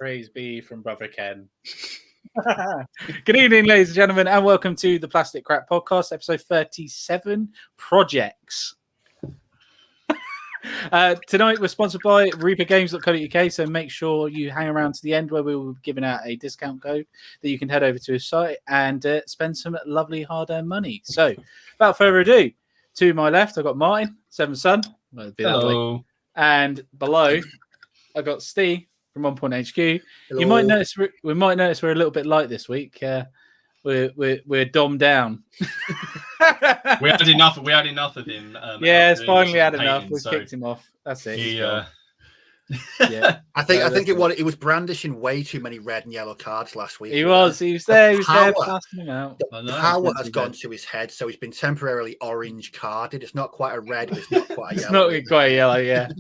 Praise be from Brother Ken. Good evening, ladies and gentlemen, and welcome to the Plastic Crack Podcast, episode 37, Projects. Tonight we're sponsored by reapergames.co.uk, so make sure you hang around to the end where we will be giving out a discount code that you can head over to his site and spend some lovely hard-earned money. So, without further ado, to my left I've got Martin, Seventh Son. Hello. And below I've got Steve from On Point HQ. Hello. You might notice we might notice we're a little bit light this week. We're dommed down. We had enough of him. It's finally had enough. We've kicked him off. That's it. Yeah, I think it was brandishing way too many red and yellow cards last week. He was there. He was there passing them out. The power has gone to his head, so he's been temporarily orange carded. It's not quite a red, but it's not quite a yellow. It's not quite a yellow, yeah.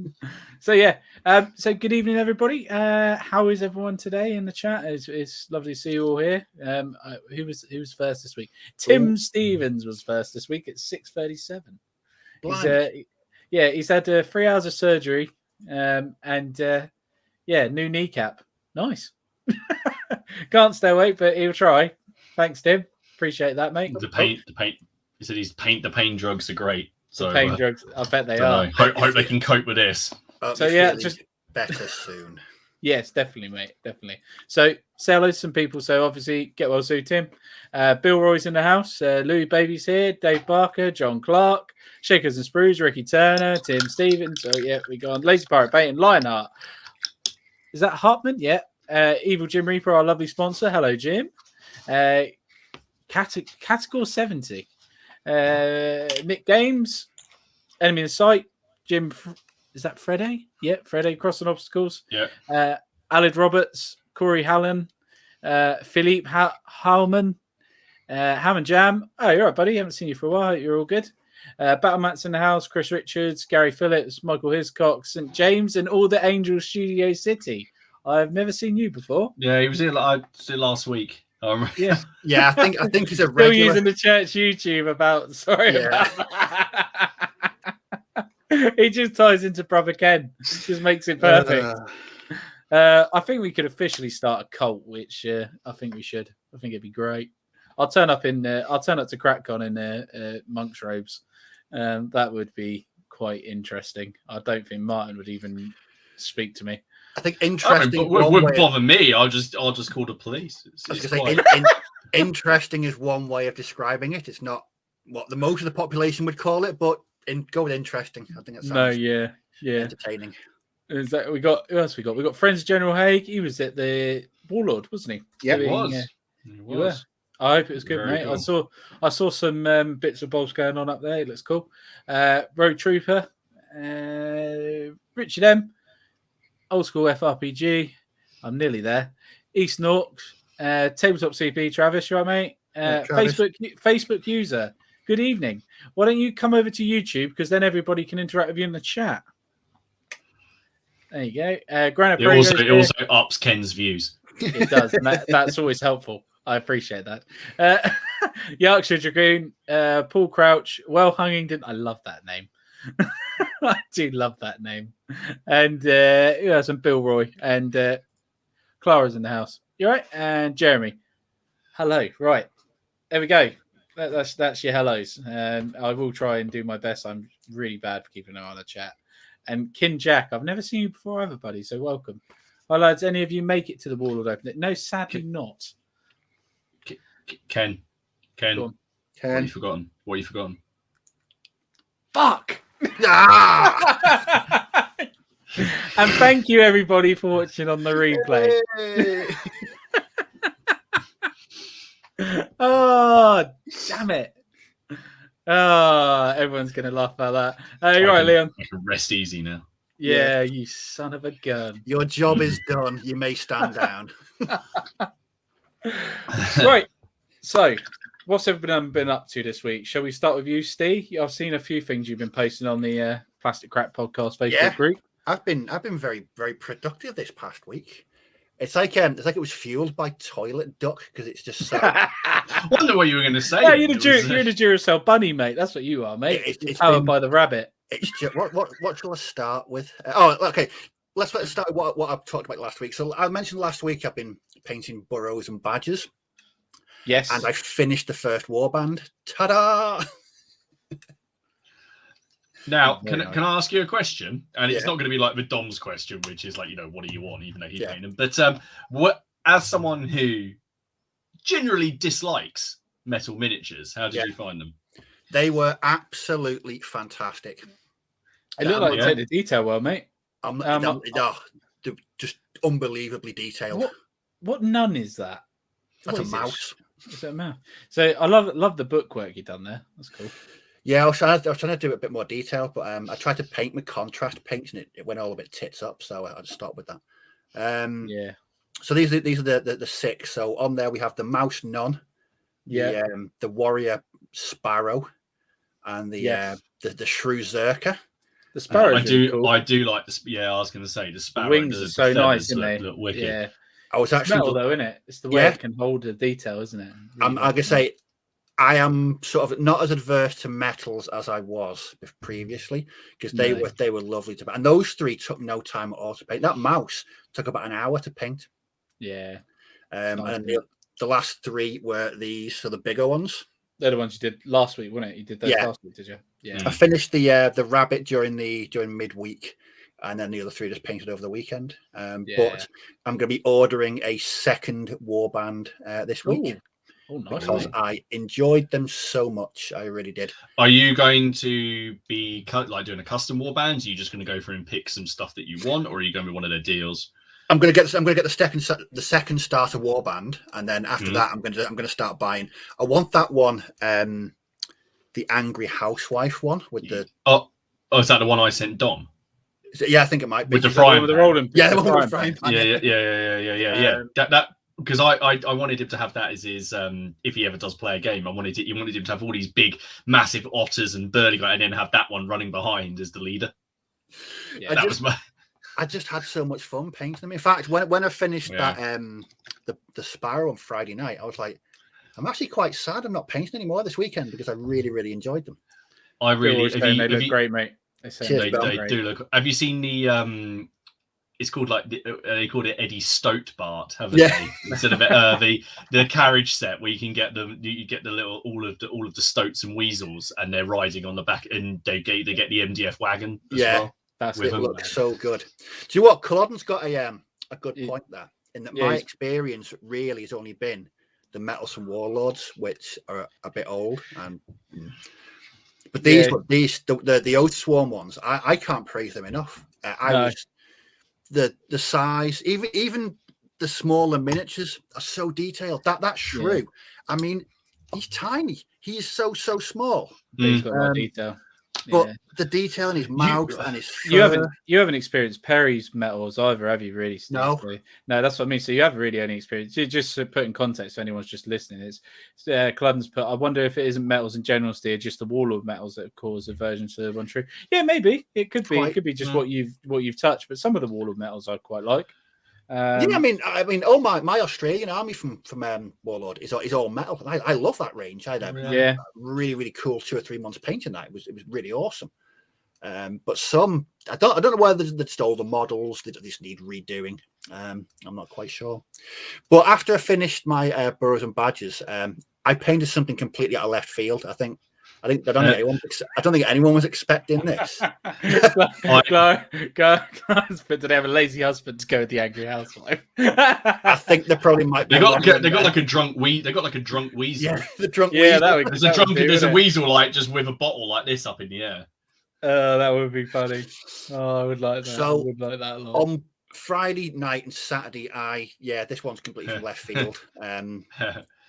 So good evening, everybody. How is everyone today in the chat? It's lovely to see you all here. Who was first this week? Tim Stevens was first this week at 6:37. He's had 3 hours of surgery. New kneecap. Nice. Can't stay awake, but he'll try. Thanks, Tim. Appreciate that, mate. The pain. He said the pain drugs are great. So the pain drugs, I bet they are. Hope they can cope with this. Just better soon. Yes, definitely, mate. Definitely. So say hello to some people. So obviously, get well soon, Tim. Bill Roy's in the house. Louis Baby's here. Dave Barker, John Clark, Shakers and Sprues, Ricky Turner, Tim Stevens. So we go on. Lazy Pirate Bait and Lionheart. Is that Hartman? Yeah. Evil Jim Reaper, our lovely sponsor. Hello, Jim. Category 70. Nick Games. Enemy in sight. Jim. Is that Freddie? Yeah, Freddie crossing obstacles. Yeah. Alid Roberts, Corey Hallen, Philippe Hallman, Ham and Jam. Oh, you're right, buddy. Haven't seen you for a while. You're all good. Battlemat's in the house. Chris Richards, Gary Phillips, Michael Hiscock, St. James, and all the Angels Studio City. I've never seen you before. Yeah, he was here. I was here last week. Yeah. I think he's a Still regular. using the church YouTube about. Sorry about that. He just ties into Brother Ken. Just makes it perfect. I think we could officially start a cult, which I think we should. I think it'd be great. I'll turn up to CrackCon in monk's robes. That would be quite interesting. I don't think Martin would even speak to me. I think interesting. It wouldn't bother me. I'll just call the police. Interesting is one way of describing it. It's not what the most of the population would call it, but go with interesting. I think that sounds entertaining. Is that who else we got? We got Friends General Haig. He was at the Warlord, wasn't he? Yeah, he was. He was. I hope it was good, very mate. Cool. I saw some bits of bobs going on up there. It looks cool. Road Trooper, Richard M, Old School FRPG. I'm nearly there. East Norks, Tabletop CP. Travis, you right, mate? Facebook user. Good evening. Why don't you come over to YouTube, because then everybody can interact with you in the chat. There you go. Granite it also ups Ken's views. It does, and that's always helpful. I appreciate that. Yorkshire Dragoon, Paul Crouch, Well Hungington. I love that name. I do love that name. And some Bill Roy and Clara's in the house. You right? And Jeremy. Hello. Right. There we go. That's your hellos. I will try and do my best. I'm really bad for keeping an eye on the chat. And Kin Jack, I've never seen you before ever, buddy, so welcome. Hi, lads. Any of you make it to the Warlord Open? No, sadly not. Ken. Ken. What have you forgotten? Fuck! And thank you, everybody, for watching on the replay. Oh, damn it. Oh, everyone's going to laugh about that. You're right, Leon. I can rest easy now. Yeah, you son of a gun. Your job is done. You may stand down. Right. So, what's everyone been up to this week? Shall we start with you, Steve? I've seen a few things you've been posting on the Plastic Crack Podcast Facebook group. I've been very, very productive this past week. It's like it was fueled by toilet duck, because it's just so. I wonder what you were going to say. Yeah, you're the Duracell bunny, mate. That's what you are, mate. It's powered by the rabbit. It's just, what shall I start with? Oh, okay. let's start with what I've talked about last week. So I mentioned last week I've been painting burrows and badgers. Yes. And I finished the first warband. Ta-da! Now, can I ask you a question? And it's not going to be like the Dom's question, which is like, what do you want, even though he's painting them. But what, as someone who generally dislikes metal miniatures, how did you find them? They were absolutely fantastic. It looked like you take the detail well, mate. They're just unbelievably detailed. What nun is that? That's a mouse. Is that a mouse? So I love the bookwork you've done there. That's cool. Yeah, I was trying to do a bit more detail, but I tried to paint with contrast paints and it went all a bit tits up, so I just stopped with that. So these are the 6. So on there we have the mouse nun, the warrior sparrow, and the shrew zerker. The sparrow. I do like this. Yeah, I was going to say the sparrow. The wings are so nice, isn't they? Look wicked. Yeah. I was actually metal, though, isn't it? It's the way it can hold the detail, isn't it? Really I'm going to say I am sort of not as adverse to metals as I was previously, because they were lovely to paint. And those 3 took no time at all to paint. That mouse took about an hour to paint. Yeah. And the last 3 were these, so the bigger ones. They're the ones you did last week, weren't it? You did those last week, did you? Yeah. I finished the rabbit during midweek, and then the other 3 just painted over the weekend. But I'm going to be ordering a second warband this week. Oh, nice. Because I enjoyed them so much. I really did. Are you going to be doing a custom warband? Are you just going to go through and pick some stuff that you want, or are you going to be one of their deals? I'm going to get the second starter warband, and then after that, I'm going to start buying. I want that one, the Angry Housewife one with the. Oh, is that the one I sent Dom? Yeah, I think it might be with the frying. With the rolling. Yeah, the one with the frying pan. Yeah. That because I wanted him to have that as his if he ever does play a game. You wanted him to have all these big, massive otters and burly, and then have that one running behind as the leader. Yeah, I just had so much fun painting them. In fact, when I finished that the sparrow on Friday night, I was like, I'm actually quite sad I'm not painting anymore this weekend because I really, really enjoyed them. They look great, mate. They do look. Have you seen the it's called they called it Eddie Stoat Bart, haven't they? Instead of the carriage set where you can get you get the little all of the stoats and weasels, and they're riding on the back, and they get the MDF wagon as well. It looks so good. Do you know what? Culloden's got a good point there. In that my experience really has only been the Mettlesome Warlords, which are a bit old, but the Oath Swarm ones, I can't praise them enough. The size, even the smaller miniatures are so detailed. That shrew, I mean, he's tiny. He is so small. He's got a lot of detail. But the detail in his mouth and his fur. You haven't experienced Perry's metals either, have you? Really, Steve? No, that's what I mean. So you haven't really any experience. Just to put in context, if anyone's just listening, it's Culloden's put. I wonder if it isn't metals in general, Steve, just the Warlord metals that have caused aversion to the one true. Yeah, maybe it could be. It could be just what you've touched. But some of the Warlord metals I quite like. I mean, all my Australian army from Warlord is all metal. I love that range. I had a really, really cool 2 or 3 months painting that. It was really awesome. But some I don't know whether they stole the models. They just need redoing. I'm not quite sure. But after I finished my burrows and badgers, I painted something completely out of left field. I don't think anyone was expecting this. But do they have a lazy husband to go with the Angry Housewife? I think they probably might. They got like a drunk weasel. Yeah, the drunk weasel. There's a weasel just with a bottle like this up in the air. That would be funny. Oh, I would like that. So I would like that a lot. On Friday night and Saturday, this one's completely from left field. And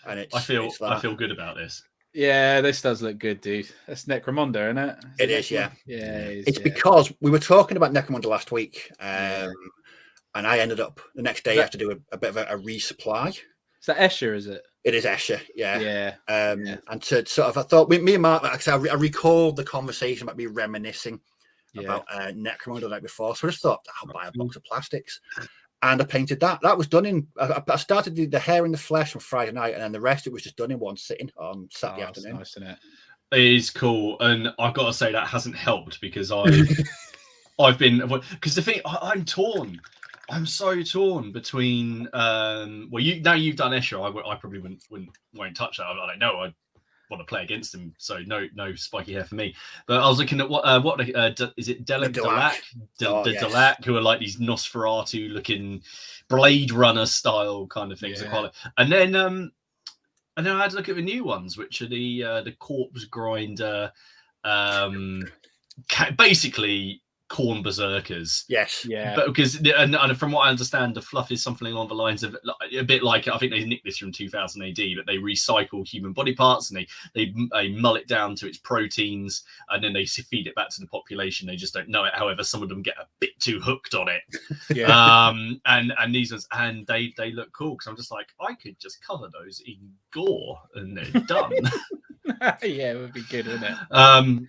I feel good about this. Yeah, this does look good, dude. That's Necromunda, isn't it? It is, yeah. Yeah, it's because we were talking about Necromunda last week, and I ended up the next day I have to do a bit of a resupply. Is that Escher, is it? It is Escher, yeah. Yeah. And to sort of, I thought, me and Mark, I recalled the conversation about me reminiscing about Necromunda the night before, so I just thought, I'll buy a box of plastics. And I painted that. That was done I started the hair and the flesh on Friday night, and then the rest it was just done in one sitting on Saturday afternoon. Nice, isn't it? It is cool, and I've got to say that hasn't helped because I I've been, because the thing, I'm torn. I'm so torn between. Well, you've done Escher. I probably won't touch that. I don't know. I want to play against him, so no spiky hair for me. But I was looking at what is it? Delac, Delac, who are like these Nosferatu looking Blade Runner style kind of things. Yeah. And then I had to look at the new ones, which are the corpse grinder, basically corn berserkers. Yes. Yeah. But because and from what I understand, the fluff is something along the lines of a bit like, I think they nicked this from 2000 AD, but they recycle human body parts and they mull it down to its proteins, and then they feed it back to the population. They just don't know it. However, some of them get a bit too hooked on it. Yeah. And these ones, and they look cool, because I'm just like, I could just colour those in gore and they're done. Yeah, it would be good, wouldn't it?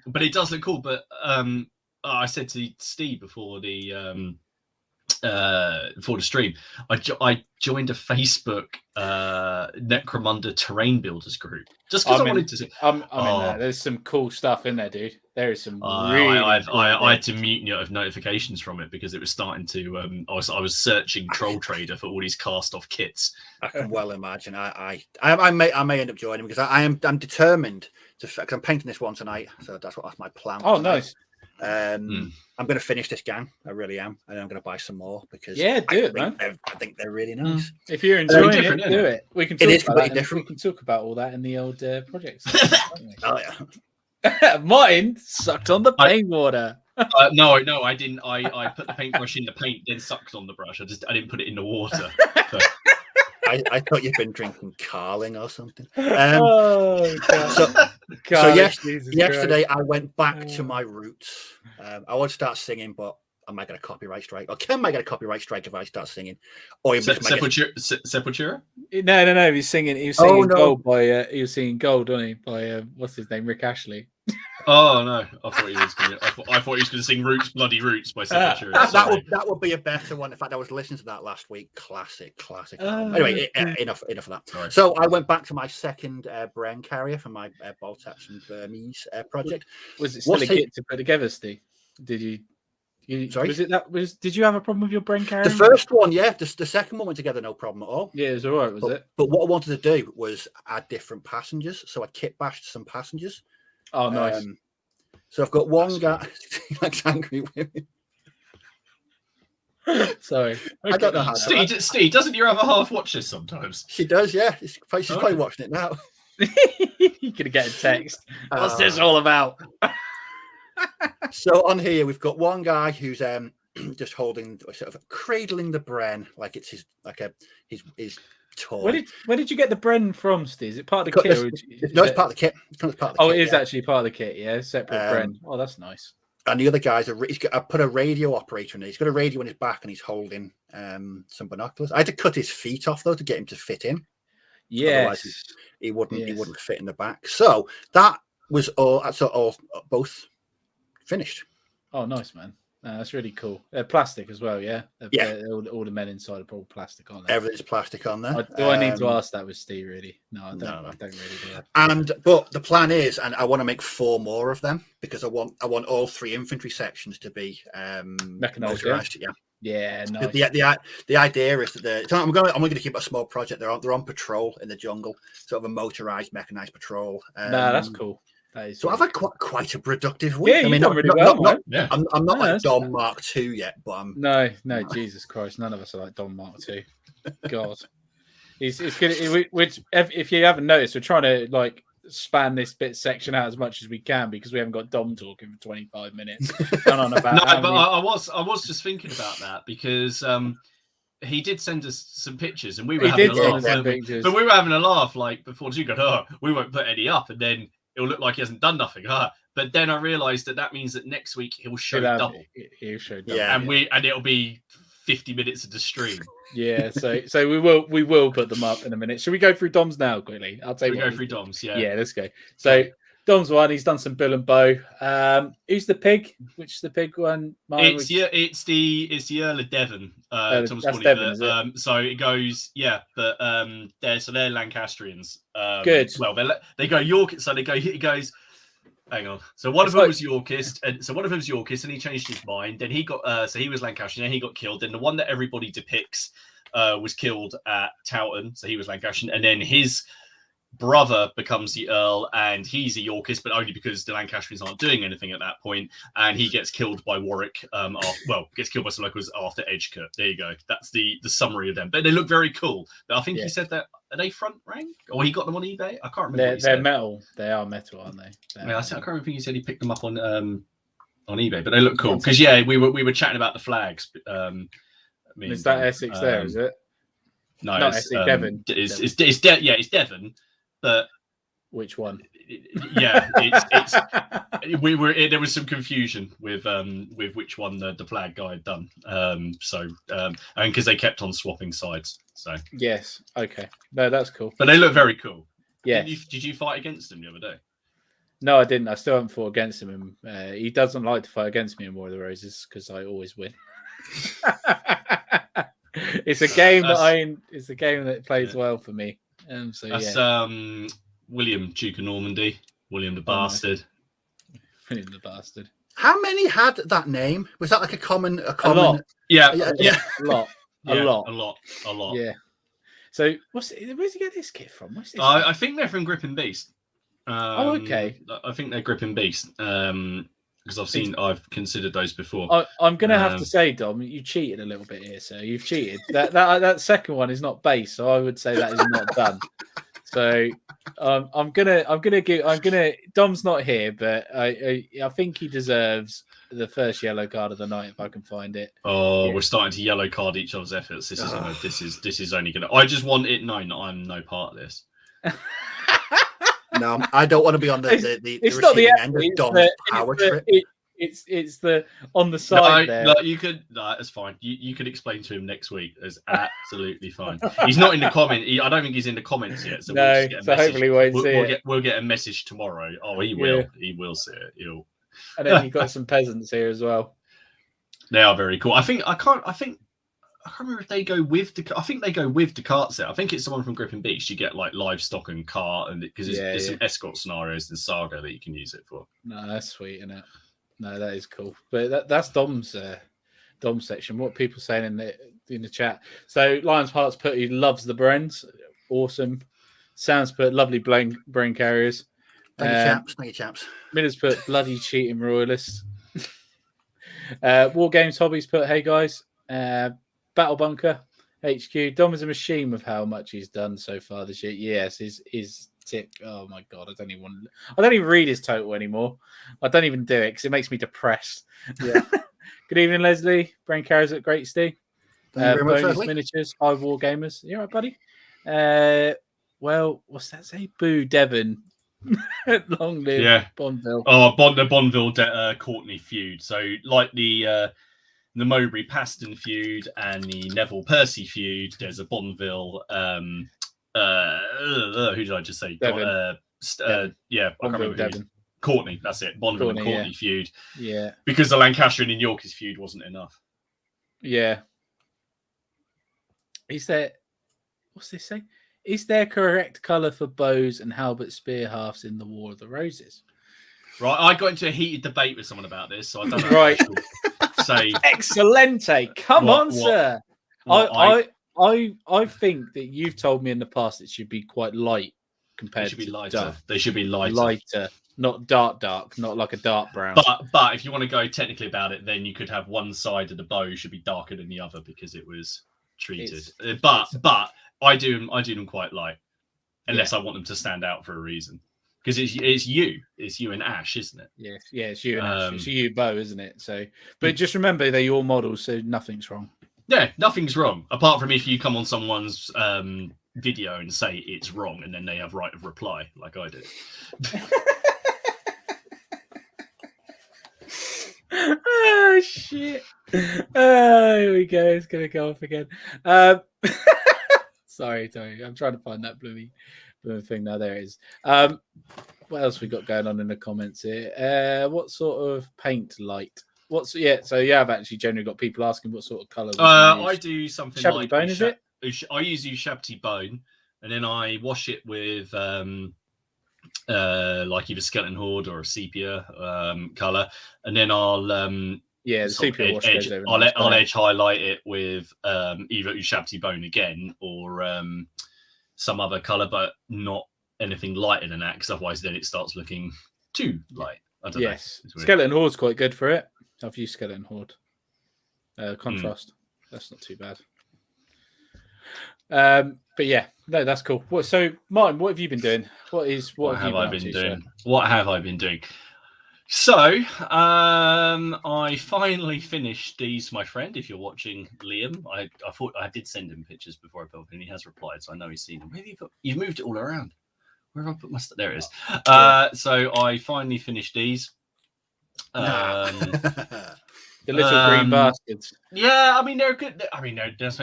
But it does look cool. But I said to Steve before the stream, I joined a Facebook Necromunda terrain builders group just because I wanted to see. I'm in there. There's some cool stuff in there, dude. There is some really. I had to mute notifications from it because it was starting to. I was searching Troll Trader for all these cast off kits. I can well imagine. I may end up joining because I'm determined to. Because I'm painting this one tonight, so that's my plan. Oh, nice. I'm going to finish this gang. I really am, and I'm going to buy some more because do it, man. I think they're really nice. If you're enjoying it, do it. We can. Talk it is about completely that. different. We can talk about all that in the old projects. Oh yeah. Mine sucked on the paint water. No, I didn't. I put the paintbrush in the paint, then sucked on the brush. I didn't put it in the water. So. I thought you'd been drinking Carling or something. Yesterday I went back to my roots. I would start singing, but I might get a copyright strike. Or Ken might get a copyright strike if I start singing. Or Sepultura? No. He's singing Gold by. He was singing Gold, wasn't he? By what's his name? Rick Ashley. Oh no! I thought he was going to sing "Roots, Bloody Roots" by Sepultura. That would be a better one. In fact, I was listening to that last week. Classic. Anyway, enough of that. Right. So I went back to my second brain carrier for my Boltax and Burmese project. Was it still a kit to put together, Steve? Did you? Sorry? Did you have a problem with your brain carrier? The first one, yeah. The second one went together, no problem at all. Yeah, it was all right, was it? But what I wanted to do was add different passengers, so I kit bashed some passengers. Oh, nice. So I've got one guy like angry women. Sorry, I don't know how. Steve, doesn't your other half watch this sometimes? She does, yeah. She's probably watching it now. You could get a text. What's this all about? So on here we've got one guy who's just holding, sort of cradling the Bren like it's his toy. Where did you get the Bren from, Steve? Is it part of the kit? No, it's part of the kit. It is actually part of the kit. Yeah, separate Bren. Oh, that's nice. And the other guy's I put a radio operator in there. He's got a radio on his back and he's holding some binoculars. I had to cut his feet off though to get him to fit in. Yeah, otherwise he wouldn't fit in the back. So that was all. That's all both finished. Oh, nice, man. That's really cool. Plastic as well, yeah. All the men inside are all plastic on there. Everything's plastic on there. Do I need to ask that with Steve? Really? No, I don't. I don't really do that. But the plan is, and I want to make 4 more of them because I want all 3 infantry sections to be mechanized. Yeah, nice. The idea is that I'm going to keep it a small project. They're on patrol in the jungle, sort of a motorized, mechanized patrol. That's cool. So I've had quite a productive week. Yeah, I'm not like Dom Mark II yet, but I'm no, Jesus Christ, none of us are like Dom Mark II. God, it's good. Which, if you haven't noticed, we're trying to like span this section out as much as we can because we haven't got Dom talking for 25 minutes. I was just thinking about that because he did send us some pictures and we were having a laugh. But we were having a laugh like before you go, we won't put any up, and then it'll look like he hasn't done nothing. But then I realised that means that next week he'll show double. He'll show double. Yeah, and it'll be 50 minutes of the stream. Yeah, so we will put them up in a minute. Should we go through Dom's now quickly? I'll tell you. Go through Dom's. Yeah, let's go. So Dom's one. He's done some bill and bow. Who's the pig? Which is the pig one? It's the Earl of Devon. Tom's calling it. So it goes. But they're Lancastrians. Good. Well, they go York. So they go. It goes. Hang on. So one of them was Yorkist, and he changed his mind. Then he got so he was Lancashire, and he got killed. Then the one that everybody depicts was killed at Towton, so he was Lancashire, and then his brother becomes the Earl, and he's a Yorkist, but only because the Lancashires aren't doing anything at that point, and he gets killed by Warwick. Gets killed by some locals after Edgecombe. There you go. That's the summary of them. But they look very cool. But I think he said that are they front rank, or he got them on eBay? I can't remember. They're metal. They are metal, aren't they? I can't remember if he said he picked them up on eBay, but they look cool because we were chatting about the flags. Is that Essex there? Is it? No, not Essex. Devon. It's Devon. But which one? Yeah, there was some confusion with which one the flag guy had done. And because they kept on swapping sides. So yes, okay, no, that's cool. But they look very cool. Yeah. Did you fight against them the other day? No, I didn't. I still haven't fought against him. He doesn't like to fight against me in War of the Roses because I always win. It's a game It's a game that plays well for me. That's William, Duke of Normandy. William the Bastard. William the Bastard. How many had that name? Was that like a common? A lot. Yeah. A lot. A lot. Yeah. So where's he get this kit from? What's this? I think they're from Grip and Beast. Okay. I think they're Grip and Beast. Because I've considered those before. I'm going to have to say, Dom, you cheated a little bit here, sir. You've cheated. That second one is not base, so I would say that is not done. So I'm gonna. Dom's not here, but I think he deserves the first yellow card of the night if I can find it. Oh, yeah. We're starting to yellow card each other's efforts. This is only gonna. I just want it known that I'm no part of this. No, I don't want to be on the it's not the end of Dom's power trip. It's the on the side there. No, you could. No, that's fine. You could explain to him next week. It's absolutely fine. He's not in the comment. I don't think he's in the comments yet. So no, so hopefully we'll get a message tomorrow. Oh, he will. Yeah. He will see it. And then you've got some peasants here as well. They are very cool. I can't remember if they go with the. I think they go with the cart set. I think it's someone from Grip and Beach. You get like livestock and cart, and because there's some escort scenarios in Saga that you can use it for. No, that's sweet, isn't it? No, that is cool. But that's Dom's section. What people saying in the chat. So Lions Hearts put he loves the Brens. Awesome. Sam's put lovely brain carriers. Thank you, chaps. Miller's put bloody cheating royalists. War Games Hobbies put hey guys. Battle Bunker HQ. Dom is a machine with how much he's done so far this year. Yes, his tip. Oh my god, I don't even read his total anymore. I don't even do it because it makes me depressed. Yeah. Good evening, Leslie. Brain carriers at Great Steve. Bonus miniatures. High War Gamers. You all right, buddy? Well, what's that say? Boo, Devon. Long live Bonville. Oh, the Bonville Courtney feud. So like the Mowbray Paston feud and the Neville Percy feud, there's a Bonville. Who did I just say? Devon. I can't remember. Devon. Courtney, that's it. Bonville and Courtney feud. Yeah. Because the Lancashire and Yorkist feud wasn't enough. Yeah. What's this say? Is there correct colour for bows and halbert spear halves in the War of the Roses? Right, I got into a heated debate with someone about this, so I don't know. Right. Say Excelente. Come on, sir. I think that you've told me in the past it should be quite light compared to lighter. dark. They should be lighter. Lighter, not dark, not like a dark brown. But if you want to go technically about it, then you could have one side of the bow should be darker than the other because it was treated. But I do them quite light, unless I want them to stand out for a reason. Because it's you and Ash, isn't it? Yes, it's you and Ash. It's you, Bo, isn't it? So, but just remember they're your models, so nothing's wrong. Yeah, nothing's wrong. Apart from if you come on someone's video and say it's wrong, and then they have right of reply, like I did. Oh shit! Oh, here we go. It's gonna go off again. Sorry. I'm trying to find that blue thing now. There it is. What else we got going on in the comments here? What sort of paint light? So you have actually generally got people asking what sort of colour. I do something Shabby like bone, is it? I use Shabty bone, and then I wash it with like either skeleton horde or a sepia color, and then I'll the sepia wash edge, goes over. I'll edge highlight it with either Ushabti bone again or some other color, but not anything lighter than that, because otherwise then it starts looking too light. I don't know. Skeleton horde's quite good for it. I've used skeleton horde. Contrast. That's not too bad. But yeah, no, that's cool. So Martin, what have you been doing? What have I been doing? What have I been doing? So I finally finished these, my friend. If you're watching, Liam, I thought I did send him pictures before I put them, and he has replied, so I know he's seen them. Where have you put? You've moved it all around. Where have I put my stuff? There it is. So I finally finished these. The little green bastards. Yeah, I mean they're good. I mean that's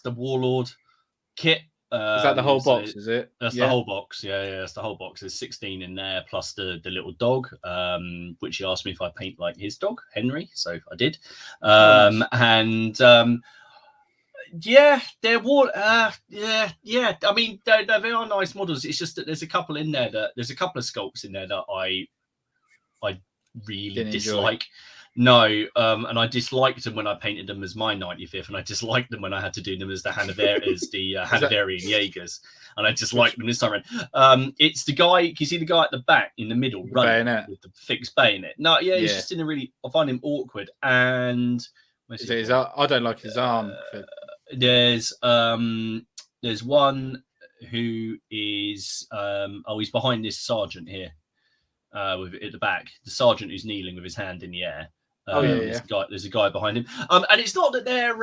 the Warlord kit. Is that the whole box? Is it? That's the whole box. Yeah, that's the whole box. There's 16 in there plus the little dog, which he asked me if I paint like his dog, Henry. So I did. Nice. And yeah, they're yeah. I mean they are nice models. It's just that there's a couple of sculpts in there that I really Didn't dislike. enjoy. No, and I disliked them when I painted them as my 95th, and I disliked them when I had to do them as the Hanoverian Jaegers, and I disliked them this time around. It's the guy. Can you see the guy at the back in the middle running with the fixed bayonet? No, yeah, he's just in a really. I find him awkward, and I don't like his arm. There's one who is he's behind this sergeant here. At the back, the sergeant who's kneeling with his hand in the air. There's a guy behind him. And it's not that they're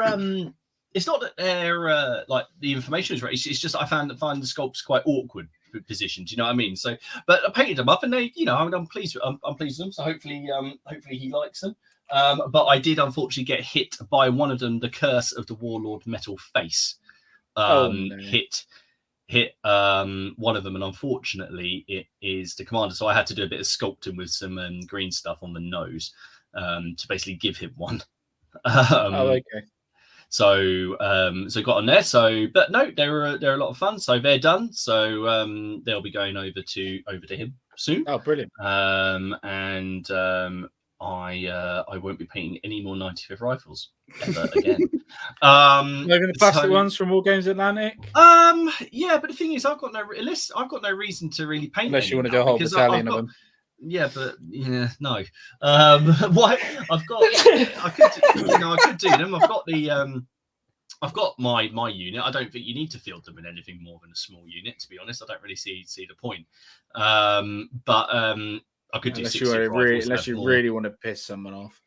like the information is right. It's just I find the sculpts quite awkward positioned. You know what I mean? So, but I painted them up, and they, I'm pleased. I'm pleased with them. So hopefully he likes them. But I did unfortunately get hit by one of them. The curse of the Warlord metal face hit one of them, and unfortunately it is the commander. So I had to do a bit of sculpting with some green stuff on the nose to basically give him one. Okay. So got on there. So, but no, they're a lot of fun. So they're done. So they'll be going over to him soon. Oh, brilliant. And I won't be painting any more 95th rifles ever again. Maybe the plastic ones from War Games Atlantic. Yeah, but the thing is, I've got no reason to really paint. Unless you want to do a whole battalion of them. Yeah, but no. What I could do them. I've got my unit. I don't think you need to field them in anything more than a small unit. To be honest, I don't really see the point. But I could do unless you really want to piss someone off.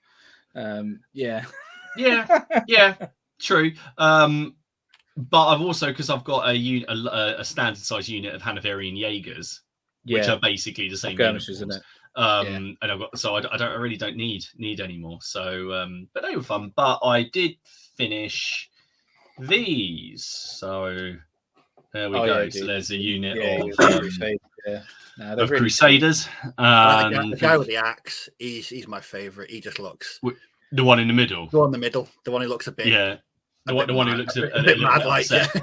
Yeah, true. But I've also, because I've got a standard size unit of Hanoverian Jaegers, which are basically the same uniforms, isn't it? And I've got, so I really don't need any more. So, but they were fun. But I did finish these. So there we go. So there's a unit of Crusaders. The guy with the axe, he's my favourite. He just looks the one in the middle. The one in the middle. The one who looks a bit. Yeah. The one who looks a bit mad, like they're the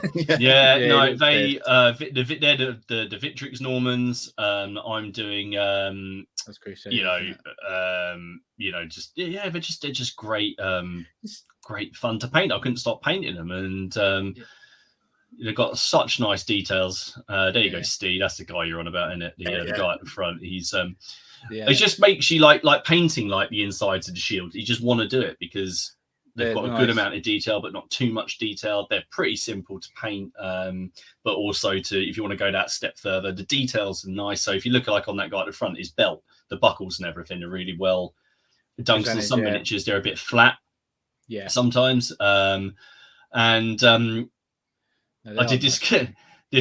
Victrix Normans. I'm doing that's Crusaders, they're just great great fun to paint. I couldn't stop painting them, and they've got such nice details. There you go, Steve. That's the guy you're on about, isn't it? The guy at the front. He's it just makes you like painting like the insides of the shield. You just want to do it because they've got a good amount of detail, but not too much detail. They're pretty simple to paint, but also if you want to go that step further, the details are nice. So if you look like on that guy at the front, his belt, the buckles and everything are really well done. Some miniatures, they're a bit flat. Yeah. Sometimes. I did this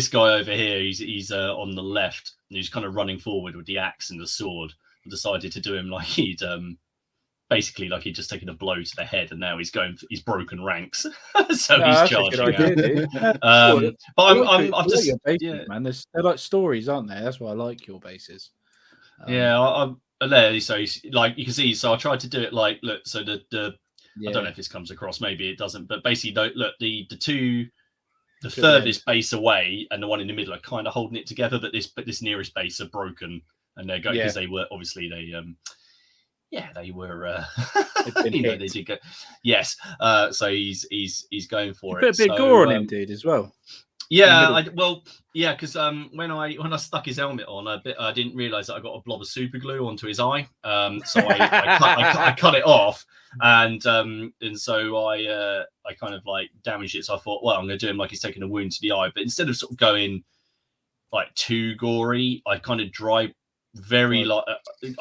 guy over here. He's on the left, and he's kind of running forward with the axe and the sword. I decided to do him like he'd basically like he'd just taken a blow to the head, and now he's broken ranks. So he's charging out. Man, they're like stories, aren't they? That's why I like your bases. I'm there. So like you can see. So I tried to do it like look. So the I don't know if this comes across. Maybe it doesn't. But basically, look the the furthest base away and the one in the middle are kind of holding it together, but this nearest base are broken, and they're going because they were obviously they were they did go. Yes, so he's going for it. Put a bit of gore on him, dude, as well. Yeah, because when I stuck his helmet on, I didn't realize that I got a blob of super glue onto his eye. So I cut it off, and so I kind of like damaged it. So I thought, well, I'm going to do him like he's taking a wound to the eye, but instead of sort of going like too gory, I kind of very like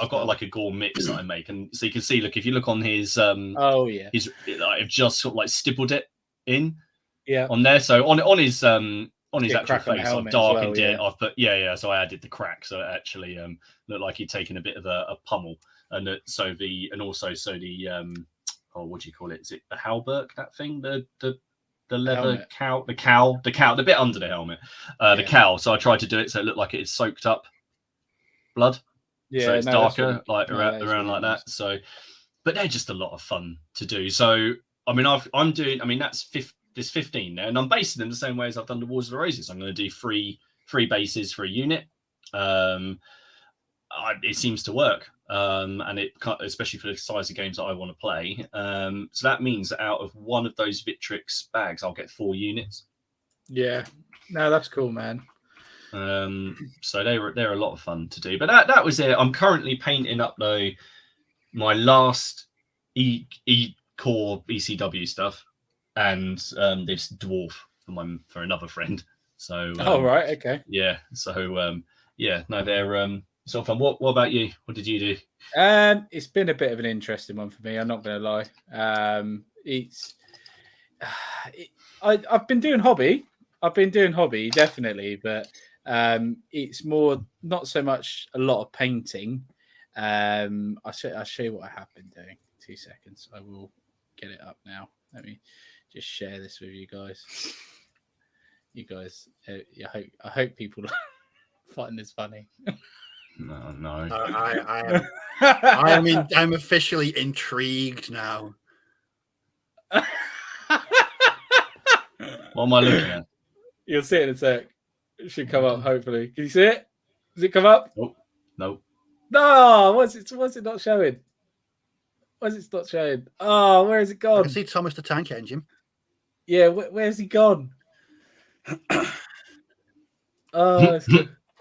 I've got like a gore mix that I make, and so you can see. Look, if you look on his I've just sort of like stippled it in. Yeah, on there. So on his actual face, I've darkened it. I've put so I added the crack, so it actually looked like he'd taken a bit of a pummel, and also the what do you call it? Is it the halberd? That thing, the leather cowl, the bit under the helmet, the cowl. So I tried to do it so it looked like it is soaked up blood. Yeah, so it's darker, like around like that. So, but they're just a lot of fun to do. So I mean, that's there's 15 there, and I'm basing them the same way as I've done the Wars of the Roses. I'm going to do three bases for a unit. It seems to work, and it especially for the size of games that I want to play. So that means that out of one of those Victrix bags, I'll get 4 units. Yeah, no, that's cool, man. So they're a lot of fun to do. But that was it. I'm currently painting up though my last core ECW stuff. And this dwarf for another friend. So right, okay, yeah. So no, they're sort of fun. What about you? What did you do? It's been a bit of an interesting one for me. I'm not going to lie. I've been doing hobby. Definitely, but it's more not so much a lot of painting. I'll show you what I have been doing. 2 seconds. I will get it up now. Let me just share this with you guys. You guys, I hope people find this funny. No. I'm officially intrigued now. What am I looking at? You'll see it in a sec. It should come up, hopefully. Can you see it? Does it come up? Nope. No, what's it not showing? Why is it not showing? Oh, where has it gone? I can see Thomas the Tank Engine. Yeah, where's he gone? Oh,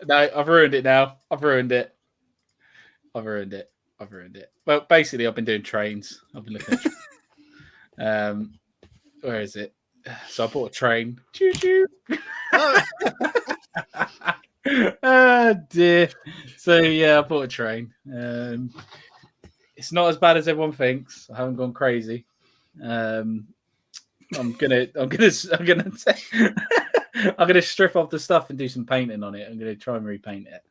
no, I've ruined it now. I've ruined it. Well, basically, I've been doing trains. I've been looking at where is it? So I bought a train. Choo choo. Oh dear. So yeah, I bought a train. It's not as bad as everyone thinks. I haven't gone crazy. I'm gonna strip off the stuff and do some painting on it. I'm gonna try and repaint it.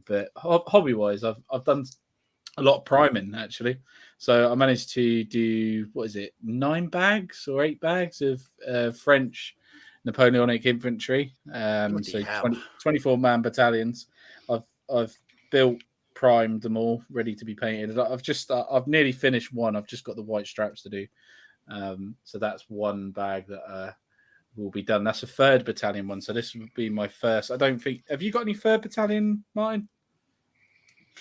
But hobby wise, I've done a lot of priming actually. So I managed to do 9 bags or 8 bags of French Napoleonic infantry. So 24-man battalions. I've built, primed them all, ready to be painted. I've nearly finished one. I've just got the white straps to do. So that's one bag that will be done. That's a 3rd battalion one. So this would be my first. I don't think. Have you got any 3rd battalion, Martin?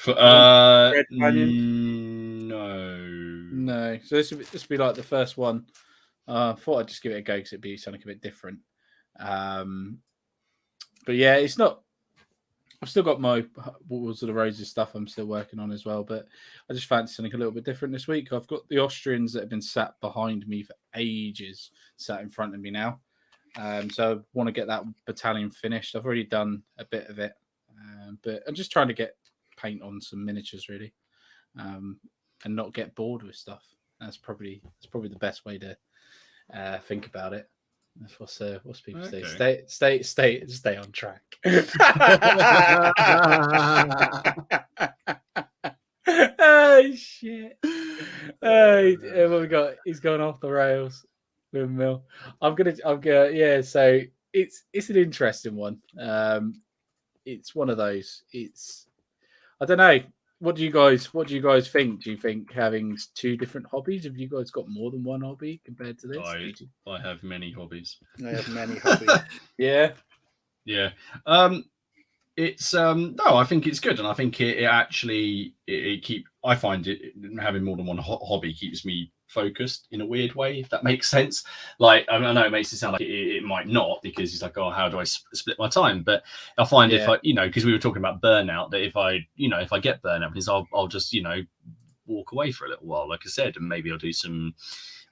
No. So this would be like the first one. I thought I'd just give it a go because it'd be something a bit different. But yeah, it's not. I've still got my Wars of the Roses stuff I'm still working on as well, but I just fancy something a little bit different this week. I've got the Austrians that have been sat behind me for ages, sat in front of me now. So I want to get that battalion finished. I've already done a bit of it, but I'm just trying to get paint on some miniatures really, and not get bored with stuff. That's probably the best way to think about it. That's what's people say. Stay on track. Oh shit! What we got? He's going off the rails. Windmill. I'm gonna. Yeah. So it's an interesting one. It's one of those. I don't know. what do you guys think? Do you think having two different hobbies? Have you guys got more than one hobby compared to this? I have many hobbies. I have many hobbies. Yeah. It's no, I think it's good, and I think it actually I find it having more than one hobby keeps me focused in a weird way, if that makes sense. Like, I know it makes it sound like it might not, because it's like, oh, how do I split my time? But I find if I, because we were talking about burnout, that if I get burnout, because I'll just walk away for a little while, like I said, and maybe I'll do some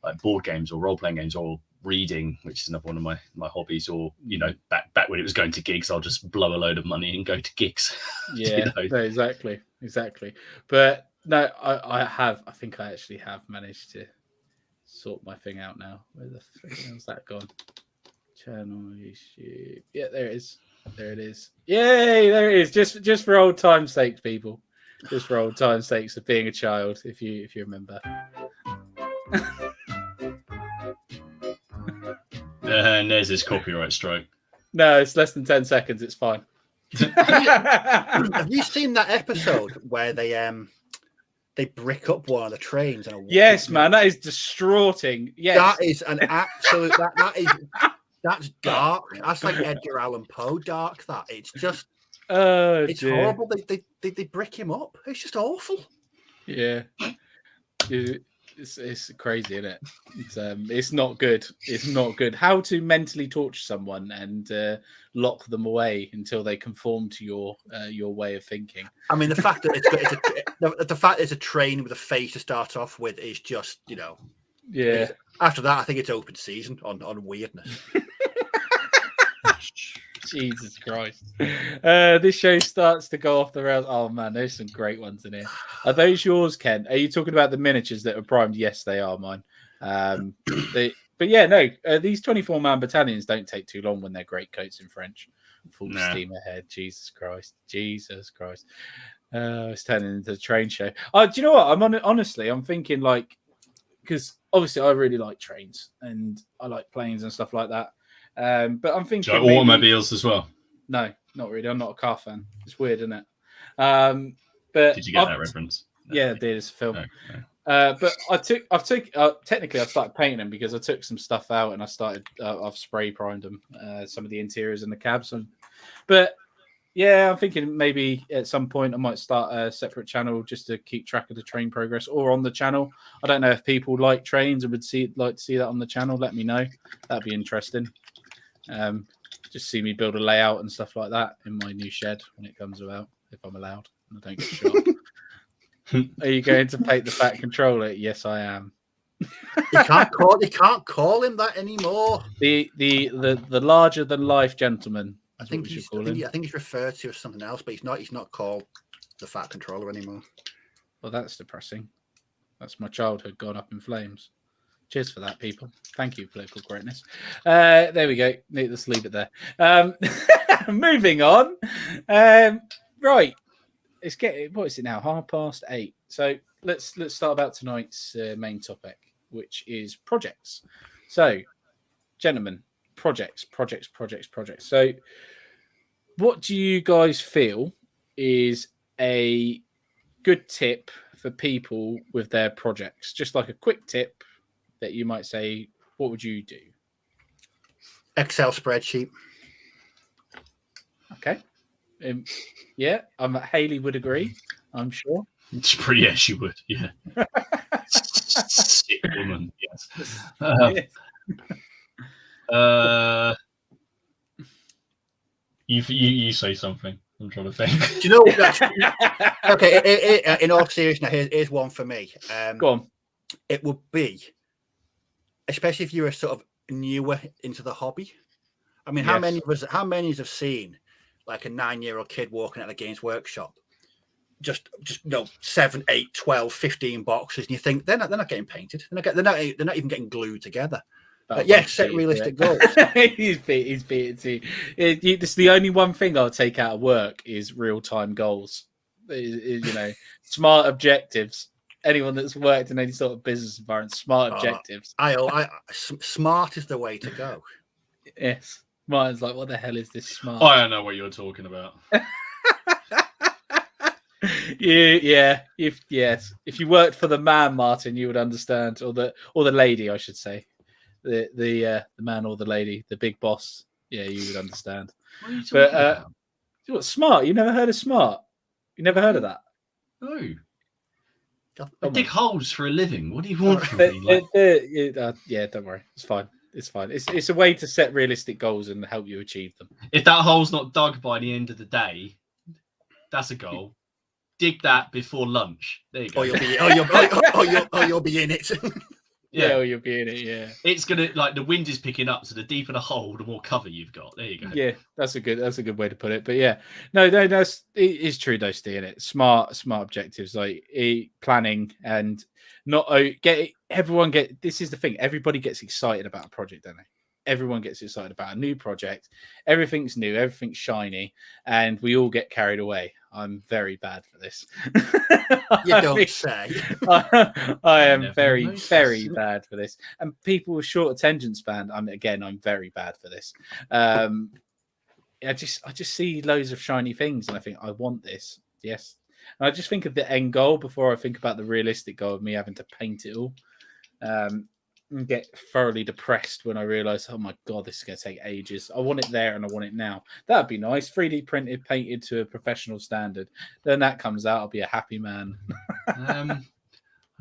like board games or role playing games or reading, which is another one of my hobbies, or back when it was going to gigs, I'll just blow a load of money and go to gigs. No, exactly. But no, I think I actually have managed to sort my thing out now. Where the frick has that gone? Channel YouTube. Yeah, there it is. Yay, there it is. Just for old time's sake, people. Just for old time's sakes of being a child, if you remember. And there's this copyright strike. No, it's less than 10 seconds. It's fine. Have you seen that episode where they brick up one of the trains? Yes, man, that is distraughting. Yes, that is an absolute. That's dark. That's like Edgar Allan Poe dark. That it's just. It's horrible. They brick him up. It's just awful. Yeah. It's crazy, isn't it? It's not good. It's not good. How to mentally torture someone and lock them away until they conform to your way of thinking. I mean, the fact that it's a train with a face to start off with is just, Yeah. After that, I think it's open season on weirdness. Jesus Christ. This show starts to go off the rails. Oh, man, there's some great ones in here. Are those yours, Ken? Are you talking about the miniatures that are primed? Yes, they are mine. But yeah, no, these 24-man battalions don't take too long when they're greatcoats in French. Full steam ahead. Jesus Christ. It's turning into a train show. Oh, do you know what? Honestly, I'm thinking like, because obviously I really like trains and I like planes and stuff like that. But I'm thinking maybe automobiles as well. No, not really. I'm not a car fan. It's weird, isn't it? But did you get that reference? Yeah, I did. It's a film. Okay. But technically I started painting them because I took some stuff out and I've spray primed them, some of the interiors and the cabs. But yeah, I'm thinking maybe at some point I might start a separate channel just to keep track of the train progress, or on the channel. I don't know if people like trains and would like to see that on the channel. Let me know. That'd be interesting. Just see me build a layout and stuff like that in my new shed when it comes about, if I'm allowed and I don't get shot. Are you going to paint the Fat Controller? Yes, I am. You can't call him that anymore. The larger than life gentleman. I think he's referred to as something else, but he's not called the Fat Controller anymore. Well, that's depressing. That's my childhood gone up in flames. Cheers for that, people. Thank you, political correctness. There we go. Let's leave it there. Moving on. Right. What is it now? 8:30. So let's start about tonight's main topic, which is projects. So, gentlemen, projects. So, what do you guys feel is a good tip for people with their projects? Just like a quick tip that you might say, what would you do? Excel spreadsheet. Okay. Yeah, Haley would agree, I'm sure. Yeah, she would. Yeah. Sick woman. Yes. You say something. I'm trying to think. Do you know what? Okay. In all seriousness, here's one for me. Go on. It would be, especially if you were sort of newer into the hobby. I mean, how many of us have seen like a 9-year-old kid walking out of the Games Workshop, just 7, 8, 12, 15 boxes, and you think they're not getting painted. They're not even getting glued together. Set realistic goals. He's beaten too. It's the only one thing I'll take out of work is real-time goals. Smart objectives. Anyone that's worked in any sort of business environment, smart objectives. Smart is the way to go. Yes. Mine's like, what the hell is this smart? I don't know what you're talking about. If you worked for the man, Martin, you would understand, or the lady, I should say, the man or the lady, the big boss. Yeah, you would understand. What are you talking about? What, Smart? You never heard of Smart? You never heard of that? No. I dig holes for a living. What do you want from me? Yeah, don't worry. It's fine. It's fine. It's a way to set realistic goals and help you achieve them. If that hole's not dug by the end of the day, that's a goal. Dig that before lunch. There you go. Or you'll be in it. Or you'll be in it. Yeah. It's gonna the wind is picking up, so the deeper the hole, the more cover you've got. There you go. Yeah, that's a good way to put it. But yeah, no, it is true though, Steve. It smart objectives like planning and not this is the thing. Everybody gets excited about a project, don't they? Everyone gets excited about a new project. Everything's new, everything's shiny, and we all get carried away. I'm very bad for this. You don't say. I am very bad for this. And people with short attention span, I'm very bad for this. I just see loads of shiny things and I think I want this. Yes. And I just think of the end goal before I think about the realistic goal of me having to paint it all. And get thoroughly depressed when I realize, oh my god, this is going to take ages. I want it there and I want it now. That'd be nice. 3D printed, painted to a professional standard. Then that comes out, I'll be a happy man. I'm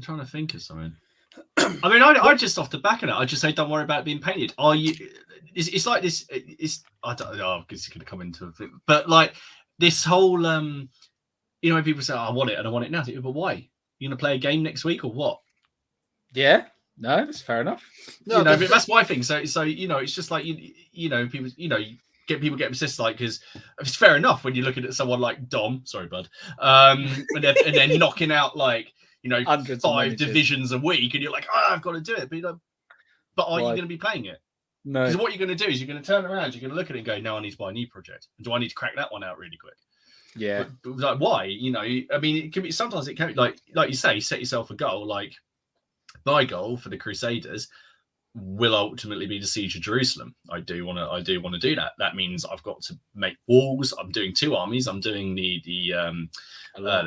trying to think of something. I mean, I just off the back of it, I just say, don't worry about it being painted. Are you? It's like this. I don't know because it's going to come into a thing, but like this whole, when people say, oh, I want it and I want it now. But why? You going to play a game next week or what? Yeah. No, that's fair enough. No, but that's my thing. So it's just like people get obsessed because it's fair enough when you're looking at someone like Dom. Sorry, bud. And they're knocking out 5 divisions a week, and you're like, oh, I've got to do it. But are you going to be playing it? No. Because what you're going to do is you're going to turn around, you're going to look at it and go, no, I need to buy a new project. And do I need to crack that one out really quick? Yeah. But why? I mean, it can be sometimes it can be like you say, set yourself a goal. Like my goal for the Crusaders will ultimately be the siege of Jerusalem. I do want to do that. That means I've got to make walls. I'm doing 2 armies. I'm doing the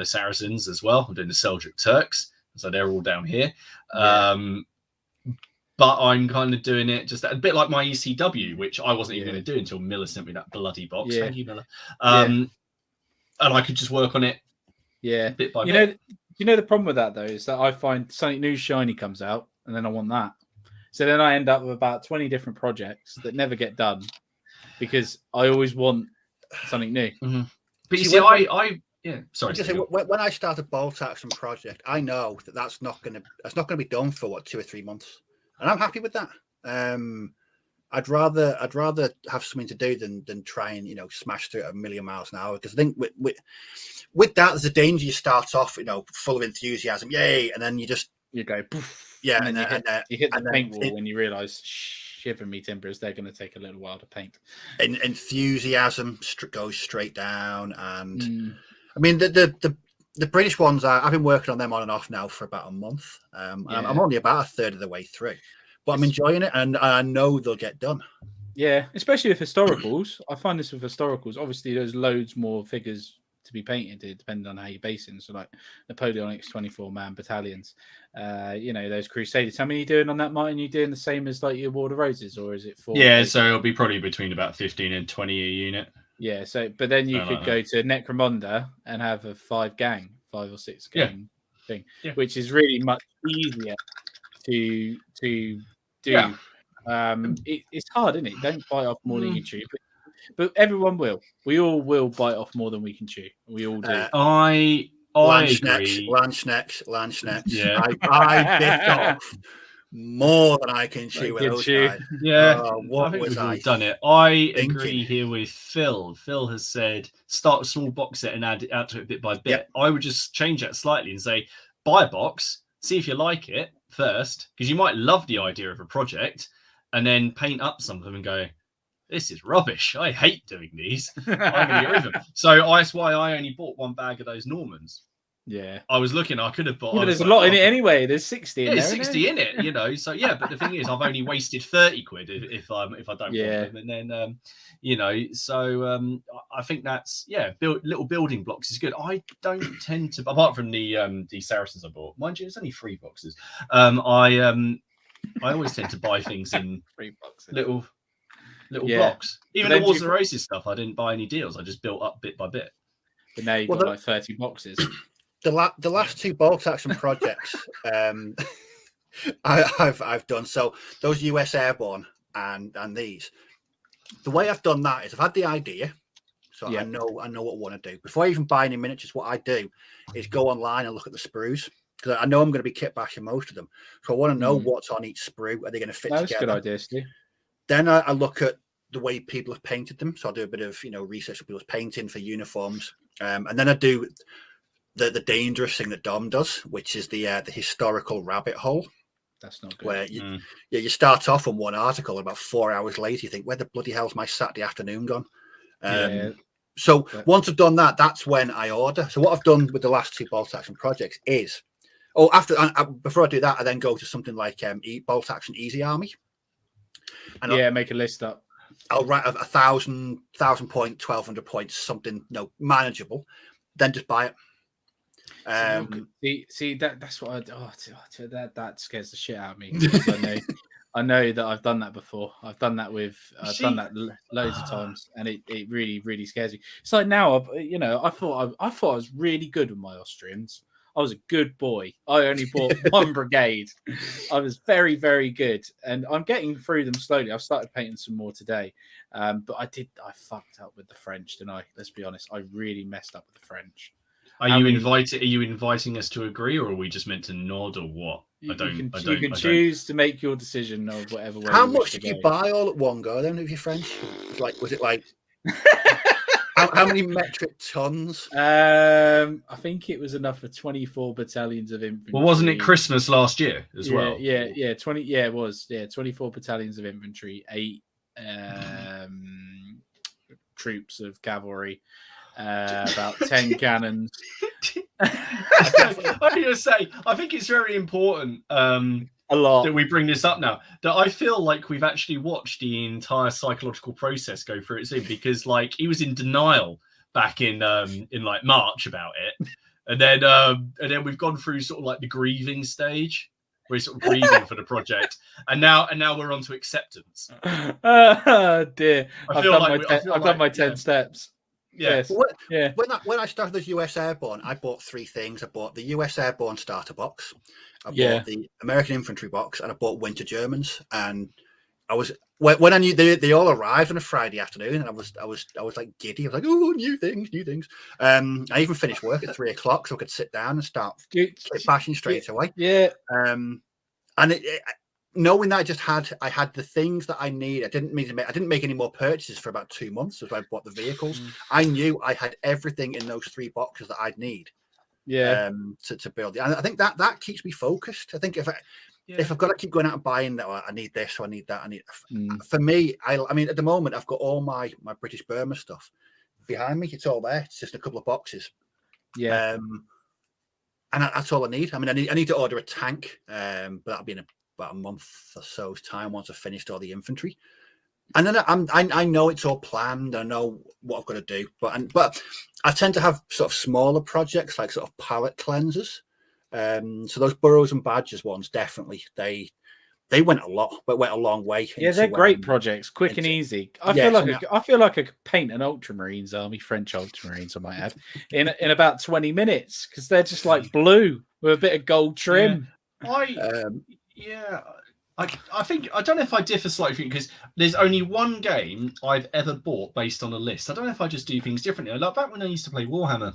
Saracens as well. I'm doing the Seljuk Turks. So they're all down here. Yeah. But I'm kind of doing it just a bit like my ECW, which I wasn't even going to do until Miller sent me that bloody box. Yeah. Thank you, Miller. And I could just work on it. Yeah. Bit by bit. The problem with that though is that I find something new shiny comes out, and then I want that. So then I end up with about 20 different projects that never get done because I always want something new. Mm-hmm. But you see, sorry. When I start a bolt action project, I know that's not going to be done for 2 or 3 months, and I'm happy with that. I'd rather have something to do than try and smash through at 1,000,000 miles an hour, because I think with that there's a danger. You start off full of enthusiasm, yay, and then you go poof, yeah, and you hit the paint wall when you realise, shiver me timbers, they're going to take a little while to paint. And enthusiasm goes straight down, and I mean the British ones I've been working on them on and off now for about a month. I'm only about a third of the way through. But I'm enjoying it, and I know they'll get done. Yeah, especially with historicals. I find this with historicals. Obviously, there's loads more figures to be painted, depending on how you're basing. So, like Napoleonic's 24-man battalions. Those Crusaders. How many are you doing on that, Martin? Are you doing the same as like your War of Roses, or is it 4? Yeah, so it'll be probably between about 15 and 20 a unit. Yeah, but then you could go to Necromunda and have a 5 or 6 gang thing, which is really much easier to do. Yeah. It's hard, isn't it? Don't bite off more than you chew, but everyone will. We all will bite off more than we can chew. We all do. I agree. Landsnecks. Yeah, I bit off more than I can chew with those guys. Yeah, I think we've done it. I agree here with Phil. Phil has said start a small box set and add it out to it bit by bit. Yep. I would just change that slightly and say buy a box, see if you like it first, because you might love the idea of a project and then paint up some of them and go, this is rubbish. I hate doing these. I'm going to get rid of them. So that's why I only bought 1 bag of those Normans. Yeah. I was looking. I could have bought. There's a lot in it anyway. There's 60 in there. There's 60 in it, you know. So yeah, but the thing is, I've only wasted 30 quid if I don't want them, and then you know. So I think that's little building blocks is good. I don't tend to, apart from the Saracens I bought. Mind you, it's only 3 boxes. I always tend to buy things in 3 boxes. little blocks. Even the Wars of the Roses stuff, I didn't buy any deals. I just built up bit by bit. But now you've got like 30 boxes. The last 2 bolt action projects I've done. So those US Airborne and these. The way I've done that is I've had the idea, so I know what I want to do. Before I even buy any miniatures, what I do is go online and look at the sprues, because I know I'm going to be kit bashing most of them. So I want to know what's on each sprue. Are they going to fit together? That's a good idea, Steve. Then I look at the way people have painted them. So I do a bit of research on people's painting for uniforms, and then I do the dangerous thing that Dom does, which is the historical rabbit hole. That's not good. Where you start off on one article, and about 4 hours later you think, where the bloody hell's my Saturday afternoon gone? So once I've done that, that's when I order. So what I've done with the last 2 bolt action projects is, before I do that, I then go to something like bolt action Easy Army, and make a list up. I'll write 1,000 point, 1,200 points, something manageable, then just buy it. See that's what that scares the shit out of me. I know that I've done that before. I've done that loads of times, and it really, really scares me. It's like now, I thought I was really good with my Austrians. I was a good boy. I only bought 1 brigade. I was very, very good, and I'm getting through them slowly. I've started painting some more today, but I fucked up with the French, didn't I? Let's be honest. I really messed up with the French. Are you inviting us to agree, or are we just meant to nod, or what? You can choose to make your decision of whatever way. How much did you buy all at one go then of your French? Was it like how many metric tons? I think it was enough for 24 battalions of infantry. Well, wasn't it Christmas last year as well? Yeah, 20. Yeah, it was. Yeah, 24 battalions of infantry, 8 troops of cavalry. About 10 cannons. I'm going to say, I think it's very important a lot that we bring this up now. That I feel like we've actually watched the entire psychological process go through it soon, because like he was in denial back in like March about it, and then we've gone through sort of like the grieving stage. We're sort of grieving for the project, and now we're on to acceptance. Oh dear! I've done my 10 steps. Yes. When I started as US Airborne, I bought 3 things. I bought the US Airborne starter box, I bought the American Infantry box, and I bought Winter Germans. And I was when I knew they all arrived on a Friday afternoon, and I was like giddy. I was like, oh, new things. I even finished work at 3:00 so I could sit down and start bashing straight away. Yeah. And knowing that I had the things that I need. I didn't make any more purchases for about 2 months as I bought the vehicles. I knew I had everything in those 3 boxes that I'd need. To build it. And I think that keeps me focused. I think if I've got to keep going out and buying that, I need this, or I need that, for me, I mean, at the moment, I've got all my British Burma stuff behind me. It's all there. It's just a couple of boxes. Yeah. And that's all I need. I mean, I need to order a tank, but that'll be in about a month or so's time once I've finished all the infantry. And then I know it's all planned. I know what I've got to do, but I tend to have sort of smaller projects, like sort of palette cleansers. So those Burrows and Badgers ones, definitely they went a long way. Yeah, they're great projects, quick and easy. I feel like I could paint an Ultramarines army, French Ultramarines, I might add, in about 20 minutes, because they're just like blue with a bit of gold trim. I think I don't know if I differ slightly, because there's only one game I've ever bought based on a list. I don't know if I just do things differently. Like back when I used to play Warhammer,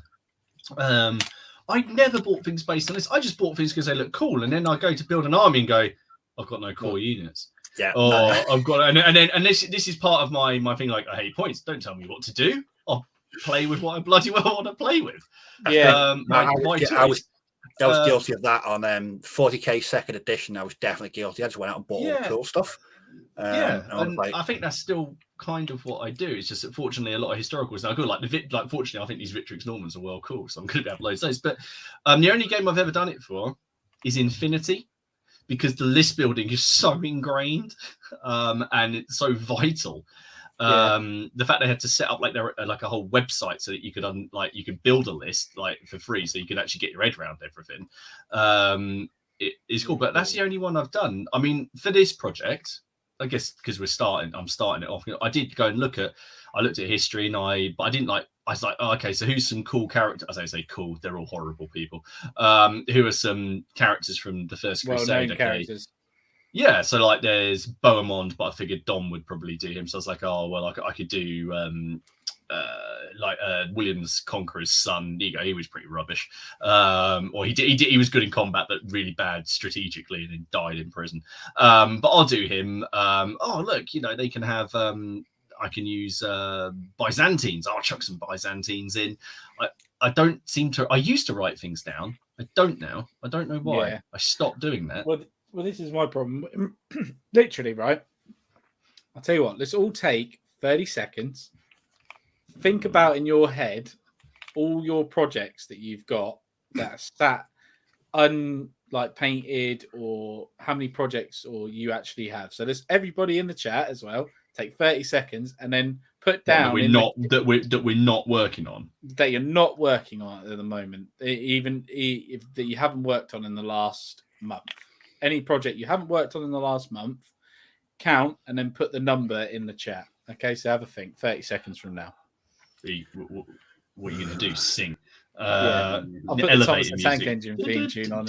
I never bought things based on this. I just bought things because they look cool, and then I go to build an army and go, I've got no core units. Yeah. Or I've got and this is part of my thing. Like, I hate points. Don't tell me what to do. I'll play with what I bloody well want to play with. Yeah. I was guilty of that on 40k second edition. I was definitely guilty. I just went out and bought all the cool stuff. I think that's still kind of what I do. It's just that fortunately a lot of historicals now good. Fortunately, I think these Victrix Normans are well cool, so I'm going to be able to load those. But the only game I've ever done it for is Infinity, because the list building is so ingrained and it's so vital. The fact they had to set up like a whole website so that you could you could build a list like for free, so you could actually get your head around everything. It is cool, but that's the only one I've done. I mean, for this project, I guess because I'm starting it off. I did go and looked at history, but I didn't like. I was like, oh, okay, so who's some cool characters? As I say, cool. They're all horrible people. Who are some characters from the First Crusade? Characters. Yeah, so like there's Bohemond, but I figured Dom would probably do him. So I was like, oh well, I could do William's Conqueror's son. He was pretty rubbish. Or he was good in combat, but really bad strategically, and then died in prison. But I'll do him. Oh look, they can have. I can use Byzantines. I'll chuck some Byzantines in. I don't seem to. I used to write things down. I don't now. I don't know why. Yeah. I stopped doing that. Well, this is my problem. Literally, right? I'll tell you what. Let's all take 30 seconds. Think about in your head all your projects that you've got that are sat painted, or how many projects or you actually have. So there's everybody in the chat as well. Take 30 seconds and then put down that we're not working on. That you're not working on at the moment. Even if that you haven't worked on in the last month. Any project you haven't worked on in the last month, count and then put the number in the chat. Okay, so have a think. 30 seconds from now. What are you going to do? Sing? I'll put the Thomas the Tank Engine theme tune on.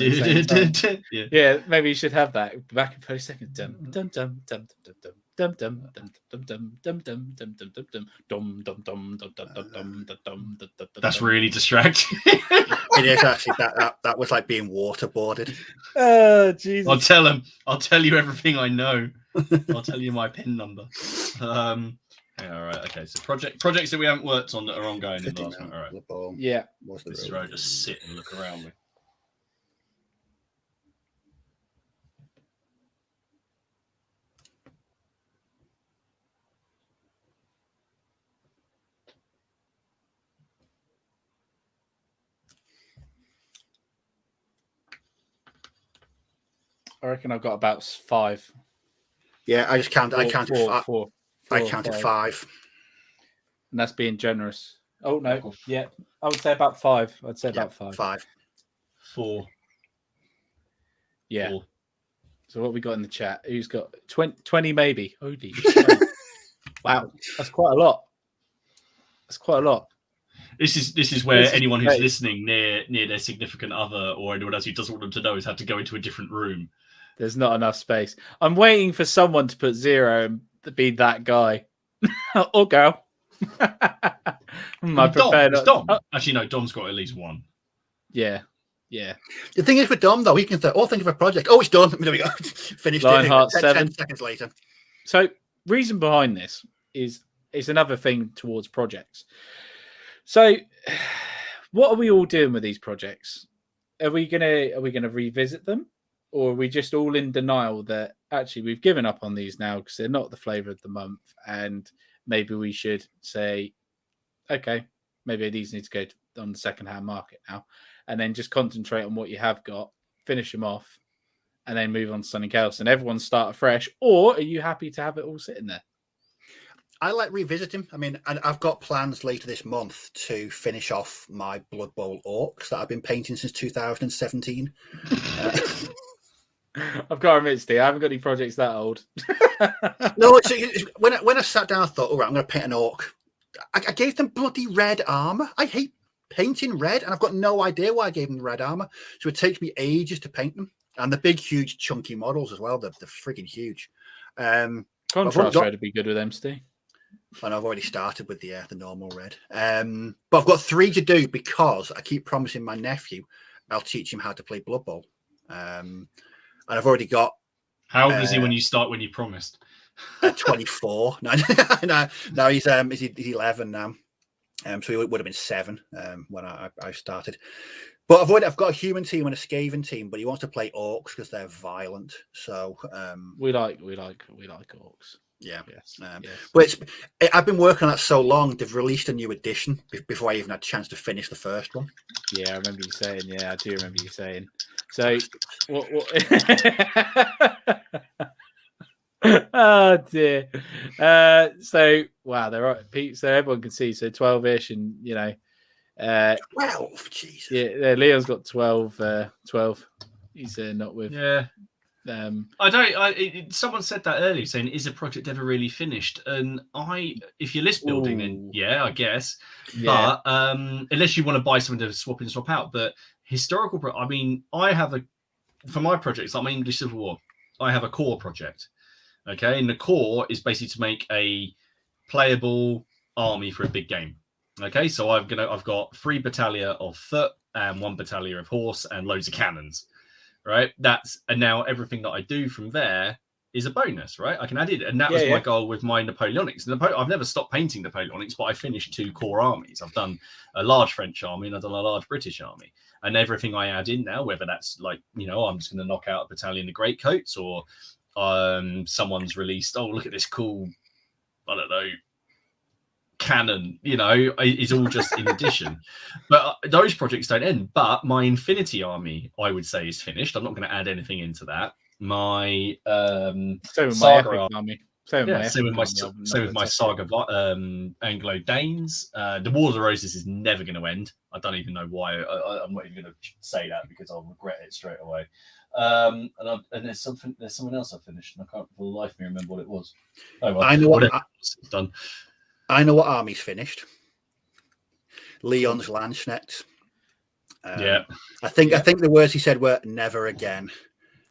Yeah, maybe you should have that back in 30 seconds. Dum dum dum dum dum dum. Dum dum dum dum dum dum dum dum dum dum dum dum dum dum dum dum. That's really distracting. It is actually that was like being waterboarded. Oh Jesus! I'll tell you everything I know. I'll tell you my PIN number. All right. Okay. So projects that we haven't worked on that are ongoing in the last one. All right. Yeah. This is where I just sit and look around me. I reckon I've got about 5. Yeah, I just counted. I counted four. I counted 5, and that's being generous. Oh no, yeah, I would say about 5. I'd say about 5. 5. 4. Yeah. 4. So what we got in the chat? Who's got 20 maybe? Holy wow, that's quite a lot. This is where anyone who's listening near their significant other or anyone else who doesn't want them to know has had to go into a different room. There's not enough space. I'm waiting for someone to put 0 and to be that guy or girl. Dom. Actually, no. Dom's got at least 1. Yeah. The thing is with Dom though, he can think of a project. Oh, it's done. There we go. Finished. Lionheart 10 seconds later. So, reason behind this is another thing towards projects. So, what are we all doing with these projects? Are we gonna revisit them, or are we just all in denial that actually we've given up on these now because they're not the flavor of the month, and maybe we should say, okay, maybe these need to go on the second-hand market now, and then just concentrate on what you have got, finish them off, and then move on to something else, and everyone start afresh? Or are you happy to have it all sitting there? I like revisiting. I mean, and I've got plans later this month to finish off my Blood Bowl orcs that I've been painting since 2017. I've got to admit, Steve, I haven't got any projects that old. No, when I sat down, I thought, all right, I'm going to paint an orc. I gave them bloody red armor. I hate painting red, and I've got no idea why I gave them the red armor. So it takes me ages to paint them. And the big, huge, chunky models as well. They're freaking huge. Contrast red would be good with them, Steve. And I've already started with the normal red. But I've got 3 to do because I keep promising my nephew I'll teach him how to play Blood Bowl. And I've already got. How old was he when you promised? 24. No, he's 11 now. So he would have been 7 when I started. But I've got a human team and a Skaven team, but he wants to play orcs because they're violent. So we like orcs. Yeah. Yes. But I've been working on that so long. They've released a new edition before I even had a chance to finish the first one. Yeah, I remember you saying. Yeah, I do remember you saying. So what? Oh dear. So wow, they're right, Pete. So everyone can see. So 12-ish, and 12, Jesus. Yeah, Leon's got 12. 12. He's not with. Yeah. I don't. Someone said that earlier, saying, "Is a project ever really finished?" And if you're list building, then yeah, I guess. Yeah. But unless you want to buy something to swap in and swap out, but historical. I mean, I have for my projects, like my English Civil War, I have a core project. Okay, and the core is basically to make a playable army for a big game. Okay, so I've got 3 battalion of foot and 1 battalion of horse and loads of cannons. Right, and now everything that I do from there is a bonus, right? I can add it, and that was my goal with my Napoleonics. I've never stopped painting Napoleonics, but I finished 2 core armies. I've done a large French army and I've done a large British army, and everything I add in now, whether that's like I'm just going to knock out a battalion of greatcoats, or someone's released, oh look at this cool, I don't know, cannon, is all just in addition. But those projects don't end. But my Infinity Army, I would say, is finished. I'm not going to add anything into that. My Saga Army. Same with my Saga Anglo Danes. The War of the Roses is never going to end. I don't even know why. I'm not even going to say that because I'll regret it straight away. And there's someone else I finished, and I can't for the life of me remember what it was. Oh well, I know what it's done. I know what army's finished. Leon's Landsknechts. I think the words he said were "never again."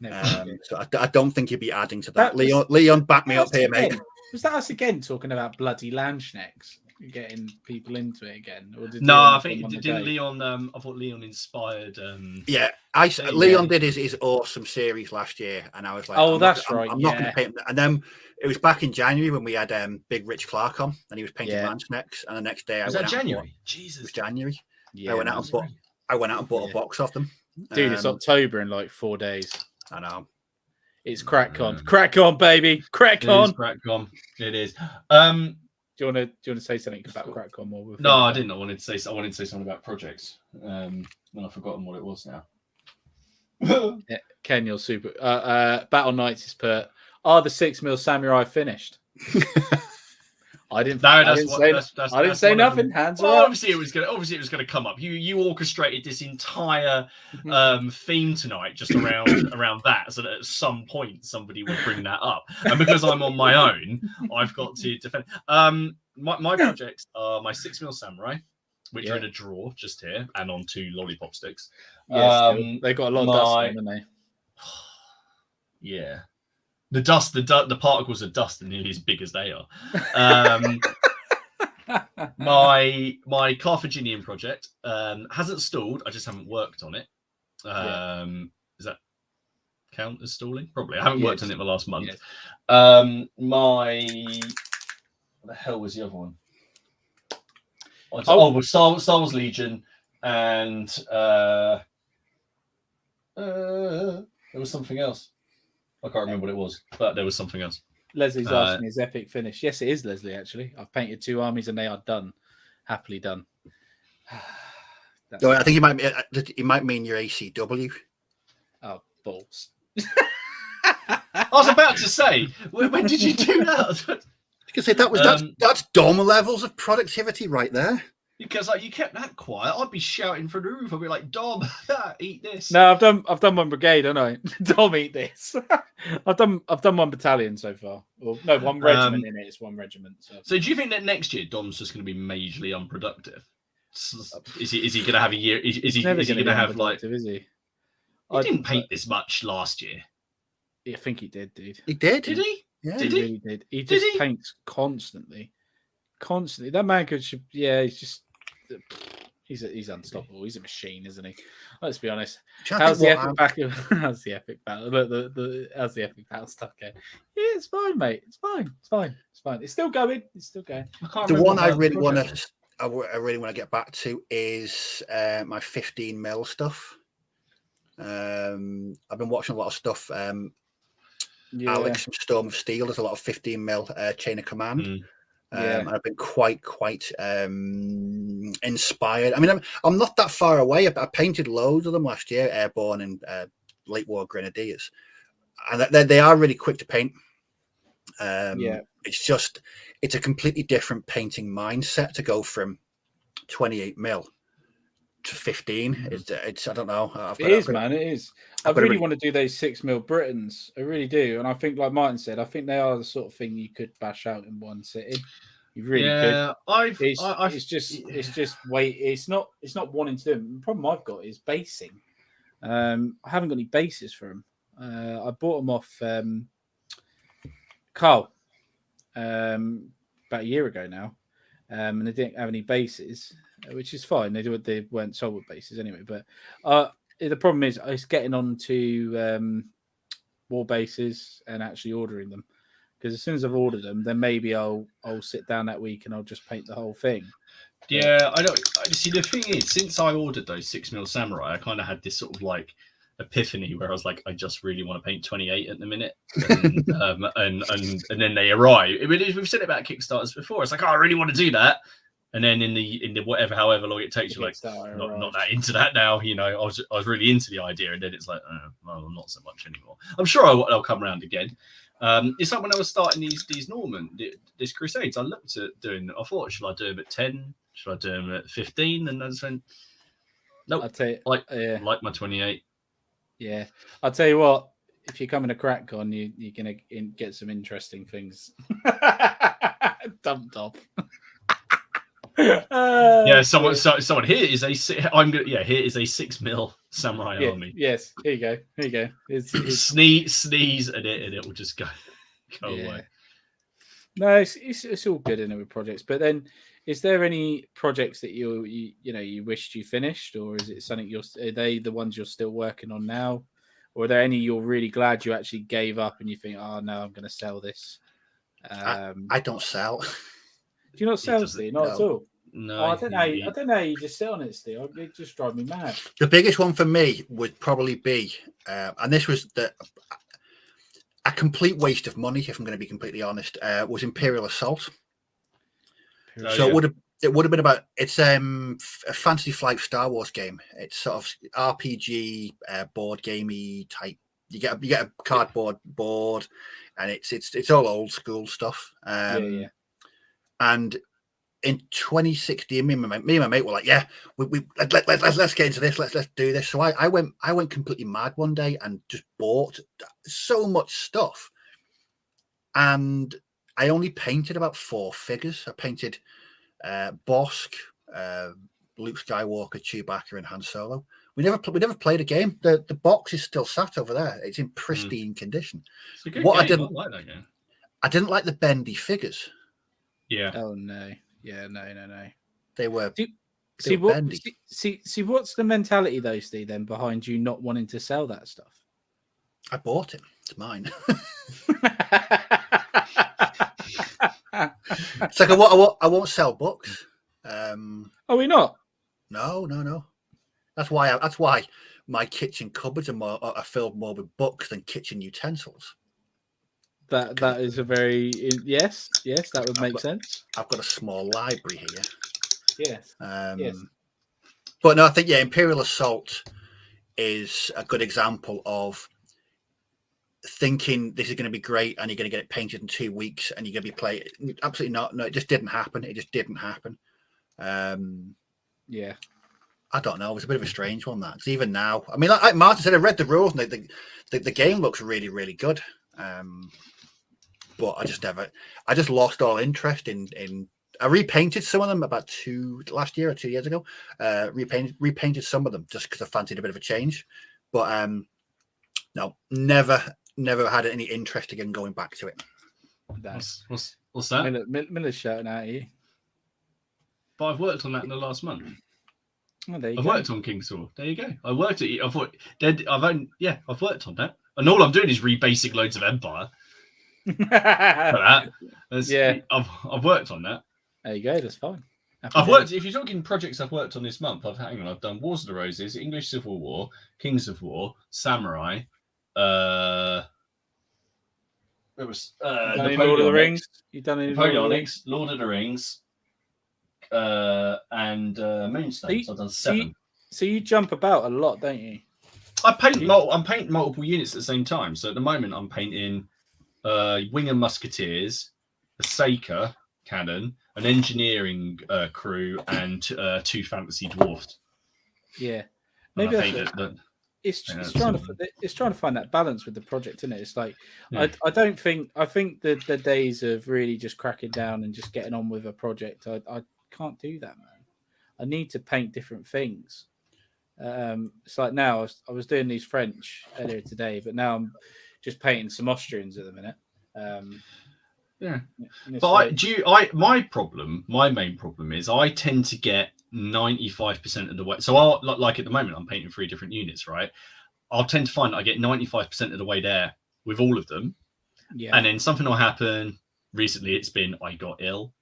So I don't think you'd be adding to that. Leon, back me up here, mate. Was that us again talking about bloody Landsknechts? Getting people into it again? Or I think didn't Leon. I thought Leon inspired. Leon did his awesome series last year, and I was like, "Oh, that's right." I'm not going to paint. And then it was back in January when we had Big Rich Clark on, and he was painting Landsknechts. And the next day, was that January? Jesus, it was January. Yeah, I went out and bought a box of them. Dude, it's October in like 4 days. I know. It's crack on, baby, crack on. It is. Do you want to say something about Crackcon? No, I didn't. I wanted to say something about projects. And I've forgotten what it was now. Ken, you're super. Battle Knights is put. Are the 6mm samurai finished? I didn't. No, I didn't say nothing. Hands well, up. Obviously, it was going to come up. You orchestrated this entire theme tonight just around that, so that at some point somebody will bring that up. And because I'm on my own, I've got to defend. My projects are my 6mm samurai, which are in a drawer just here, and on 2 lollipop sticks. Yes, they got a lot of dust on, haven't they? Yeah. The particles of dust are nearly as big as they are. My Carthaginian project hasn't stalled. I just haven't worked on it. Does that count as stalling? Probably. I haven't worked on it in the last month. Yes. What the hell was the other one? With Star Wars Legion, and there was something else. I can't remember what it was, but there was something else. Leslie's asking his epic finish. Yes, it is, Leslie, actually. I've painted 2 armies and they are done. Happily done. I think you might mean your ACW. Oh, balls. I was about to say, when did you do that? You can say that's Dom levels of productivity right there. Because you kept that quiet, I'd be shouting from the roof. I'd be like, "Dom, eat this." No, I've done 1 brigade, haven't I? Dom, eat this. I've done 1 battalion so far. Well, no, 1 regiment in it. It's 1 regiment. So do you think that next year Dom's just going to be majorly unproductive? Is he going to have a year? Is he going to have like? Is he? He didn't paint this much last year. I think he did, dude. He did. Did he? Yeah, he really did. He just paints constantly. That man could. Yeah, he's unstoppable. He's a machine, isn't he? Let's be honest. How's the epic battle? How's the epic battle? How's the epic battle stuff going? Yeah, it's fine, mate. It's fine. It's still going. The one I really want to I really want to get back to is my 15mm stuff. I've been watching a lot of stuff. Alex from Storm of Steel. There's a lot of 15mm Chain of Command. I've been quite inspired. I mean, I'm not that far away. I painted loads of them last year, Airborne and Late War Grenadiers, and they are really quick to paint. It's a completely different painting mindset to go from 28mm to 15. It's I don't know. It is. I really want to do those 6mm Britons. I really do, and I think, like Martin said, I think they are the sort of thing you could bash out in one sitting. You really could. It's just wait. It's not wanting to do them. The problem I've got is basing. I haven't got any bases for them. I bought them off Carl about a year ago now, and they didn't have any bases, which is fine. They weren't sold with bases anyway. But the problem is it's getting on to war bases and actually ordering them. Because as soon as I've ordered them, then maybe I'll sit down that week and I'll just paint the whole thing. Yeah, I don't see. The thing is, since I ordered those 6mm Samurai, I kind of had this sort of like epiphany where I was like, I just really want to paint 28 at the minute, and then they arrive. I mean, we've said it about Kickstarters before. It's like, oh, I really want to do that, and then in the however long it takes, you're like, not that into that now. You know, I was really into the idea, and then it's like, well, I'm not so much anymore. I'm sure I'll come around again. It's like when I was starting these Crusades, I looked at doing. I thought, should I do them at 10? Should I do them at 15? And I just went, nope. I'll tell you, like my 28. Yeah, I'll tell you what. If you're coming to CrackCon, you're gonna get some interesting things dumped off. Someone here is a. Here is a 6mm Samurai army. Yes, here you go. Sneeze and it will just go away. No, it's all good in with projects. But then, is there any projects that you wished you finished, or is it something are they the ones you're still working on now, or are there any you're really glad you actually gave up and you think, oh no, I'm going to sell this? I don't sell. Do you not sell, Steve? Not at all. No, I don't know. I don't know. You just sit on it, Steve. It just drives me mad. The biggest one for me would probably be, and this was a complete waste of money, if I'm going to be completely honest, was Imperial Assault. It would have been about, it's a Fantasy Flight Star Wars game. It's sort of RPG board gamey type. You get a cardboard board, and it's all old school stuff. And in 2016, me and my mate were like, "Yeah, let's get into this. Let's do this." So I went completely mad one day and just bought so much stuff, and I only painted about 4 figures. I painted Bosk, Luke Skywalker, Chewbacca, and Han Solo. We never played a game. The box is still sat over there. It's in pristine condition. It's a good game. I didn't like that game. I didn't like the bendy figures. Yeah. Oh no. Yeah. No. They were. See what's the mentality though, Steve? Then behind you not wanting to sell that stuff. I bought it. It's mine. It's like I won't sell books. Are we not? No. That's why my kitchen cupboards are filled more with books than kitchen utensils. That is a very yes. That would make sense. I've got a small library here. Yes. Yes. But no, I think Imperial Assault is a good example of thinking this is going to be great and you're going to get it painted in 2 weeks and you're going to be playing. Absolutely not. No, it just didn't happen. Yeah. I don't know. It was a bit of a strange one, that. Because even now, I mean, like Martin said, I read the rules and the game looks really, really good. But I just lost all interest in. I repainted some of them about last year or 2 years ago. Repainted some of them just because I fancied a bit of a change. But no, never had any interest again going back to it. What's that? Miller's shouting at you. But I've worked on that in the last month. Oh, there you I've go. worked on Kingsword. There you go. I worked at it. I've worked on that. And all I'm doing is rebasing loads of Empire. Yeah. I've worked on that. There you go. That's fine. I've worked. If you're talking projects I've worked on this month, I've done Wars of the Roses, English Civil War, Kings of War, Samurai. It was Lord of the Rings. You've done any Napoleonics, Lord of the Rings, and Moonstone. So I've done 7. So you jump about a lot, don't you? I'm painting multiple units at the same time. So at the moment, I'm painting Wing and Musketeers, a Saker cannon, an engineering crew, and 2 fantasy dwarfs. Yeah, maybe it's trying to find that balance with the project, isn't it? It's like I think that the days of really just cracking down and just getting on with a project, I can't do that, man. I need to paint different things. It's like now I was doing these French earlier today, but now I'm just painting some Austrians at the minute. But my main problem is I tend to get 95% of the way. So like at the moment, I'm painting 3 different units, right? I'll tend to find I get 95% of the way there with all of them. Yeah. And then something will happen. Recently, it's been I got ill,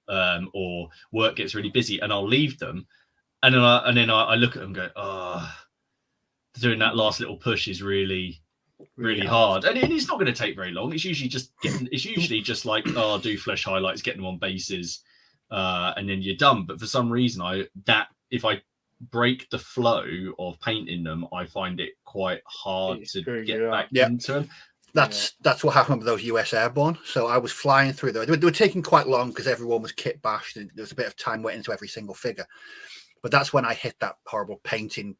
or work gets really busy, and I'll leave them. And then I look at them and go, oh, doing that last little push is really hard. And it's not going to take very long. It's usually just like, oh, do flesh highlights, get them on bases, and then you're done. But for some reason, if I break the flow of painting them, I find it quite hard to get back into them. That's what happened with those US Airborne. So I was flying through those. They were taking quite long because everyone was kit bashed and there was a bit of time went into every single figure. But that's when I hit that horrible painting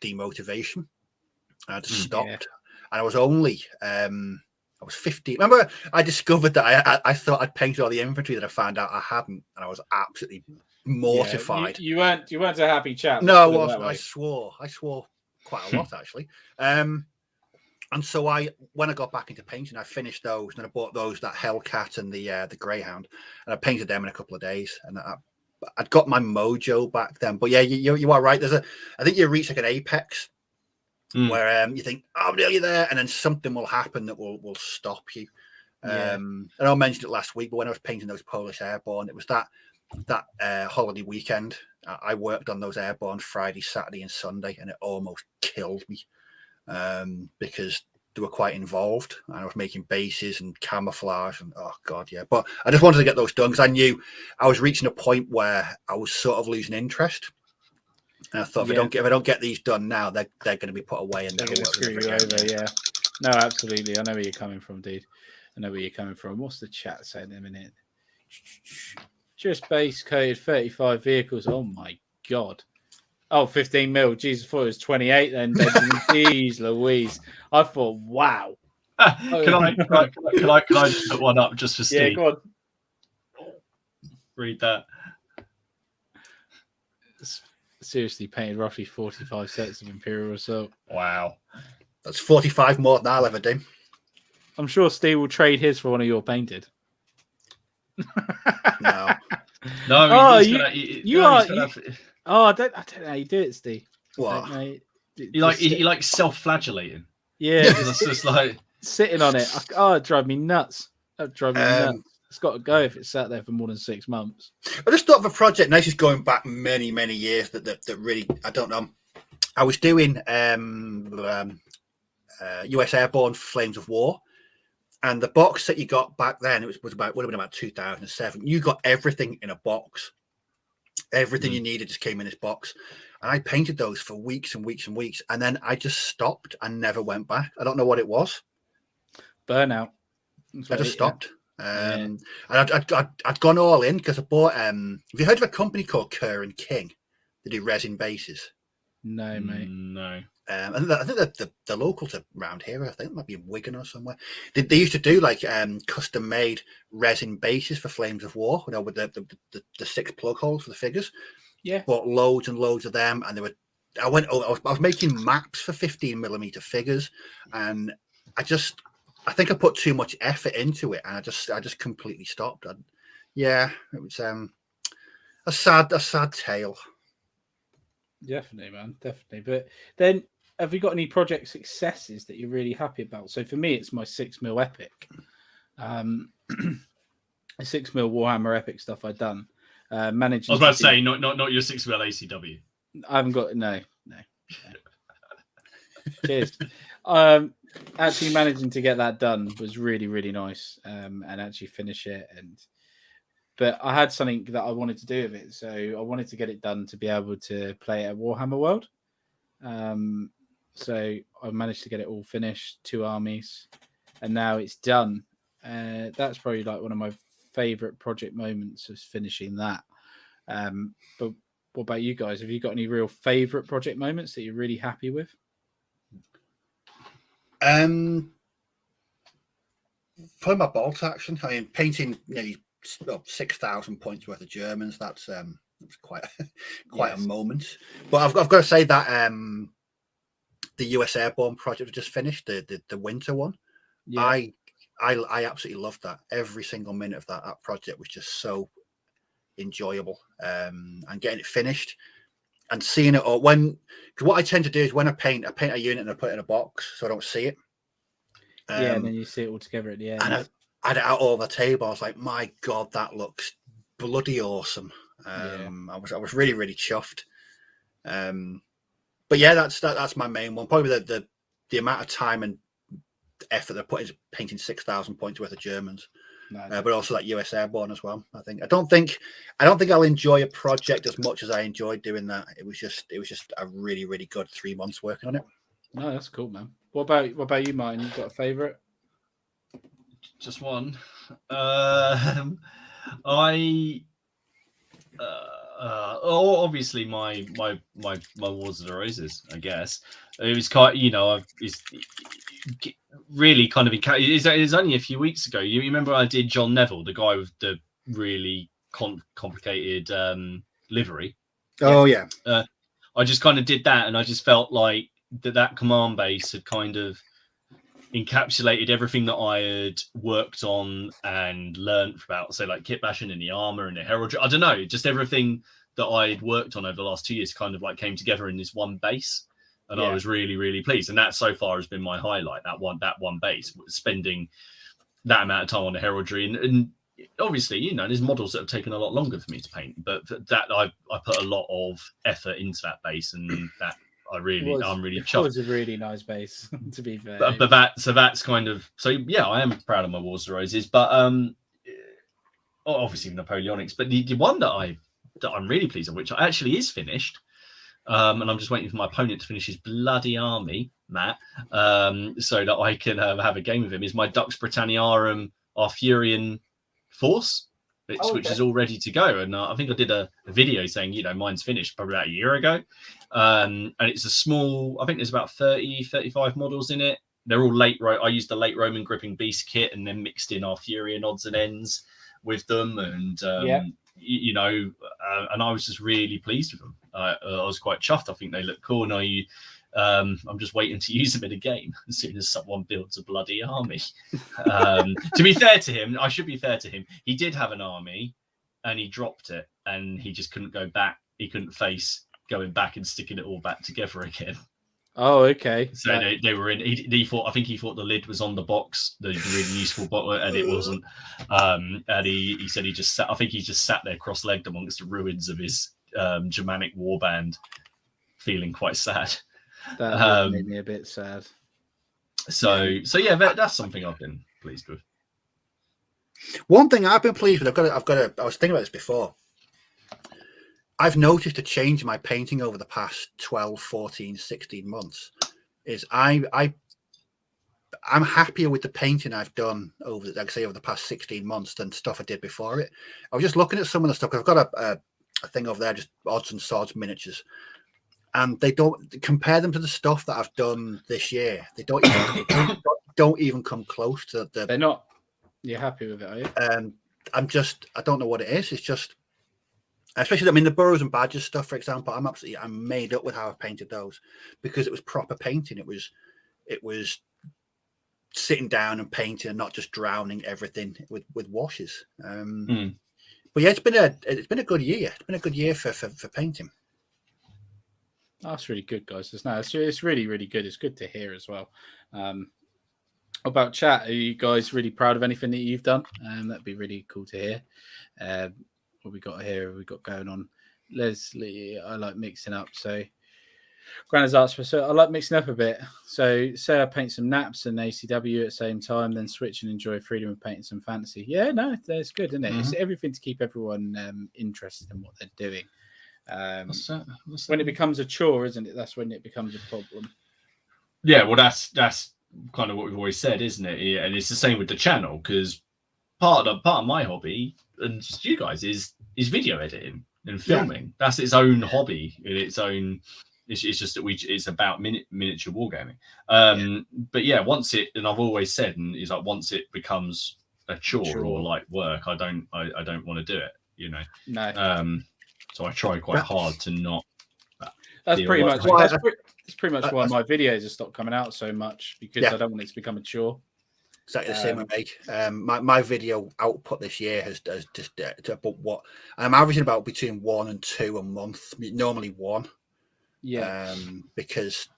demotivation. I just stopped. And I was only, I was 15. Remember, I discovered that I thought I'd painted all the infantry that I found out I hadn't. And I was absolutely mortified. You weren't a happy chap. No, I wasn't. I swore quite a lot, actually. And so when I got back into painting, I finished those and I bought that Hellcat and the Greyhound. And I painted them in a couple of days. And I'd got my mojo back then. But yeah, you are right. I think you reach like an apex where you think, oh, I'm nearly there. And then something will happen that will stop you. And I mentioned it last week, but when I was painting those Polish Airborne, it was that holiday weekend. I worked on those Airborne Friday, Saturday and Sunday, and it almost killed me because they were quite involved. And I was making bases and camouflage and oh god, yeah. But I just wanted to get those done because I knew I was reaching a point where I was sort of losing interest. And I thought if I don't get these done now, they're going to be put away and they're going to screw you over. Yeah, no, absolutely. I know where you're coming from, dude. I know where you're coming from. What's the chat saying in a minute? Just base code 35 vehicles. Oh my god. Oh, 15 mil. Jesus, I thought it was 28 then. Jeez Louise. I thought, wow. Can I just put one up just for Steve? Yeah, go on. Read that. Seriously, painted roughly 45 sets of Imperial Assault. Wow. That's 45 more than I'll ever do. I'm sure Steve will trade his for one of your painted. No. No, I don't know how you do it, Steve. What? You like self-flagellating. Yeah, it's just like sitting on it. It'd drive me nuts. That'd drive me nuts. It's got to go if it's sat there for more than 6 months. I just thought of a project. Now, this is going back many, many years. That really, I don't know. I was doing US Airborne Flames of War, and the box that you got back then would have been about 2007. You got everything in a box. Everything you needed just came in this box. And I painted those for weeks and weeks and weeks. And then I just stopped and never went back. I don't know what it was. Burnout. I just stopped. And I'd gone all in because I bought, have you heard of a company called Kerr and King? They do resin bases. No, mate. No. And I think they're local to around here. I think it might be in Wigan or somewhere. They used to do like custom made resin bases for Flames of War, with the 6 plug holes for the figures. Yeah. Bought loads and loads of them, and I was making maps for 15mm figures, and I think I put too much effort into it, and I just completely stopped. It was a sad tale. Definitely, man, definitely. But then, have you got any project successes that you're really happy about? So for me, it's my 6mm epic, 6mm Warhammer epic stuff I've done. Managing. I was about to say not your 6-wheel ACW. I haven't got no. Cheers. Actually managing to get that done was really, really nice. And actually finish it. But I had something that I wanted to do with it, so I wanted to get it done to be able to play at Warhammer World. So I managed to get it all finished, 2 armies, and now it's done. That's probably like one of my favorite project moments, is finishing that. But what about you guys? Have you got any real favorite project moments that you're really happy with? Probably my bolt action. I mean, painting nearly 6,000 points worth of Germans. That's quite a moment. But I've got to say that the US Airborne project just finished, the winter one. Yeah. I absolutely loved that. Every single minute of that project was just so enjoyable. And getting it finished and seeing it all. Because what I tend to do is when I paint a unit and I put it in a box so I don't see it. And then you see it all together at the end. And I had it out over the table. I was like, my God, that looks bloody awesome. I was really, really chuffed. But yeah, that's my main one. Probably the amount of time and effort they put into painting 6,000 points worth of Germans. Nice. But also that US Airborne as well. I don't think I'll enjoy a project as much as I enjoyed doing that. It was just a really, really good 3 months working on it. No, that's cool, man. What about you, Martin? You got a favorite? Just one. Obviously my Wars of the Roses, I guess. It was quite, it's really kind of, it was only a few weeks ago. You remember I did John Neville, the guy with the really complicated livery. Oh yeah. I just kind of did that, and I just felt like that command base had kind of encapsulated everything that I had worked on and learned about, say, like kit bashing and the armor and the heraldry. I don't know, just everything that I'd worked on over the last 2 years kind of like came together in this one base, and I was really, really pleased. And that so far has been my highlight. That one base, spending that amount of time on the heraldry, and obviously, there's models that have taken a lot longer for me to paint, but that I put a lot of effort into that base, and that. I'm really chuffed. It was a really nice base, to be fair. But that's kind of, so yeah, I am proud of my Wars of Roses, but obviously Napoleonics. But the one that I'm really pleased with, which actually is finished, and I'm just waiting for my opponent to finish his bloody army, Matt, so that I can have a game with him, is my Dux Britanniarum Arthurian force. Which is all ready to go, and I think I did a video saying, mine's finished probably about a year ago, and it's a small, I think there's about 35 models in it. They're all I used the late Roman gripping beast kit and then mixed in Arthurian odds and ends with them, and and I was just really pleased with them. I was quite chuffed. I think they look cool, and I'm just waiting to use them in a game as soon as someone builds a bloody army. To be fair to him, I should be fair to him. He did have an army and he dropped it, and he just couldn't go back. He couldn't face going back and sticking it all back together again. Oh, okay. So they were in. He thought the lid was on the box, the really useful box, and it wasn't. And he said he just sat. I think he just sat there cross-legged amongst the ruins of his Germanic warband, feeling quite sad. That made me a bit sad. So yeah, that's something I've been pleased with. One thing I've been pleased with, I was thinking about this before. I've noticed a change in my painting over the past 12, 14, 16 months. Is I'm happier with the painting I've done over the past 16 months than stuff I did before it. I was just looking at some of the stuff. I've got a thing over there, just odds and sods miniatures. And they don't compare them to the stuff that I've done this year. They don't even come close to the. They're not. You're happy with it, are you? I don't know what it is. It's just, especially the Burrows and Badgers stuff, for example. I'm made up with how I've painted those, because it was proper painting. It was sitting down and painting, and not just drowning everything with washes. But yeah, it's been a good year. It's been a good year for painting. That's really good, guys. It's really, really good. It's good to hear as well. About chat, are you guys really proud of anything that you've done? That'd be really cool to hear. what we got here? We got going on. Leslie, I like mixing up. So, Grandad's asked, so I like mixing up a bit. So, say I paint some naps and ACW at the same time, then switch and enjoy freedom of painting some fantasy. Yeah, no, that's good, isn't it? It's everything to keep everyone interested in what they're doing. When it becomes a chore, isn't it? That's when it becomes a problem. Yeah, well, that's kind of what we've always said, isn't it? Yeah, and it's the same with the channel, because part of my hobby and you guys is video editing and filming. Yeah. That's its own hobby in its own. It's just that it's about miniature wargaming. But yeah, once it, and I've always said, and is like once it becomes a chore or like work, I don't want to do it. You know. No. So I try quite hard to not. That's pretty much. That's pretty much why my videos have stopped coming out so much, because I don't want it to become a chore. Exactly the same with me. My video output this year has just about what I'm averaging about between 1 and 2 a month. Normally 1. Yeah. Because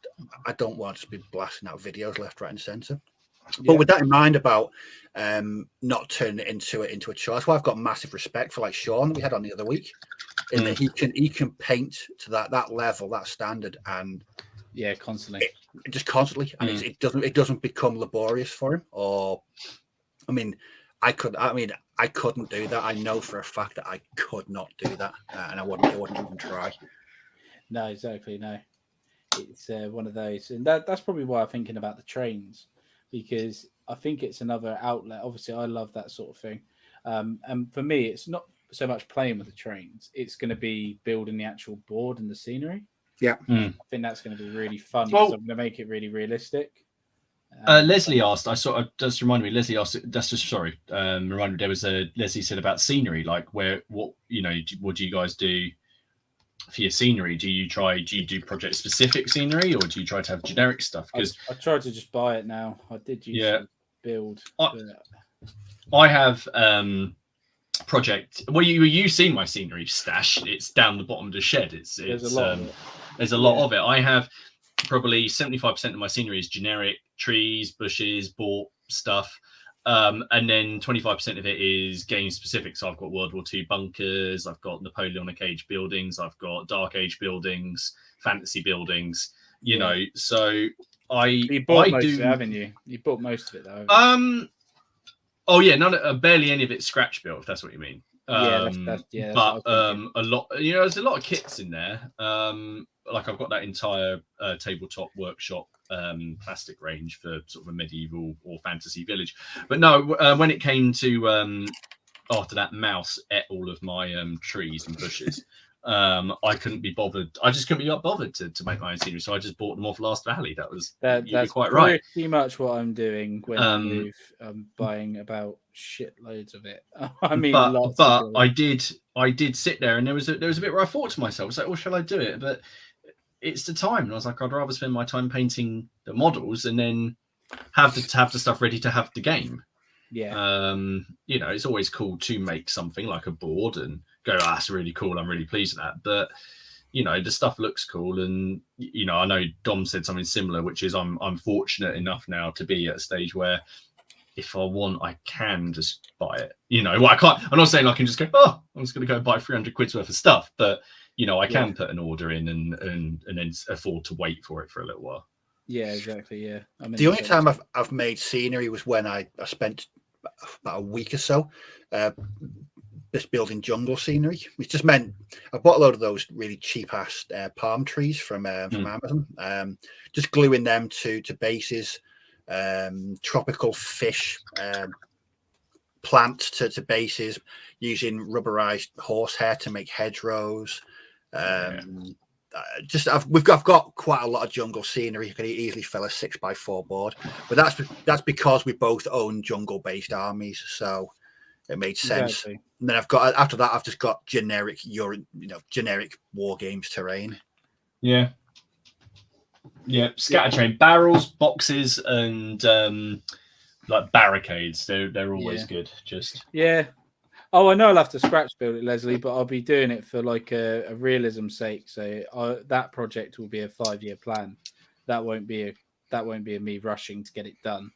I don't want to be blasting out videos left, right, and centre. But with that in mind about not turning it into a chore, that's why I've got massive respect for like Sean that we had on the other week, in that he can paint to that level, that standard, and constantly, and it doesn't become laborious for him. Or, I couldn't do that. I know for a fact that I could not do that, and I wouldn't even try. No, exactly. No, it's one of those, and that's probably why I'm thinking about the trains, because I think it's another outlet. Obviously, I love that sort of thing, and for me, it's not so much playing with the trains. It's going to be building the actual board and the scenery. Yeah, I think that's going to be really fun, because I'm going to make it really realistic. Leslie asked, just reminded me, Leslie asked, reminded me, there was Leslie said about scenery, like what do you guys do for your scenery? Do you do project specific scenery, or do you try to have generic stuff? Because I tried to just buy it now. I did use to build. I have project. Well, you've seen my scenery stash. It's down the bottom of the shed. There's a lot of it. I have probably 75% of my scenery is generic trees, bushes, bought stuff. And then 25% of it is game specific. So I've got World War II bunkers, I've got Napoleonic Age buildings, I've got Dark Age buildings, fantasy buildings, you know. So you bought most of it, haven't you? You bought most of it though. Oh yeah, barely any of it's scratch built, if that's what you mean. That's but a lot, there's a lot of kits in there. Like I've got that entire tabletop workshop plastic range for sort of a medieval or fantasy village. But no, when it came to after that mouse ate all of my trees and bushes, I couldn't be bothered. I just couldn't be bothered to make my own scenery, so I just bought them off Last Valley. That's quite right. Pretty much what I'm doing when I move. I'm buying about shitloads of it. Lots. But I did sit there, and there was a bit where I thought to myself, it's like, well, shall I do it? But it's the time, and I was like, I'd rather spend my time painting the models and then have the stuff ready to have the game. Yeah. It's always cool to make something like a board and go, that's really cool, I'm really pleased with that. But the stuff looks cool, and I know Dom said something similar, which is I'm fortunate enough now to be at a stage where if I want, I can just buy it. I can't. I'm not saying I can just go, I'm just going to go buy 300 quid's worth of stuff, but I can put an order in and then afford to wait for it for a little while. Yeah, exactly. Yeah. The only time I've made scenery was when I spent about a week or so just building jungle scenery, which just meant I bought a load of those really cheap ass palm trees from Amazon, just gluing them to bases, tropical fish plants to bases, using rubberized horsehair to make hedgerows. I've got quite a lot of jungle scenery. You could easily fill a 6x4 board, but that's because we both own jungle-based armies, so it made sense. Exactly. And then after that I've just got generic war games terrain. Yeah, scatterchain barrels, boxes, and like barricades. They're always good. Oh, I know I'll have to scratch build it, Leslie, but I'll be doing it for like a realism sake. So that project will be a 5-year plan. That won't be a me rushing to get it done.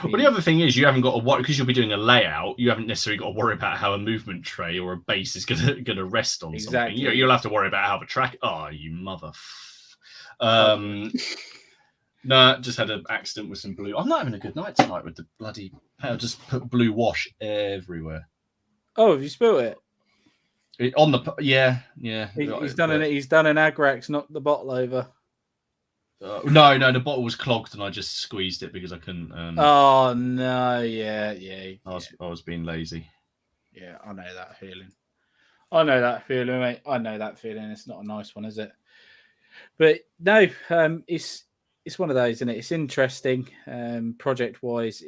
Well, the other thing is you haven't got to worry because you'll be doing a layout. You haven't necessarily got to worry about how a movement tray or a base is going to rest on something. You'll have to worry about how the track. Oh, you mother. No, just had an accident with some blue. I'm not having a good night tonight with the bloody. I just put blue wash everywhere. Oh, have you spilled it? On the yeah. He's done an Agrax, knocked the bottle over. No, the bottle was clogged and I just squeezed it because I couldn't. Oh no, yeah. I was being lazy. Yeah, I know that feeling. Mate. I know that feeling. It's not a nice one, is it? But no, it's one of those, isn't it? It's interesting, project-wise.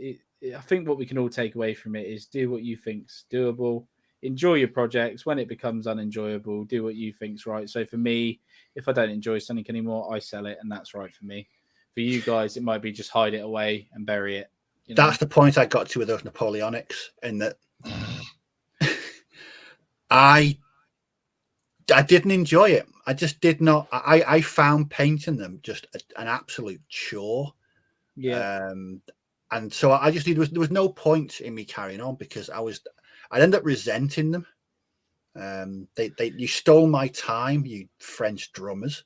I think what we can all take away from it is do what you think's doable. Enjoy your projects. When it becomes unenjoyable, do what you think's right. So for me, if I don't enjoy something anymore, I sell it, and that's right for me. For you guys, it might be just hide it away and bury it. That's the point I got to with those Napoleonics, in that I didn't enjoy it. I just did not. I found painting them just an absolute chore. Yeah. And so I just there was no point in me carrying on because I'd end up resenting them. You stole my time, you French drummers.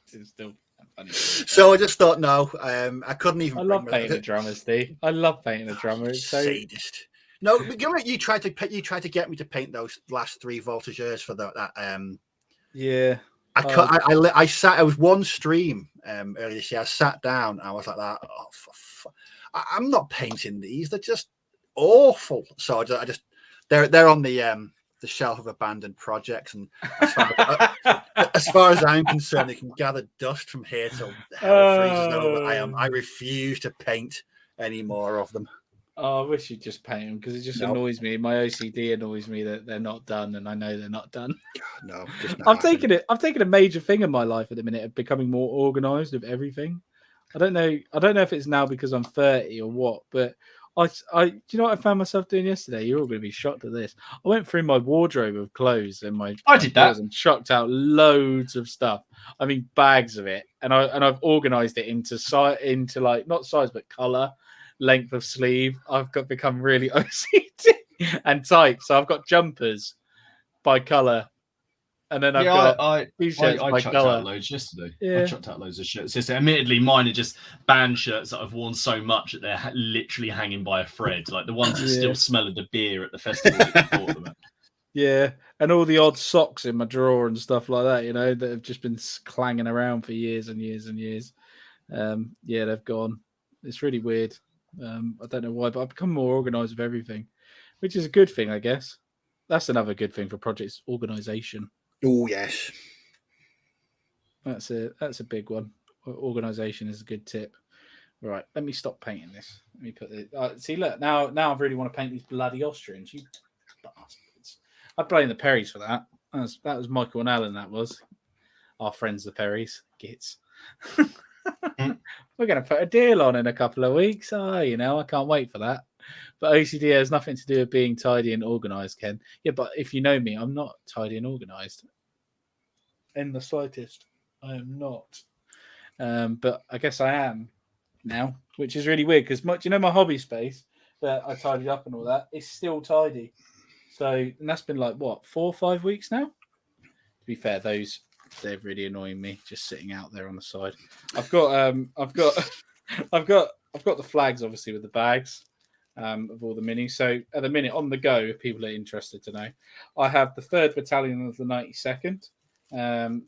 Still funny. So I just thought, no, I couldn't even. I love painting the drummers, Steve. I love painting the drummers. Sadist. No, you tried to get me to paint those last 3 voltigeurs for that. Yeah. I sat. I was one stream earlier this year. I sat down. I was like that. Oh, I'm not painting these. They're just awful. So I just they're on the shelf of abandoned projects. And as far as I'm concerned, they can gather dust from here till hell freezes over. I refuse to paint any more of them. Oh, I wish you'd just paint them because it just annoys me. My OCD annoys me that they're not done, and I know they're not done. No, just not. I've taken a major thing in my life at the minute of becoming more organised with everything. I don't know if it's now because I'm 30 or what, but do you know what I found myself doing yesterday? You're all going to be shocked at this. I went through my wardrobe of clothes and I did that and chucked out loads of stuff. I mean, bags of it, and I've organised it into like not size but colour. Length of sleeve. I've become really OCD and type. So I've got jumpers by colour, and then I've got t-shirts by chucked colour. Out loads yesterday. Yeah. I chucked out loads of shirts. Admittedly, mine are just band shirts that I've worn so much that they're literally hanging by a thread. Like the ones that still smell of the beer at the festival that you bought them at. Yeah, and all the odd socks in my drawer and stuff like that, that have just been clanging around for years and years and years. They've gone. It's really weird. I don't know why, but I've become more organised with everything, which is a good thing, I guess. That's another good thing for projects: organisation. Oh yes, that's a big one. Organisation is a good tip. Right, let me stop painting this. Let me put it. See, look now I really want to paint these bloody Austrians. You bastards! I blame the Perrys for that. That was Michael and Alan. That was our friends, the Perrys. Gits. We're going to put a deal on in a couple of weeks. I can't wait for that. But OCD has nothing to do with being tidy and organised, Ken. Yeah, but if you know me, I'm not tidy and organised. In the slightest. I am not. But I guess I am now, which is really weird because my hobby space that I tidied up and all that is still tidy. So, and that's been like, what, 4 or 5 weeks now? To be fair, they're really annoying me just sitting out there on the side. I've got the flags obviously with the bags of all the minis. So at the minute on the go, if people are interested to know, I have the 3rd Battalion of the 92nd.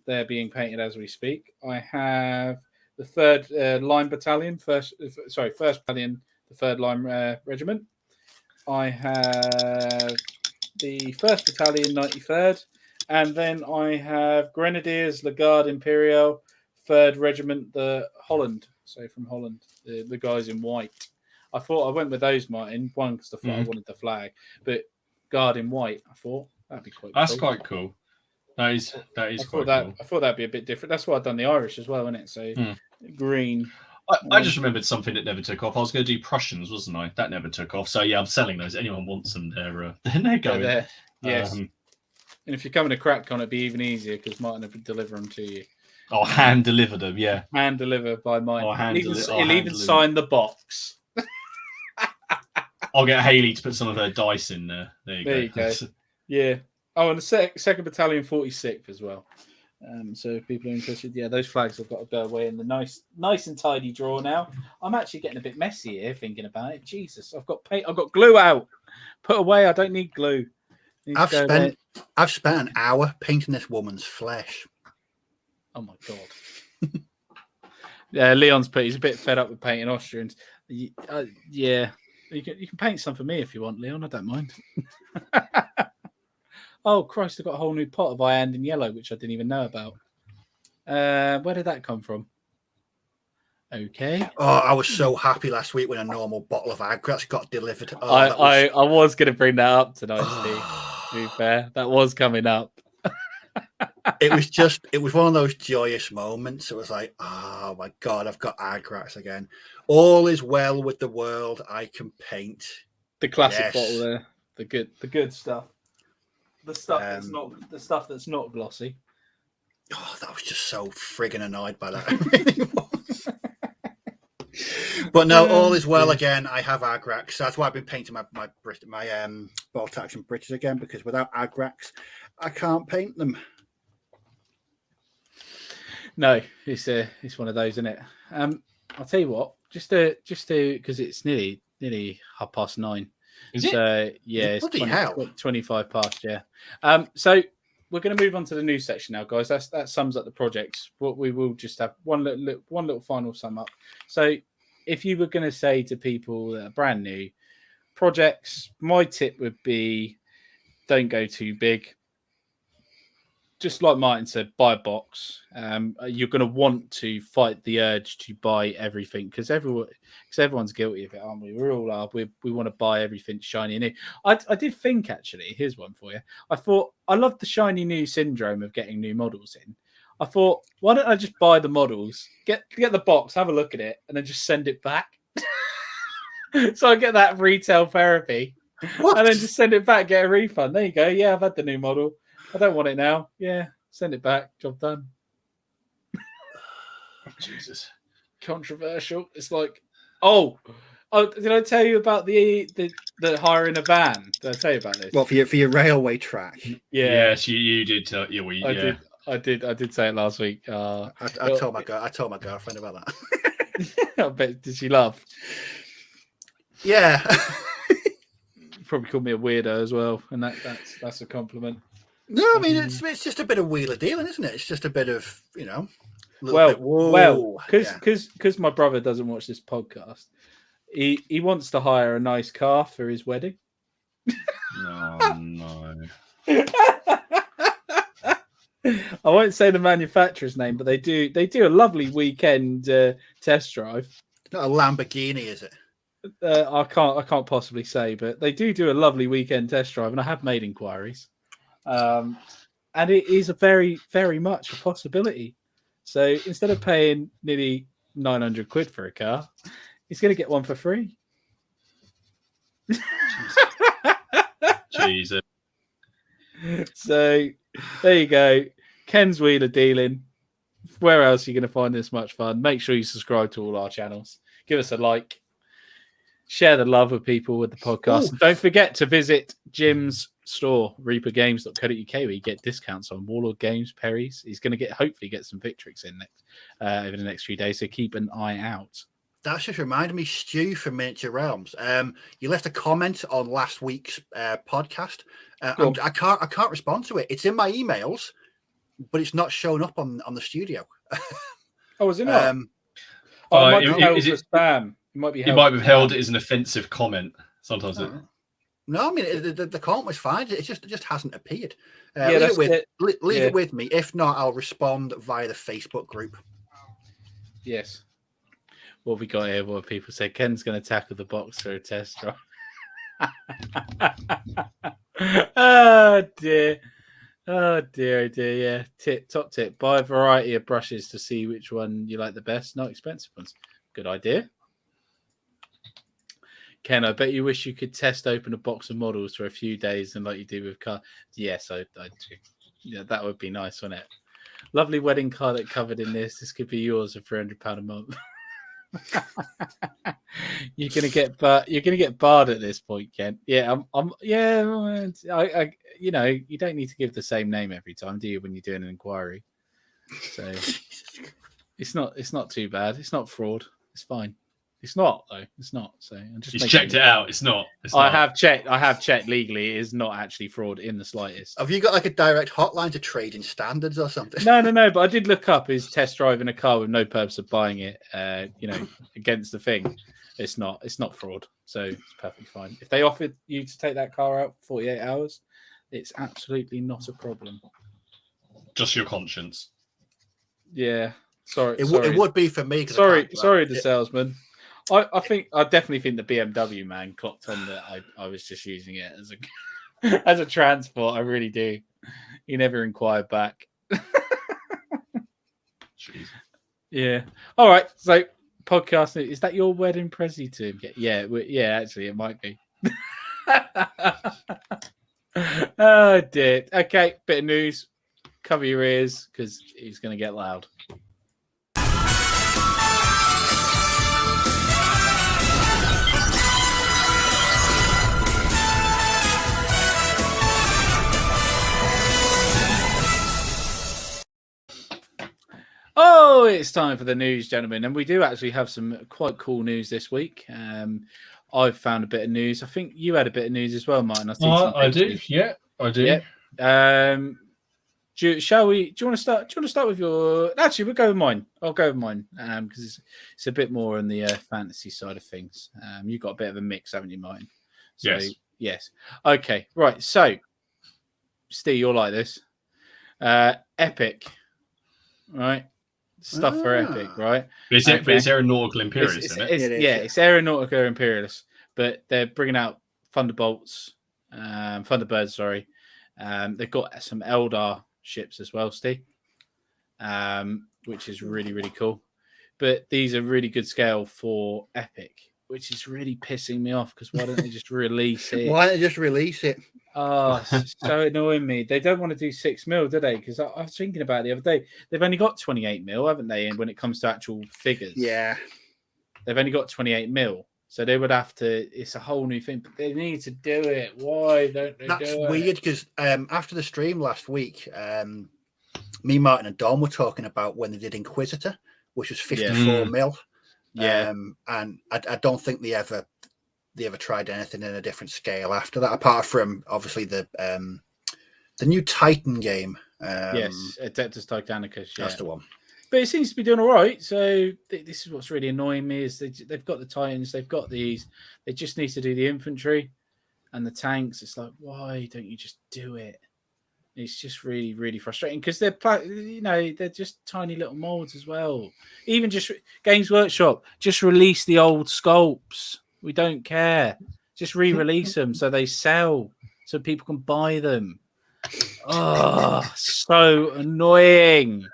They're being painted as we speak. I have the 3rd Line Battalion, 1st Battalion, the 3rd Line Regiment. I have the 1st Battalion, 93rd. And then I have Grenadiers, La Garde Imperial, 3rd Regiment, the Holland. So from Holland, the guys in white. I thought I went with those, Martin. One, because I wanted the flag. But Guard in white, I thought that'd be quite cool. That's quite cool. That is quite cool. I thought that'd be a bit different. That's why I've done the Irish as well, isn't it? So green. I just remembered something that never took off. I was going to do Prussians, wasn't I? That never took off. So yeah, I'm selling those. Anyone wants them? They're going. There. Yes. And if you're coming to CrackCon, it'd be even easier because Martin would deliver them to you. I'll hand deliver them. Yeah, hand deliver by mine. I'll He'll even sign the box. I'll get Haley to put some of her dice in there. There you go. Yeah. Oh, and the second battalion 46th as well. So if people are interested, yeah, those flags have got to go away in the nice and tidy drawer now. I'm actually getting a bit messy here thinking about it. Jesus, I've got paint. I've got glue out. Put away. I don't need glue. I've spent an hour painting this woman's flesh. Oh my god. Yeah, Leon's he's a bit fed up with painting Austrians. Yeah, you can paint some for me if you want, Leon. I don't mind. Oh Christ! I've got a whole new pot of Iand in yellow, which I didn't even know about. Where did that come from? Okay. Oh, I was so happy last week when a normal bottle of Agrax got delivered. Oh, I was going to bring that up tonight, Steve. To be fair, that was coming up. It was one of those joyous moments. It was like, oh my god, I've got Agrax again. All is well with the world. I can paint. The classic bottle there. The good stuff. The stuff that's not glossy. Oh, that was just so friggin' annoyed by that. It really was. But no, all is well again. I have Agrax. That's why I've been painting my Baltacs and British again, because without Agrax, I can't paint them. No, it's one of those, isn't it? I'll tell you what, just to because it's nearly 9:30. Is it? So yeah, it's 25 past. Yeah. So we're going to move on to the news section now, guys. That sums up the projects. What we will just have one little final sum up. So if you were going to say to people that are brand new projects, my tip would be don't go too big. Just like Martin said, buy a box. You're going to want to fight the urge to buy everything because everyone's guilty of it, aren't we? We're all are. We want to buy everything shiny and new. I did think, actually, here's one for you. I thought, I love the shiny new syndrome of getting new models in. I thought, why don't I just buy the models, get the box, have a look at it, and then just send it back? So I get that retail therapy. What? And then just send it back, get a refund. There you go. Yeah, I've had the new model. I don't want it now. Yeah, send it back. Job done. Jesus. Controversial. It's like, oh, did I tell you about the hiring a van? Did I tell you about this? Well, for your railway track. Yeah. Yes, you did tell. Yeah, I did say it last week. I told my girlfriend about that. I bet. Did she laugh? Yeah. Probably called me a weirdo as well, and that's a compliment. No, I mean it's just a bit of wheeler dealing, isn't it? It's just a bit of because my brother doesn't watch this podcast. He wants to hire a nice car for his wedding. No. I won't say the manufacturer's name, but they do a lovely weekend test drive. It's not a Lamborghini, is it? I can't possibly say, but they do a lovely weekend test drive, and I have made inquiries. And it is a very, very much a possibility. So instead of paying nearly 900 quid for a car, he's going to get one for free. Jesus. So there you go. Ken's Wheeler Dealing. Where else are you going to find this much fun? Make sure you subscribe to all our channels. Give us a like. Share the love with people with the podcast. And don't forget to visit Jim's store, reapergames.co.uk, where you get discounts on Warlord Games, Perry's. He's going to hopefully get some Victrix in over the next few days, so keep an eye out. That's just reminded me, Stu from Miniature Realms. You left a comment on last week's podcast. I can't respond to it. It's in my emails, but it's not showing up on the studio. Oh, is it not? Is it spam? It might be held as an offensive comment. Sometimes No, I mean the comment was fine. It just hasn't appeared. Leave it with me. If not, I'll respond via the Facebook group. Yes. What we got here? What people say? Ken's going to tackle the box for a test drive. Oh dear. Yeah. Top tip: buy a variety of brushes to see which one you like the best. Not expensive ones. Good idea. Ken, I bet you wish you could test open a box of models for a few days and like you do with car. Yes, I do. Yeah, that would be nice, wouldn't it? Lovely wedding card covered in this. This could be yours for £300 a month. You're gonna get barred at this point, Ken. Yeah, I you know, you don't need to give the same name every time, do you, when you're doing an inquiry? So it's not too bad. It's not fraud. It's fine. It's not though. It's not. So I'm just. He's checked it out. It's not. I have checked legally. It is not actually fraud in the slightest. Have you got like a direct hotline to trading standards or something? No. But I did look up is test driving a car with no purpose of buying it. Against the thing. It's not fraud. So it's perfectly fine. If they offered you to take that car out for 48 hours, it's absolutely not a problem. Just your conscience. Yeah. Sorry. It would be for me. Sorry, the salesman. I definitely think the BMW man clocked on that I was just using it as a as a transport. I really do. He never inquired back. Jeez. Yeah. All right. So podcast, is that your wedding present to him? Yeah. Actually, it might be. Oh dear. Okay. Bit of news. Cover your ears because he's going to get loud. Oh, it's time for the news, gentlemen. And we do actually have some quite cool news this week. I've found a bit of news. I think you had a bit of news as well, Martin. I do. Yeah, I do. Yeah. Do you want to start? Do you want to start with your? Actually, we'll go with mine. I'll go with mine because it's a bit more on the fantasy side of things. You've got a bit of a mix, haven't you, Martin? So, yes. Okay. Right. So, Steve, you'll like this. Epic. Right. Stuff for Epic, right? But it's Aeronautical Imperialist, isn't it? It's Aeronautical Imperialist, but they're bringing out Thunderbirds, sorry. They've got some Eldar ships as well, Steve, which is really, really cool. But these are really good scale for Epic, which is really pissing me off because why don't they just release it? Why don't they just release it? Oh, it's so annoying me. They don't want to do 6 mil, do they? Because I was thinking about it the other day. They've only got 28 mil, haven't they? And when it comes to actual figures, yeah, they've only got 28 mil. So they would have to. It's a whole new thing, but they need to do it. Why don't they do it? That's weird because after the stream last week, me, Martin, and Dom were talking about when they did Inquisitor, which was 54 mil. Yeah, and I don't think they ever tried anything in a different scale after that, apart from obviously the new Titan game. Yes, Adeptus Titanicus. Yeah. That's the one. But it seems to be doing all right. So this is what's really annoying me is they've got the Titans, they've got these. They just need to do the infantry and the tanks. It's like, why don't you just do it? It's just really, really frustrating because they're just tiny little molds as well. Even just Games Workshop, just release the old sculpts. We don't care. Just re-release them so they sell, so people can buy them. Oh, so annoying.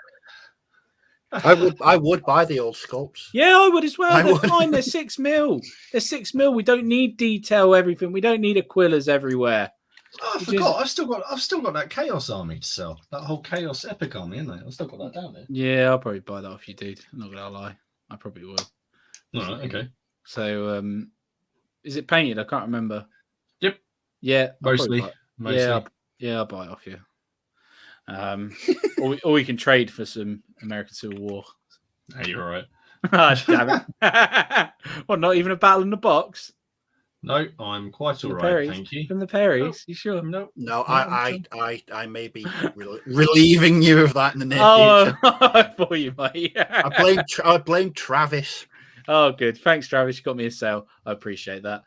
I would buy the old sculpts. Yeah, I would as well. They're fine. They're 6 mil. They're 6 mil. We don't need detail everything. We don't need Aquilas everywhere. Oh, I forgot. I've still got that Chaos army to sell. That whole Chaos Epic army, isn't it? I've still got that down there. Yeah, I'll probably buy that off you, dude. I'm not gonna lie. I probably will. All right, okay. So, is it painted? I can't remember. Yep. Yeah, mostly. Yeah, I'll buy it off you. Or we can trade for some American Civil War. Hey, you're all right. Oh, damn it. Well, not even a battle in the box. No, I'm quite all right, thank you. From the Perrys, you sure? No, I may be relieving you of that in the near future. I thought you might. I blame Travis. Oh, good. Thanks, Travis. You got me a sale. I appreciate that.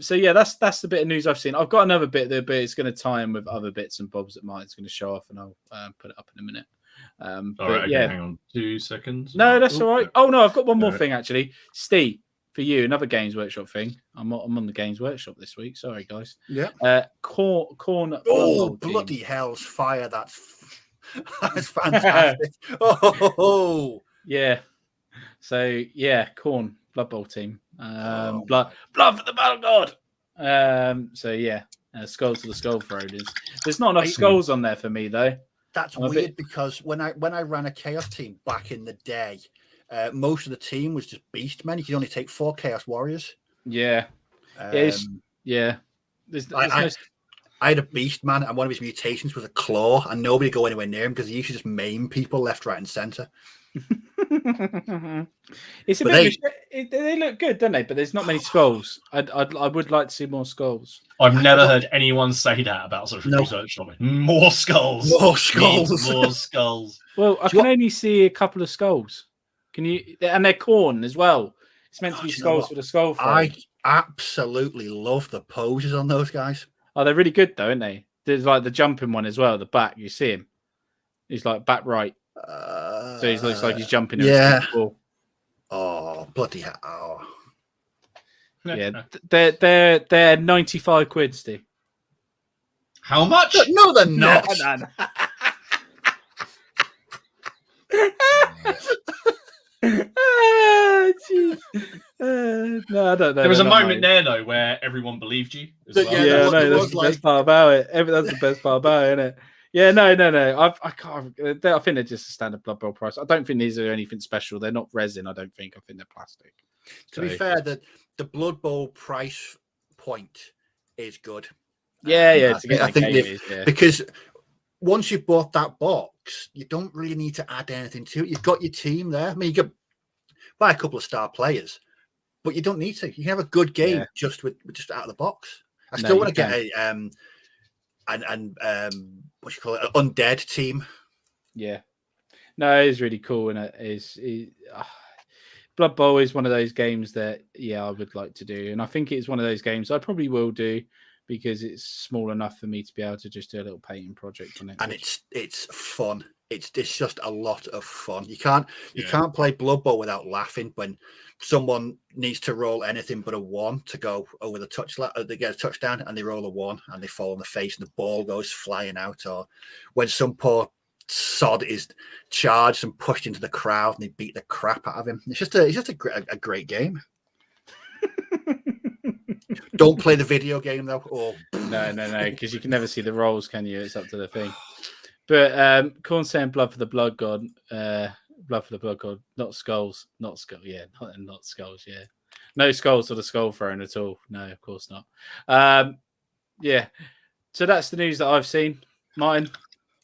So yeah, that's the bit of news I've seen. I've got another bit there, but it's going to tie in with other bits and bobs that Martin's going to show off, and I'll put it up in a minute. All right, okay, hang on 2 seconds. No, that's all right. Oh no, I've got one more thing actually. Steve, for you, another Games Workshop thing. I'm on the Games Workshop this week. Sorry, guys. Yeah. Corn. Oh, bloody hell's fire! That's fantastic. Oh. Yeah. So yeah, Corn Blood Bowl team. Blood for the Battle God. So yeah, skulls to the skull throwers. There's not enough skulls on there for me though. That's weird because when I ran a Chaos team back in the day, most of the team was just beast men. You could only take 4 Chaos Warriors. Yeah. Yeah. I had a beast man, and one of his mutations was a claw, and nobody go anywhere near him because he used to just maim people left, right, and center. It's a bit. They look good, don't they? But there's not many skulls. I would like to see more skulls. I've never heard anyone say that about social research. More skulls. More skulls. More skulls. Well, I can only see a couple of skulls. Can you? And they're corn as well. It's meant to be skulls with a skull frame. I absolutely love the poses on those guys. Oh, they're really good though, aren't they? There's like the jumping one as well at the back. You see him. He's like back right. So he looks like he's jumping. Yeah. Oh, bloody hell. Oh. Yeah, they're 95 quid, Steve. How much? No, they're not. No, I don't know. There was a moment there though where everyone believed you. As well. Yeah, that's the best part about it. That's the best part about it, isn't it? Yeah, no. I can't. I think they're just a standard Blood Bowl price. I don't think these are anything special. They're not resin. I don't think. I think they're plastic. To be fair, the Blood Bowl price point is good. Yeah. I think because once you've bought that box, you don't really need to add anything to it. You've got your team there. I mean, you could buy a couple of star players, but you don't need to. You can have a good game just out of the box. I still want to get a what you call it, an undead team. Yeah, no, it is really cool, and Blood Bowl is one of those games that I would like to do, and I think it's one of those games I probably will do because it's small enough for me to be able to just do a little painting project on it. And it's fun. It's just a lot of fun. You can't play Blood Bowl without laughing when someone needs to roll anything but a 1 to go over the touchline. They get a touchdown and they roll a 1 and they fall on the face and the ball goes flying out. Or when some poor sod is charged and pushed into the crowd and they beat the crap out of him. It's just a great game. Don't play the video game though. Oh. No, because you can never see the rolls, can you? It's up to the thing. But Corn saying blood for the blood god, not skulls, not skulls. Yeah, not skulls. Yeah, no skulls or the skull throne at all. No, of course not. Yeah. So that's the news that I've seen. Martin,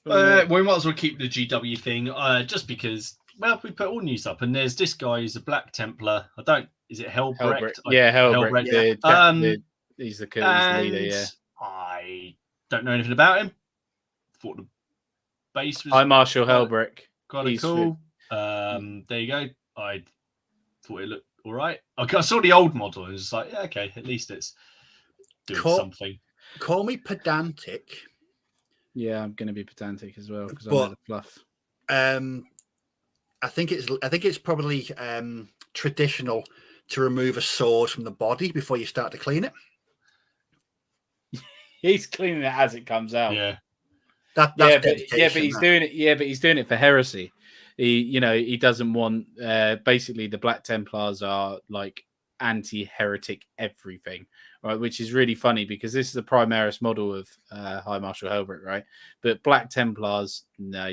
we might as well keep the GW thing, just because. Well, we put all news up, and there's this guy who's a Black Templar. Is it Helbrecht? Yeah, Helbrecht. Yeah. He's the leader. Yeah. I don't know anything about him. Thought the base was. Hi, Marshall Helbrecht. Quite cool. There you go. I thought it looked all right. I saw the old model and was like, yeah, okay, at least it's doing something. Call me pedantic. Yeah, I'm going to be pedantic as well because I know the fluff. I think it's probably traditional to remove a sword from the body before you start to clean it. He's cleaning it as it comes out. Yeah. But he's doing it. Yeah, but he's doing it for heresy. He doesn't want. Basically, the Black Templars are like anti-heretic everything, right? Which is really funny because this is the Primaris model of High Marshal Helbrecht, right? But Black Templars, no,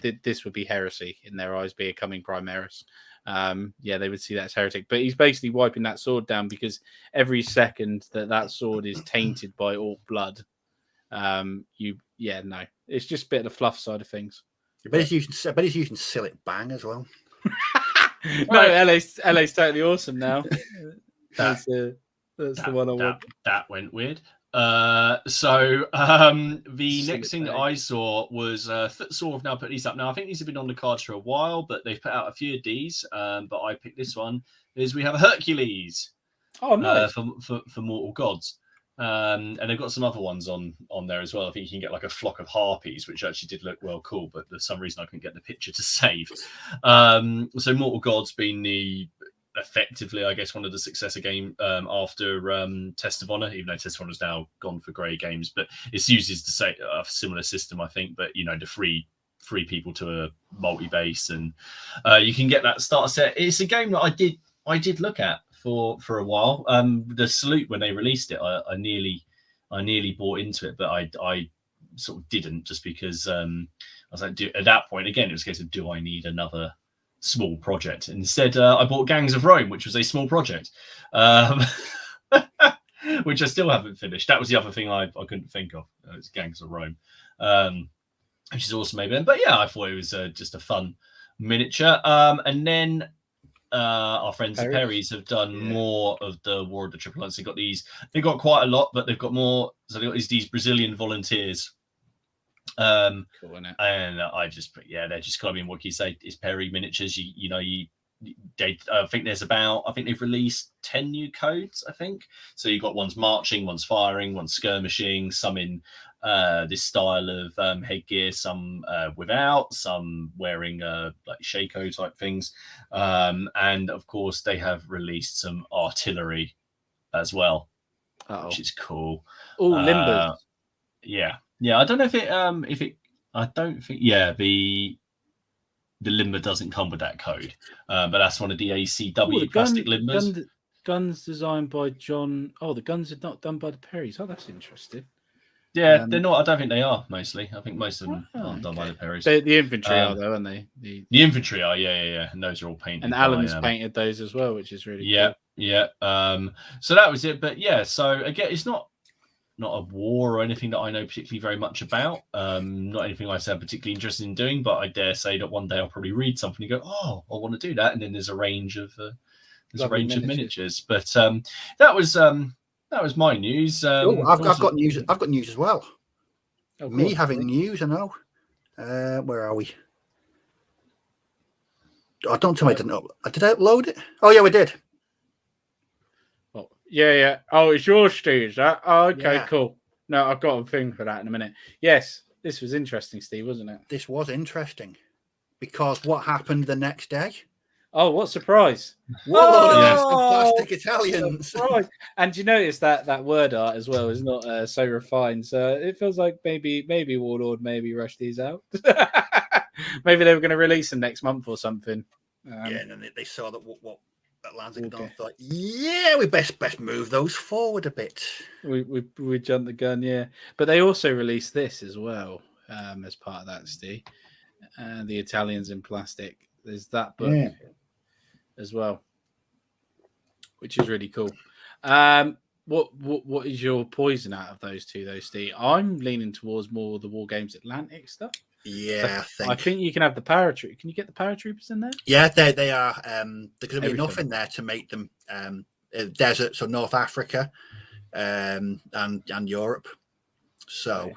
this would be heresy in their eyes, becoming Primaris. They would see that as heretic. But he's basically wiping that sword down because every second that sword is tainted by Orc blood, it's just a bit of the fluff side of things. I bet he's using Sillet Bang as well. No, LA's totally awesome now. That's the one I want. That went weird. The next thing that I saw was Footsore have now put these up. Now I think these have been on the cards for a while, but they've put out a few of these. But I picked this one. We have a Hercules. Oh, nice. For Mortal Gods. And they've got some other ones on there as well. I think you can get like a flock of harpies, which actually did look well cool, but for some reason I couldn't get the picture to save. So Mortal Gods being effectively, I guess, one of the successor game after Test of Honor, even though Test of Honor's now gone for Grey Games, but it's uses the same a similar system, I think, but the free people to a multi-base, and you can get that starter set. It's a game that I did look at for a while. The Salute, when they released it, I nearly bought into it, but I sort of didn't, just because I was like, at that point again, it was a case of, do I need another small project? Instead, I bought Gangs of Rome, which was a small project, which I still haven't finished. That was the other thing I couldn't think of. It's Gangs of Rome, which is awesome, maybe. But yeah, I thought it was just a fun miniature. And then our friends at Perry's have done more of the War of the Triple Alliance. They got quite a lot, but they've got more. So they got these Brazilian volunteers. Cool, and I just, they're just kind of, what can you say? It's Perry miniatures. I think they've released 10 new codes, I think. So you've got one's marching, one's firing, one's skirmishing, some in this style of headgear, some without, some wearing like Shaco type things. And of course, they have released some artillery as well, which is cool. Oh, limbers. Yeah. I don't know the limber doesn't come with that code, but that's one of the ACW plastic limbers. Guns designed by John. Oh, the guns are not done by the Perrys. Oh, that's interesting. Yeah, they're not. I don't think they are. Mostly, I think most of them aren't done by the Perrys. The infantry are though, aren't they? The infantry are. Yeah, and those are all painted. And Alan's painted those as well, which is really cool. Yeah. So that was it. But yeah, so again, it's not a war or anything that I know particularly very much about. Not anything I'm particularly interested in doing, but I dare say that one day I'll probably read something and go, "Oh, I want to do that," and then there's a range of miniatures. But that was my news. I've got news. I've got news as well. Me having news, I know. Where are we? Oh, don't tell me I didn't upload. Did I upload it? Oh yeah, we did. Yeah. Oh, it's yours, Steve. Is that? Oh, okay, cool. No, I've got a thing for that in a minute. Yes, this was interesting, Steve, wasn't it? This was interesting because what happened the next day? Oh, what surprise! Plastic Italians. And you notice that word art as well is not so refined. So it feels like maybe Warlord rushed these out. Maybe they were going to release them next month or something. And then they saw that what Atlantic had done. Thought, we best move those forward a bit. We jumped the gun, yeah. But they also released this as well as part of that, Steve. The Italians in Plastic. There's that book as well, which is really cool. What is your poison out of those two, though, Steve? I'm leaning towards more the War Games Atlantic stuff. Yeah, I think you can have the paratroopers. Can you get the paratroopers in there? Yeah, they are. There's going to be enough in there to make them desert, so North Africa, and Europe. So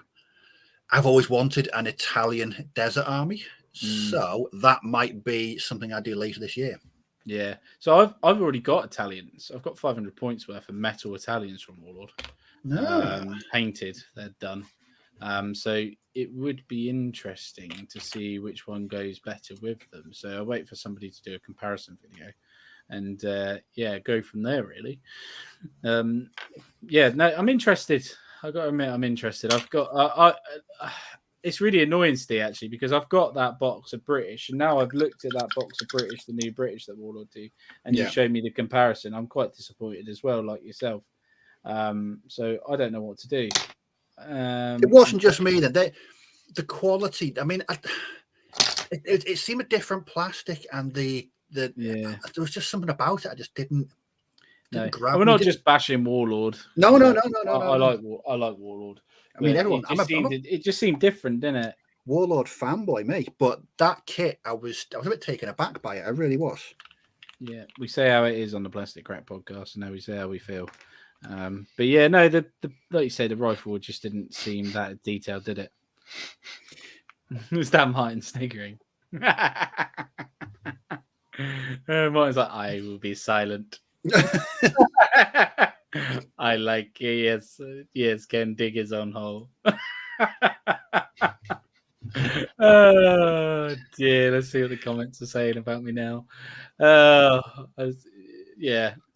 I've always wanted an Italian desert army. So that might be something I do later this year. Yeah. So I've already got Italians. I've got 500 points worth of metal Italians from Warlord. Painted. They're done. So it would be interesting to see which one goes better with them. So I'll wait for somebody to do a comparison video and go from there, really. I'm interested. I've got to admit, I'm interested. I've got it's really annoying, Steve, actually, because I've got that box of British, and now I've looked at that box of British, the new British that Warlord do, and you showed me the comparison. I'm quite disappointed as well, like yourself. So I don't know what to do. It wasn't just me then. The quality. I mean, it seemed a different plastic, and there was just something about it. I just didn't grab. We're not just bashing Warlord. No. I like Warlord. I mean, everyone. It just seemed different, didn't it? Warlord fanboy, me. But that kit, I was a bit taken aback by it. I really was. Yeah, we say how it is on the Plastic Crack podcast, and now we say how we feel. But yeah, no, the like you say, the rifle just didn't seem that detailed, did it? Was that Martin sniggering? Martin's like, I will be silent. I like yes, can dig his own hole. Oh dear, let's see what the comments are saying about me now. The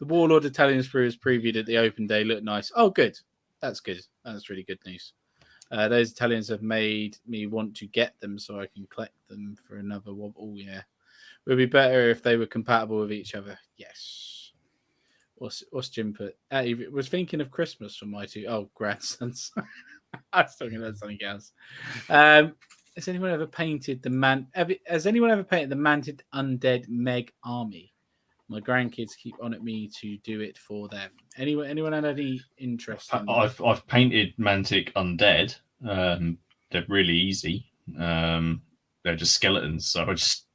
Warlord Italian Sprues previewed at the open day looked nice. Oh, good. That's good. That's really good news. Those Italians have made me want to get them so I can collect them for another one. Oh, yeah. Would be better if they were compatible with each other. Yes. What's Jim put? He was thinking of Christmas for my two grandsons. I was talking about something else. Has anyone ever painted the Has anyone ever painted the manted undead Meg army? My grandkids keep on at me to do it for them. Anyone had any interest? I've painted Mantic undead. They're really easy. They're just skeletons, so I just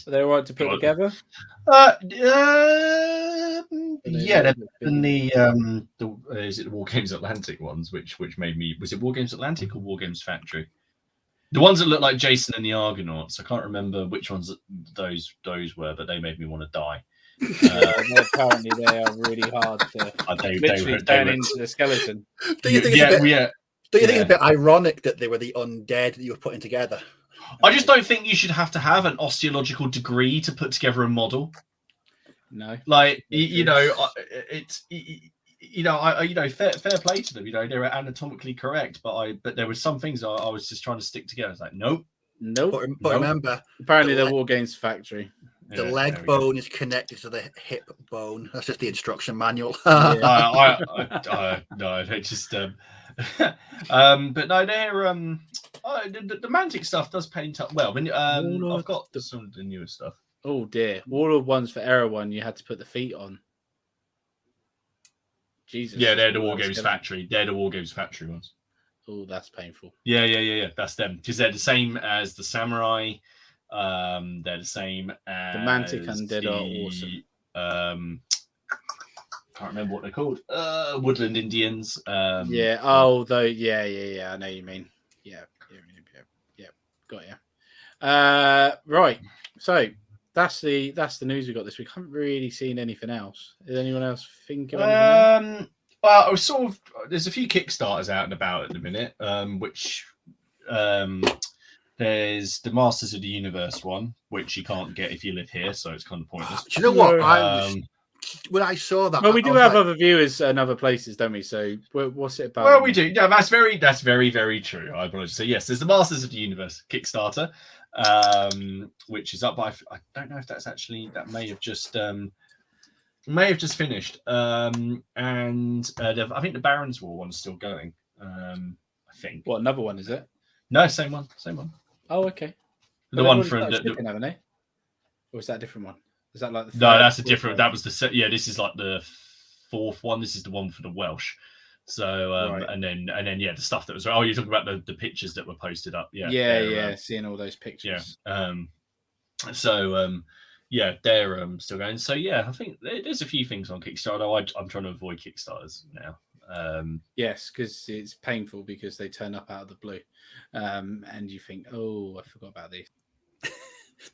Are they all right to put together? Yeah, they're in the is it the War Games Atlantic ones, which made me, was it War Games Atlantic or War Games Factory? The ones that look like Jason and the Argonauts. I can't remember which ones those were, but they made me want to die. Apparently, they are really hard to literally turn into the skeleton. Do you think it's a bit ironic that they were the undead that you were putting together? I just don't think you should have to have an osteological degree to put together a model. No, like it's fair play to them. They were anatomically correct, but there were some things I was just trying to stick together. It's like nope. But remember, apparently the War Games Factory. The leg bone is connected to the hip bone. That's just the instruction manual. No, they just but no, they're the Mantic stuff does paint up well. When I've got some of the newer stuff. Oh dear, Warlord ones for Era 1, you had to put the feet on. Jesus. Yeah, they're the War Games Factory. They're the War Games Factory ones. Oh, that's painful. Yeah. That's them, because they're the same as the Samurai. They're the same as the Mantic undead are awesome. Can't remember what they're called. Woodland Indians. Yeah. Oh, though. Yeah. I know you mean. Yeah. Got you. Right. So that's the news we got this week. I haven't really seen anything else. Did anyone else think of anything else? Well, I was sort of. There's a few Kickstarters out and about at the minute, which there's the Masters of the Universe one, which you can't get if you live here, so it's kind of pointless. Do you know what? When I saw that, well, we do have other viewers in other places, don't we? So, what's it about? Well, we do. Yeah, that's very, very true. I apologize. So, yes, there's the Masters of the Universe Kickstarter, which is up. I don't know if that's actually, that may have just finished. And I think the Barons War one's still going. I think. What, another one is it? No, same one. Oh, okay. The one from shipping, haven't they? Or is that a different one? Is that like the no? That's a different. That was the set. Yeah, this is like the fourth one. This is the one for the Welsh. So right. and then the stuff that was. Oh, you're talking about the pictures that were posted up. Yeah. Seeing all those pictures. Yeah. They're still going. So yeah, I think there's a few things on Kickstarter. I'm trying to avoid Kickstarters now. Yes, because it's painful because they turn up out of the blue, and you think, oh, I forgot about these.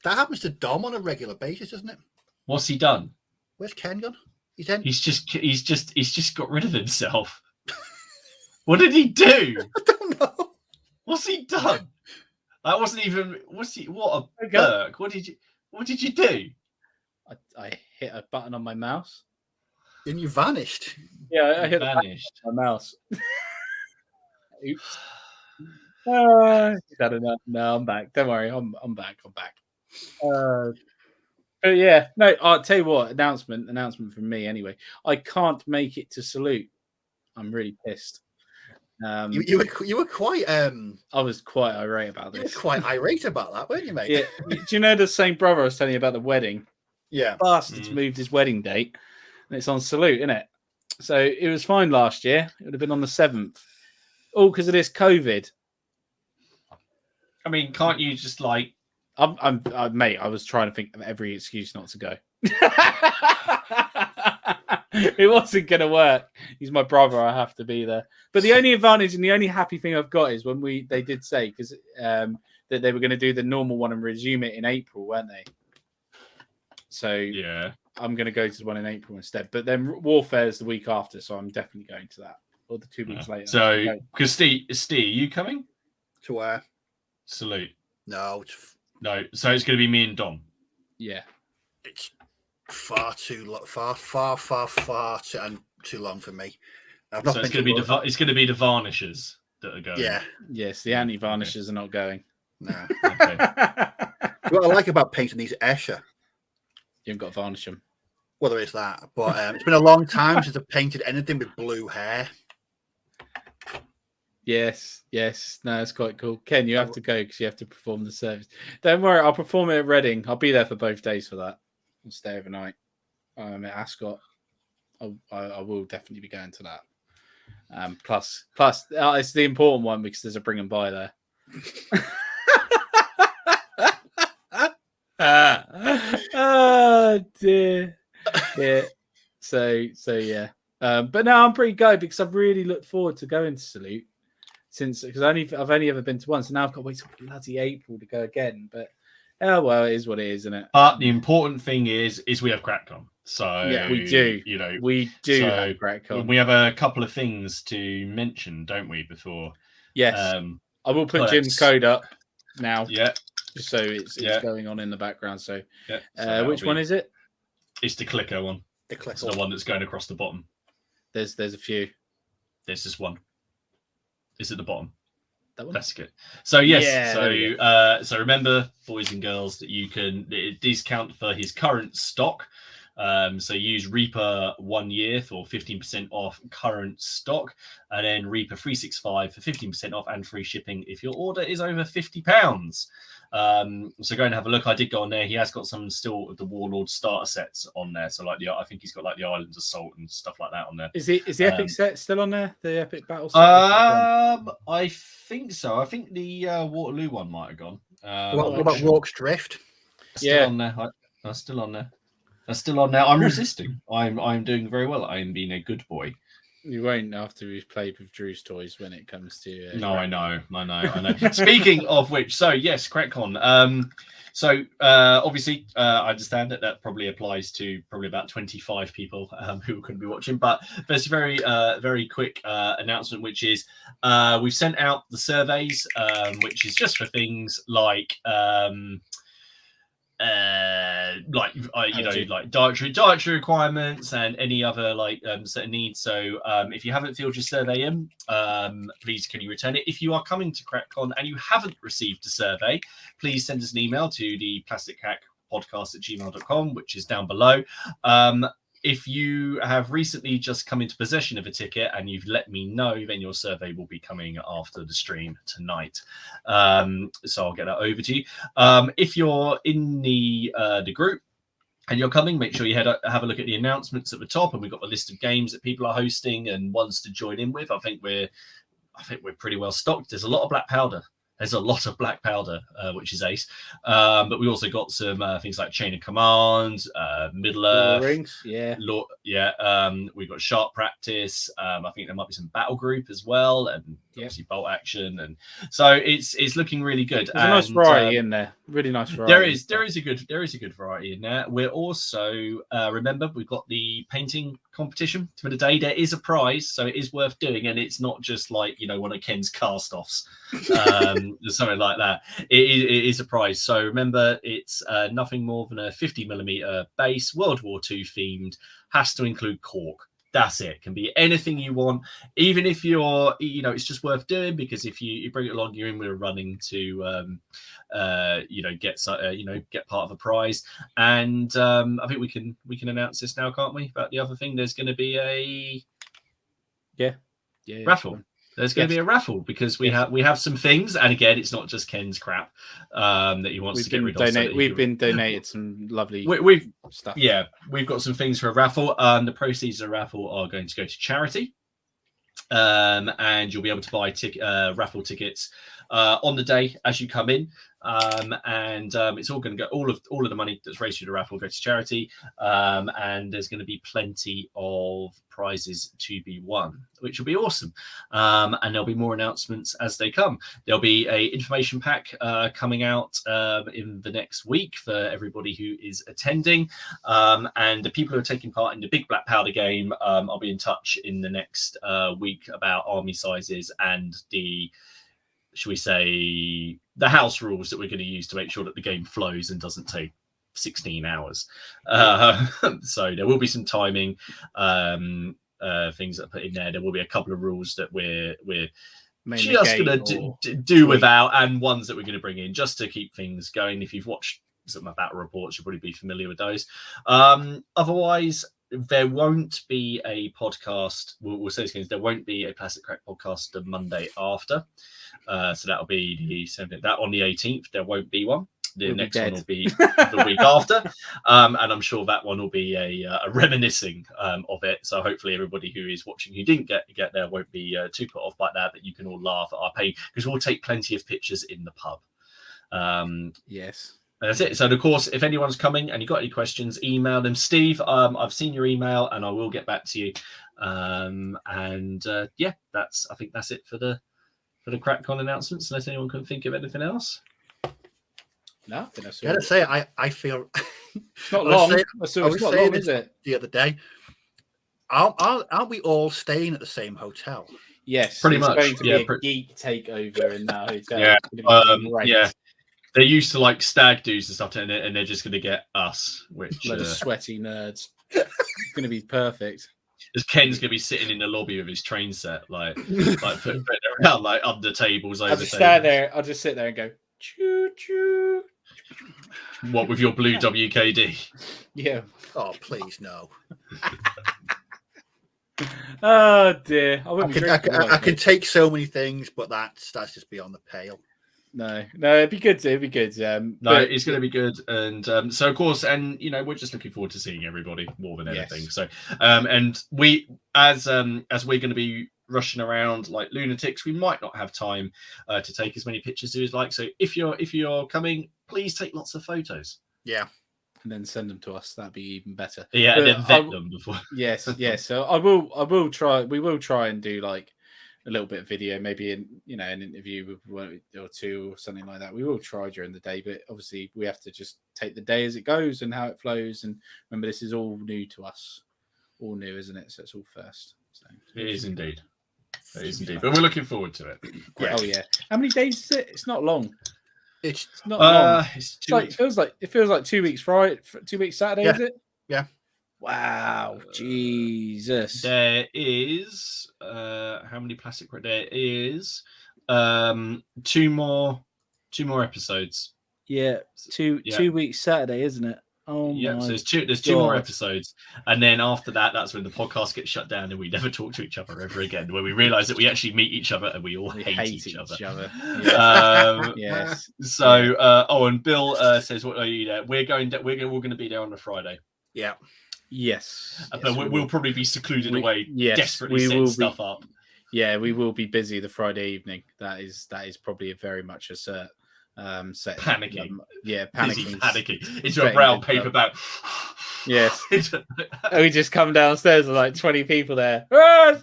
That happens to Dom on a regular basis, doesn't it? What's he done? Where's Ken gone? He's just got rid of himself. What did he do? I don't know. What's he done? That wasn't even. What a berk! What did you do? I hit a button on my mouse. And you vanished. Yeah, I hit vanished on my mouse. Oops. I don't know. No, I'm back. Don't worry, I'm back. But yeah, no. I'll tell you what. Announcement from me anyway. I can't make it to Salute. I'm really pissed. You were quite. I was quite irate about this. You were quite irate about that, weren't you, mate? Yeah. Do you know the same brother I was telling you about the wedding? Yeah. Bastard's moved his wedding date, and it's on Salute, isn't it? So it was fine last year. It would have been on the 7th. All because of this COVID. I mean, can't you just like? Mate, I was trying to think of every excuse not to go. It wasn't going to work. He's my brother. I have to be there. But the only advantage and the only happy thing I've got is when they did say, because that they were going to do the normal one and resume it in April, weren't they? So yeah, I'm going to go to the one in April instead. But then Warfare's the week after, so I'm definitely going to that. Or the 2 weeks later. So, because Steve, are you coming? To where? Salute. No. So it's going to be me and Dom. Yeah. It's far too long, far too, and too long for me. So it's going to be the Varnishers that are going. Yeah. Yes, the anti-Varnishers are not going. No. Okay. What I like about painting these Escher. You haven't got to varnish them. Well, there is that, but it's been a long time since I've painted anything with blue hair. Yes. No, it's quite cool. Ken, you have to go because you have to perform the service. Don't worry, I'll perform it at Reading. I'll be there for both days for that. I'll stay overnight. At Ascot. I will definitely be going to that. Plus, it's the important one because there's a bring and buy there. Oh dear. Yeah. So yeah. But no, I'm pretty good because I've really looked forward to going to Salute because I've only ever been to once, and now I've got to wait till bloody April to go again. But well, it is what it is, isn't it? But the important thing is we have CrackCon. So yeah, we do. We do have CrackCon. We have a couple of things to mention, don't we? Before yes, I will put Jim's code up now. Yeah, just so it's going on in the background. So, which one is it? It's the clicker one. It's the one that's going across the bottom. There's a few. There's just one. It's at the bottom. That one? That's good. So yes, so remember, boys and girls, that you can discount for his current stock. So use Reaper 1 year for 15% off current stock, and then Reaper 365 for 15% off and free shipping if your order is over £50. So go and have a look. I did go on there. He has got some still of the Warlord starter sets on there. So I think he's got like the Islands Assault and stuff like that on there. Is the Epic set still on there? The Epic Battle set? I think so. I think the Waterloo one might have gone. What about Rorke's Drift? Still on there. That's still on there. That's still on there. I'm resisting. I'm doing very well. I'm being a good boy. You won't after we've played with Drew's toys when it comes to. No, I know. Speaking of which, so yes, CrackCon. So obviously, I understand that probably applies to probably about 25 people who could be watching. But there's a very quick announcement, which is we've sent out the surveys, which is just for things like. Like dietary requirements and any other set of needs. So if you haven't filled your survey in, please can you return it? If you are coming to CrackCon and you haven't received a survey, please send us an email to the theplasticcrackpodcast@gmail.com, which is down below. If you have recently just come into possession of a ticket and you've let me know, then your survey will be coming after the stream tonight. So I'll get that over to you. If you're in the group and you're coming, make sure you have a look at the announcements at the top, and we've got a list of games that people are hosting and ones to join in with. I think we're pretty well stocked. There's a lot of black powder. Which is ace. But we also got some things like Chain of Command, Middle Earth. Rings, we've got Sharp Practice. I think there might be some Battle Group as well, and obviously Bolt Action. And so it's looking really good. There's a nice variety in there. Really nice variety. There is a good variety in there. We're also remember we've got the painting competition for the day. There is a prize, so it is worth doing, and it's not just like one of Ken's cast-offs. Something like that. It is a prize. So remember, it's nothing more than a 50mm base, World War II themed, has to include cork. That's it. Can be anything you want, even if you're, it's just worth doing, because if you bring it along, you're in with a running to, get part of a prize. And I think we can announce this now, can't we? About the other thing, there's going to be a raffle. There's going to be a raffle because we have some things, and again, it's not just Ken's crap that he wants to get rid of. We've been donated some lovely stuff. Yeah, we've got some things for a raffle. The proceeds of the raffle are going to go to charity, and you'll be able to buy raffle tickets on the day as you come in. It's all going to go. All of the money that's raised through the raffle will go to charity, and there's going to be plenty of prizes to be won, which will be awesome. And there'll be more announcements as they come. There'll be a information pack coming out in the next week for everybody who is attending, and the people who are taking part in the Big Black Powder game. I'll be in touch in the next week about army sizes and the, should we say, the house rules that we're going to use to make sure that the game flows and doesn't take 16 hours. So there will be some timing things that are put in there. There will be a couple of rules that we're just going to do without, and ones that we're going to bring in just to keep things going. If you've watched some of my battle reports, you'll probably be familiar with those. Otherwise, there won't be a podcast. We'll say this again. There won't be a Plastic Crack podcast the Monday after. So that'll be the 7th. That on the 18th. There won't be one. The next one will be the week after, and I'm sure that one will be a reminiscing of it. So hopefully everybody who is watching who didn't get there won't be too put off by that. That you can all laugh at our pain, because we'll take plenty of pictures in the pub. Yes. That's it. So, of course, if anyone's coming and you've got any questions, email them. Steve, I've seen your email and I will get back to you. Yeah, I think that's it for the CrackCon announcements, unless anyone can think of anything else. No, I think that's all. I gotta say, I feel it's not long. It's not long, is it? The other day, aren't we all staying at the same hotel? Yes, pretty much. It's going to be a geek takeover in that hotel. Yeah. They're used to like stag do's and stuff, and they're just going to get us, which sweaty nerds. It's going to be perfect. As Ken's going to be sitting in the lobby with his train set, like putting around like under tables. I'll just stand there. I'll just sit there and go choo choo. What with your blue WKD? Yeah. Oh please no. Oh dear. I can take so many things, but that's just beyond the pale. No, it'd be good. It'd be good. It's going to be good, and so of course, and we're just looking forward to seeing everybody more than anything. Yes. So, and we, as we're going to be rushing around like lunatics, we might not have time to take as many pictures as like. So, if you're coming, please take lots of photos. Yeah. And then send them to us. That'd be even better. Yeah, but and then vet them before. Yes. So I will try. We will try and do like a little bit of video, maybe an interview with one or two or something like that. We will try during the day, but obviously we have to just take the day as it goes and how it flows. And remember, this is all new to us, all new, isn't it? So it's all first. So it is indeed. It is indeed. But we're looking forward to it. Yeah. Oh yeah. How many days is it? It's not long. It's not long. It feels like 2 weeks Friday, 2 weeks Saturday, yeah. Is it? Yeah. Wow, Jesus! There is how many plastic? There is 2 more episodes. Yeah, 2 weeks Saturday, isn't it? Oh yeah. So there's 2 more episodes, and then after that, that's when the podcast gets shut down and we never talk to each other ever again. Where we realise that we actually meet each other and we all hate each other. Yes. Yes. So and Bill says, "What are you there? We're going to be there on a Friday." Yeah. Yes. But we'll probably be secluded away, desperately setting stuff up. Yeah, we will be busy the Friday evening. That is probably very much a set. Panicking. Panicking into a brown paper bag. Yes. We just come downstairs and like 20 people there. Run!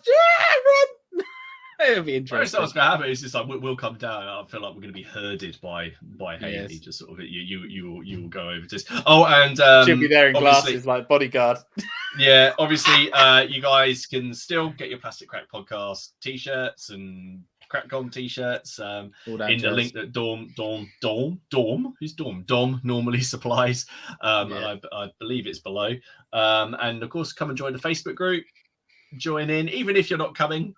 It'll be interesting. What's going to happen is just like we'll come down. And I feel like we're going to be herded by Haley. Yes. Just sort of you will go over to. Oh, and she'll be there in glasses like bodyguard. Yeah, obviously, you guys can still get your Plastic Crack Podcast t-shirts and CrackCon t-shirts in the link that Dom normally supplies. And I believe it's below. And of course, come and join the Facebook group. Join in, even if you're not coming.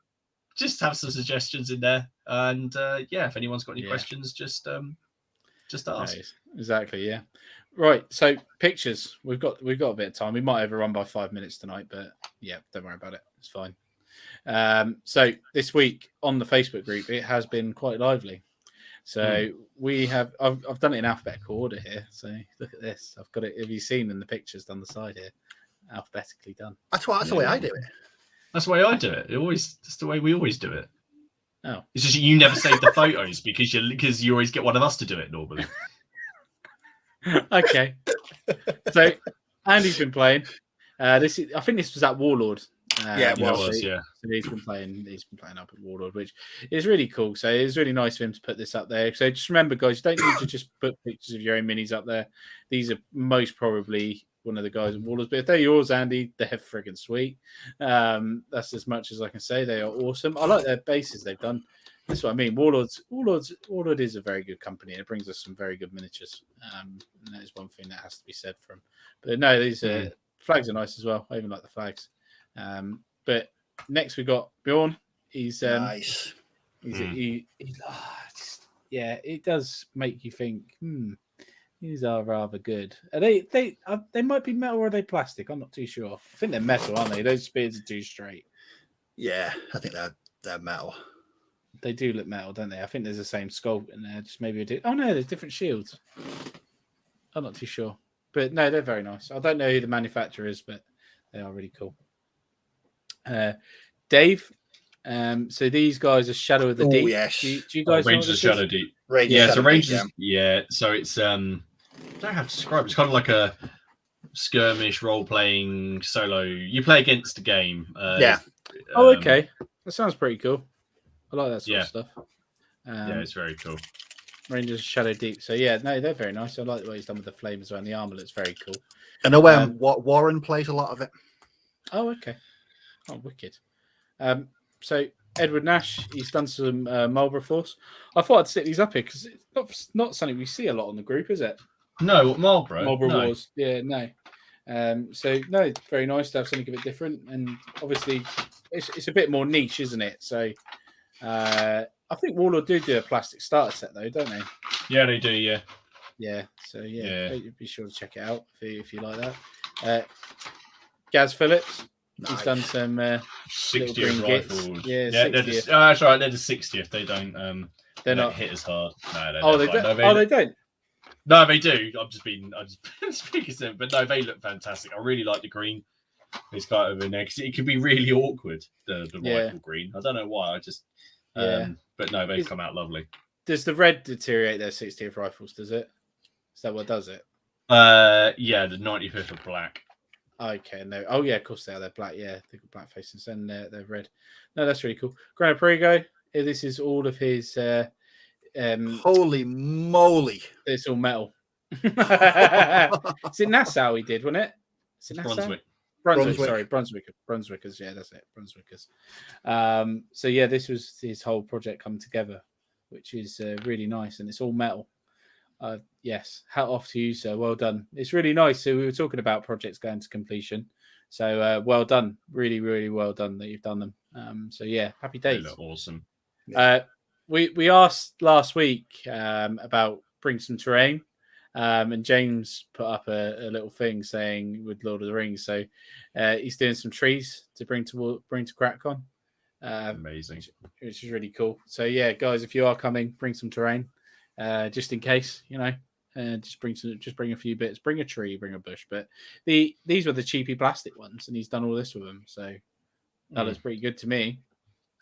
Just have some suggestions in there, and if anyone's got any questions, just ask. Right. Exactly, yeah. Right. So pictures, we've got a bit of time. We might overrun by 5 minutes tonight, but yeah, don't worry about it. It's fine. So this week on the Facebook group, it has been quite lively. So we have. I've done it in alphabetical order here. So look at this. I've got it. Have you seen in the pictures down the side here? Alphabetically done. That's the way I do it. That's the way I do it. That's the way we always do it. Oh, it's just you never save the photos because you always get one of us to do it normally. Okay. So Andy's been playing. I think this was at Warlord. It was. So he's been playing up at Warlord, which is really cool. So it's really nice of him to put this up there. So just remember, guys, you don't need to just put pictures of your own minis up there. These are most probably one of the guys at Warlords, but if they're yours, Andy, they're friggin' sweet. That's as much as I can say. They are awesome. I like their bases they've done. That's what I mean. Warlord is a very good company. It brings us some very good miniatures. And that is one thing that has to be said for them. But no, these flags are nice as well. I even like the flags. But next we got Bjorn. He's nice. It does make you think. These are rather good. Are they might be metal or are they plastic? I'm not too sure. I think they're metal, aren't they? Those spears are too straight. Yeah, I think they're metal. They do look metal, don't they? I think there's the same sculpt in there. Just maybe oh no, there's different shields. I'm not too sure, but no, they're very nice. I don't know who the manufacturer is, but they are really cool. Dave, so these guys are Shadow of the Deep. Yes. Do you guys know Rangers of Shadow Deep? Rangers Rangers. Yeah, so it's I don't know how to describe it. It's kind of like a skirmish role-playing solo. You play against a game. Oh, okay. That sounds pretty cool. I like that sort of stuff. Yeah, it's very cool. Rangers of Shadow Deep. So yeah, no, they're very nice. I like the way he's done with the flame as well. And the armor looks very cool. I know Warren plays a lot of it. Oh, okay. Oh, wicked. So Edward Nash, he's done some Marlborough Force. I thought I'd stick these up here because it's not something we see a lot on the group, is it? No, Marlborough. Marlborough Wars. Yeah, no. So no, it's very nice to have something a bit different, and obviously it's a bit more niche, isn't it? So I think Warlord do a plastic starter set though, don't they? Yeah, they do. Yeah. Yeah. So be sure to check it out if you like that. Gaz Phillips. Nice. He's done some 60th rifles. Yeah, that's right. They're the 60th. They don't. They're not hit as hard. No, they don't. They don't. No, they do. I'm just speaking to them, but no, they look fantastic. I really like the green. It's kind of in there because it can be really awkward. The rifle green. I don't know why. I just. But no, they've come out lovely. Does the red deteriorate their 60th rifles? Does it? Is that what does it? Yeah, the 95th are black. Okay, no. Oh yeah, of course they are. They're black. Yeah, they've got black faces and they're red. No, that's really cool. Grana Perigo. This is all of his. Holy moly! It's all metal. Is it Nassau he did, wasn't it? Is it Nassau? Brunswick. Sorry, Brunswickers. Yeah, that's it. Brunswickers. So yeah, this was his whole project come together, which is really nice, and it's all metal. Yes, hat off to you, sir. Well done. It's really nice. So we were talking about projects going to completion. So well done. Really, really well done that you've done them. So yeah, happy days. They look awesome. We asked last week about bring some terrain. And James put up a little thing saying with Lord of the Rings. So he's doing some trees to bring to CrackCon. Amazing. Which is really cool. So yeah, guys, if you are coming, bring some terrain. Just in case, just bring a few bits, bring a tree, bring a bush. But these were the cheapy plastic ones, and he's done all this with them. So that looks pretty good to me.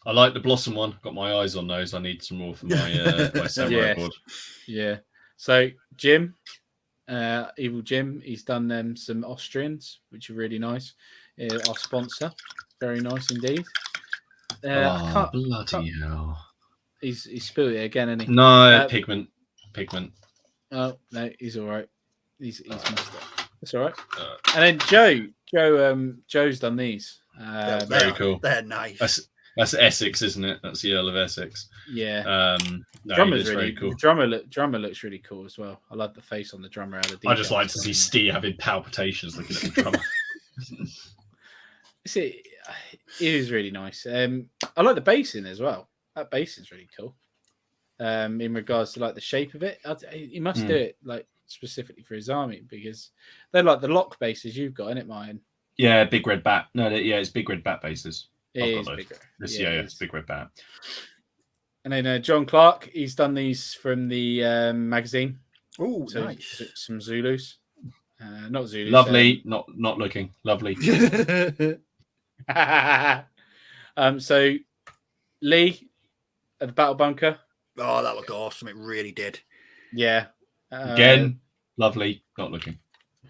I like the blossom one. Got my eyes on those. I need some more for my my samurai board. Yeah. So Jim, Evil Jim, he's done them some Austrians, which are really nice. Our sponsor, very nice indeed. Bloody hell! He's spilled it again, isn't he? No, pigment. Oh no, he's all right. He's messed up. That's all right. And then Joe's done these. Very cool. They're nice. That's Essex, isn't it? That's the Earl of Essex. Yeah. Drummer's really cool. The drummer looks really cool as well. I love the face on the drummer. I just like to see Steve having palpitations looking at the drummer. It is really nice. I like the basin as well. That basin's really cool. In regards to like the shape of it, he must do it like specifically for his army because they're like the lock bases you've got in it, Martin. Yeah, big red bat. No, it's big red bat bases. It is bigger. It's big red bat. And then John Clark, he's done these from the magazine. Oh, nice. Some Zulus. Not Zulus. Lovely. Not looking. Lovely. So Lee at the Battle Bunker. Oh, that looked awesome. It really did. Yeah. Again, lovely. Not looking.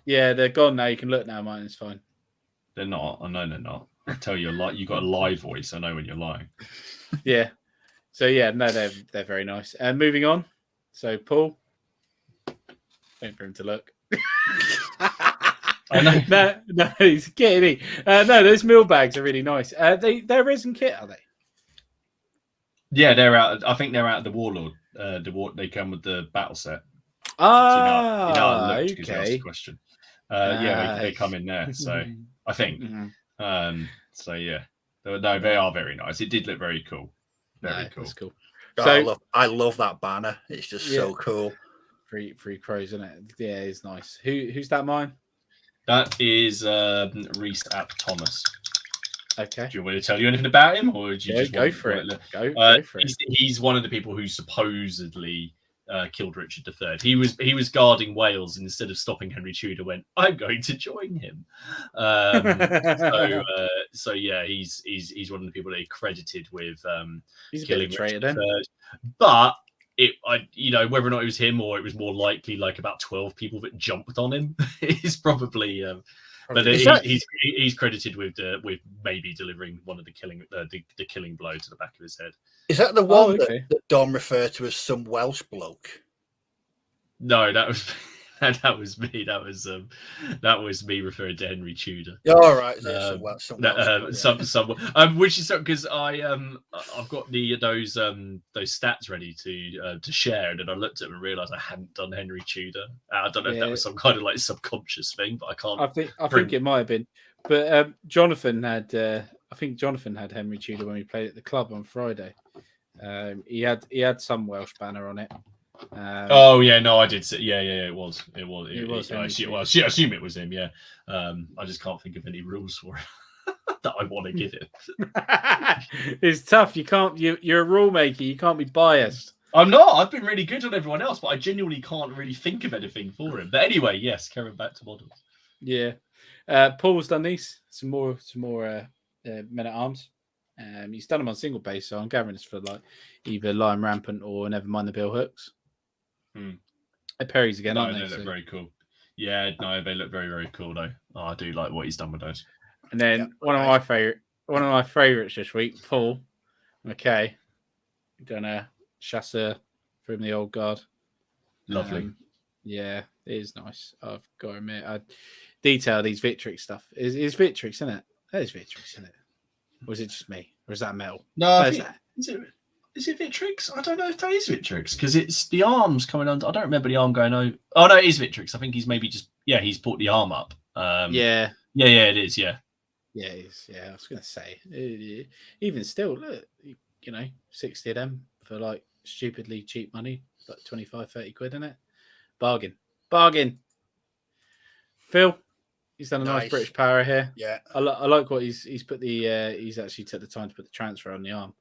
Yeah, they're gone now. You can look now, mine. It's fine. They're not. I know they're not. I tell you, you got a live voice. I know when you're lying. Yeah. So yeah, no, they're very nice. And moving on. So Paul, wait for him to look. I know. No, he's kidding. No, those meal bags are really nice. They're resin kit, are they? Yeah, they're out. I think they're out of the Warlord. They come with the battle set. Okay. You asked the question. Yeah, they come in there. So I think. So yeah, no, they are very nice. It did look very cool. Very cool. That's cool. So I love that banner. It's just so cool. Three crows, isn't it? Yeah, it's nice. Who's that mine? That is Reese App Thomas. Okay. Do you want me to tell you anything about him, or do you just go want for it? Go for it. He's one of the people who supposedly killed Richard III. He was guarding Wales, and instead of stopping Henry Tudor, went, "I'm going to join him." So yeah, he's one of the people they credited with killing Richard III. But whether or not it was him or it was more likely like about 12 people that jumped on him is probably. But he's credited with maybe delivering one of the killing blow to the back of his head. Is that the one that Dom referred to as some Welsh bloke? No, that was me. That was me referring to Henry Tudor. All right, which is because I've got those stats ready to share, and then I looked at them and realised I hadn't done Henry Tudor. I don't know if that was some kind of like subconscious thing, but I can't. I think it might have been, but Jonathan had. I think Jonathan had Henry Tudor when we played at the club on Friday. He had some Welsh banner on it. I did see. Yeah, it was. I assume it was him. Yeah, I just can't think of any rules for it that I want to give it. It's tough. You can't. You're a rule maker. You can't be biased. I'm not. I've been really good on everyone else, but I genuinely can't really think of anything for him. But anyway, yes, carrying back to models. Yeah, Paul's done these. Some more men at arms. He's done them on single base, so I'm gathering it's for like either Lion Rampant or Never Mind the Bill Hooks. Perry's again, aren't they? They look very cool. Yeah, no, they look very, very cool though. Oh, I do like what he's done with those. And then one of my favorites this week, Paul McKay, gonna chasseur from the old guard. Lovely. Yeah, it is nice. I've got to admit, I detail these Victrix stuff. Is Victrix, isn't it? That is Victrix, isn't it? Or is it just me? Or is that metal? No, is it Victrix? I don't know if that is Victrix because it's the arms coming under. I don't remember the arm going over. Oh no, it is Victrix. I think he's maybe just he's put the arm up. Yeah, it is. Yeah, it is. Yeah, I was gonna say, even still, look, 60 of them for like stupidly cheap money, like 25-30 quid, isn't it? Bargain. Phil, he's done a nice British Power here. Yeah, I like what he's put he's actually took the time to put the transfer on the arm,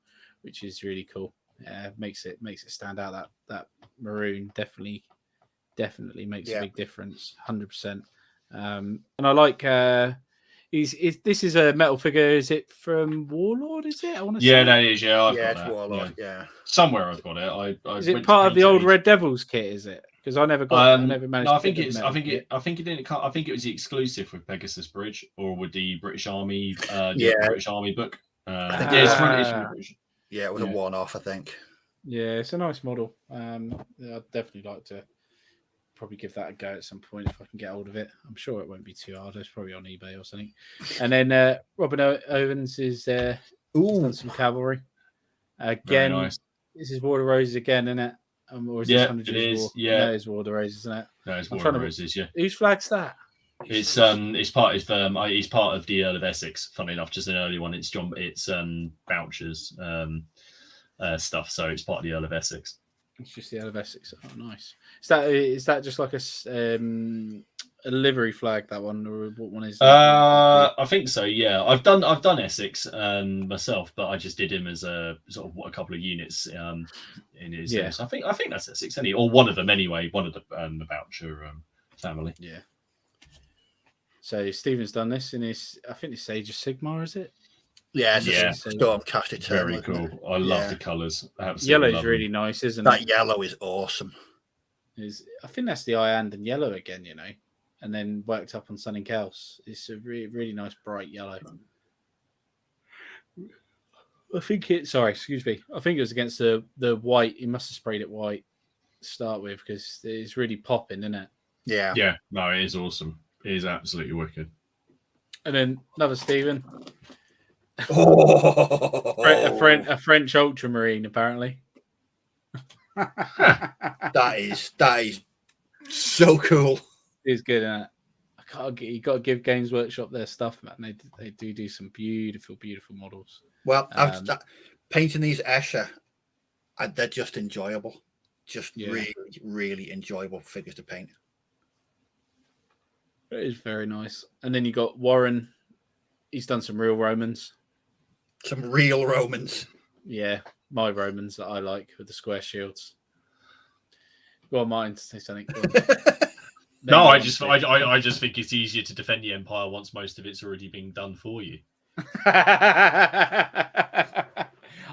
which is really cool. Makes it stand out. That maroon definitely makes a big difference, 100%. And I like this is a metal figure. Is it from Warlord? Is it? I want to say. Yeah, that is. Yeah, it's Warlord. Yeah, somewhere I've got it. Is it part of the old Red Devils kit? Is it? Because I never got. I never managed. No, I think it didn't. I think it was the exclusive with Pegasus Bridge or with the British Army. British Army book. It's from British. Yeah, it was a one-off, I think. Yeah, it's a nice model. I'd definitely like to probably give that a go at some point if I can get hold of it. I'm sure it won't be too hard. It's probably on eBay or something. And then Robin Owens is done some cavalry. Again, nice. This is War of Roses again, isn't it? Or is this it is. War? Yeah, no, it's War of Roses, isn't it? No, it's War of Roses. Yeah. Whose flag's that? It's part of the Earl of Essex. Funny enough, just an early one. It's Boucher's stuff. So it's part of the Earl of Essex. It's just the Earl of Essex. Oh, nice. Is that just like a livery flag? That one, or what one is? I think so. Yeah, I've done Essex myself, but I just did him as a sort of a couple of units in his. Yeah. I think that's Essex, anyway, or one of them anyway. One of the Boucher family. Yeah. So Stephen's done this in his, I think it's Sage of Sigmar, is it? Yeah, Stormcast Eternal. Very cool. I love the colours. Yellow's really nice, isn't it? That yellow is awesome. I think that's the Iand and yellow again, and then worked up on something else. It's a really, really nice bright yellow. I think it was against the white. He must have sprayed it white to start with because it's really popping, isn't it? Yeah. Yeah. No, it is awesome. It is absolutely wicked. And then another Stephen. A French ultramarine, apparently. that is so cool. It's good, isn't it? You got to give Games Workshop their stuff, man. They do some beautiful models. Well, painting these Escher, they're just enjoyable. just really, really enjoyable figures to paint. It is very nice. And then you got Warren. He's done some real Romans. Some real Romans. Yeah, my Romans that I like with the square shields. Go on, Martin, to say something. No, I just think it's easier to defend the Empire once most of it's already been done for you.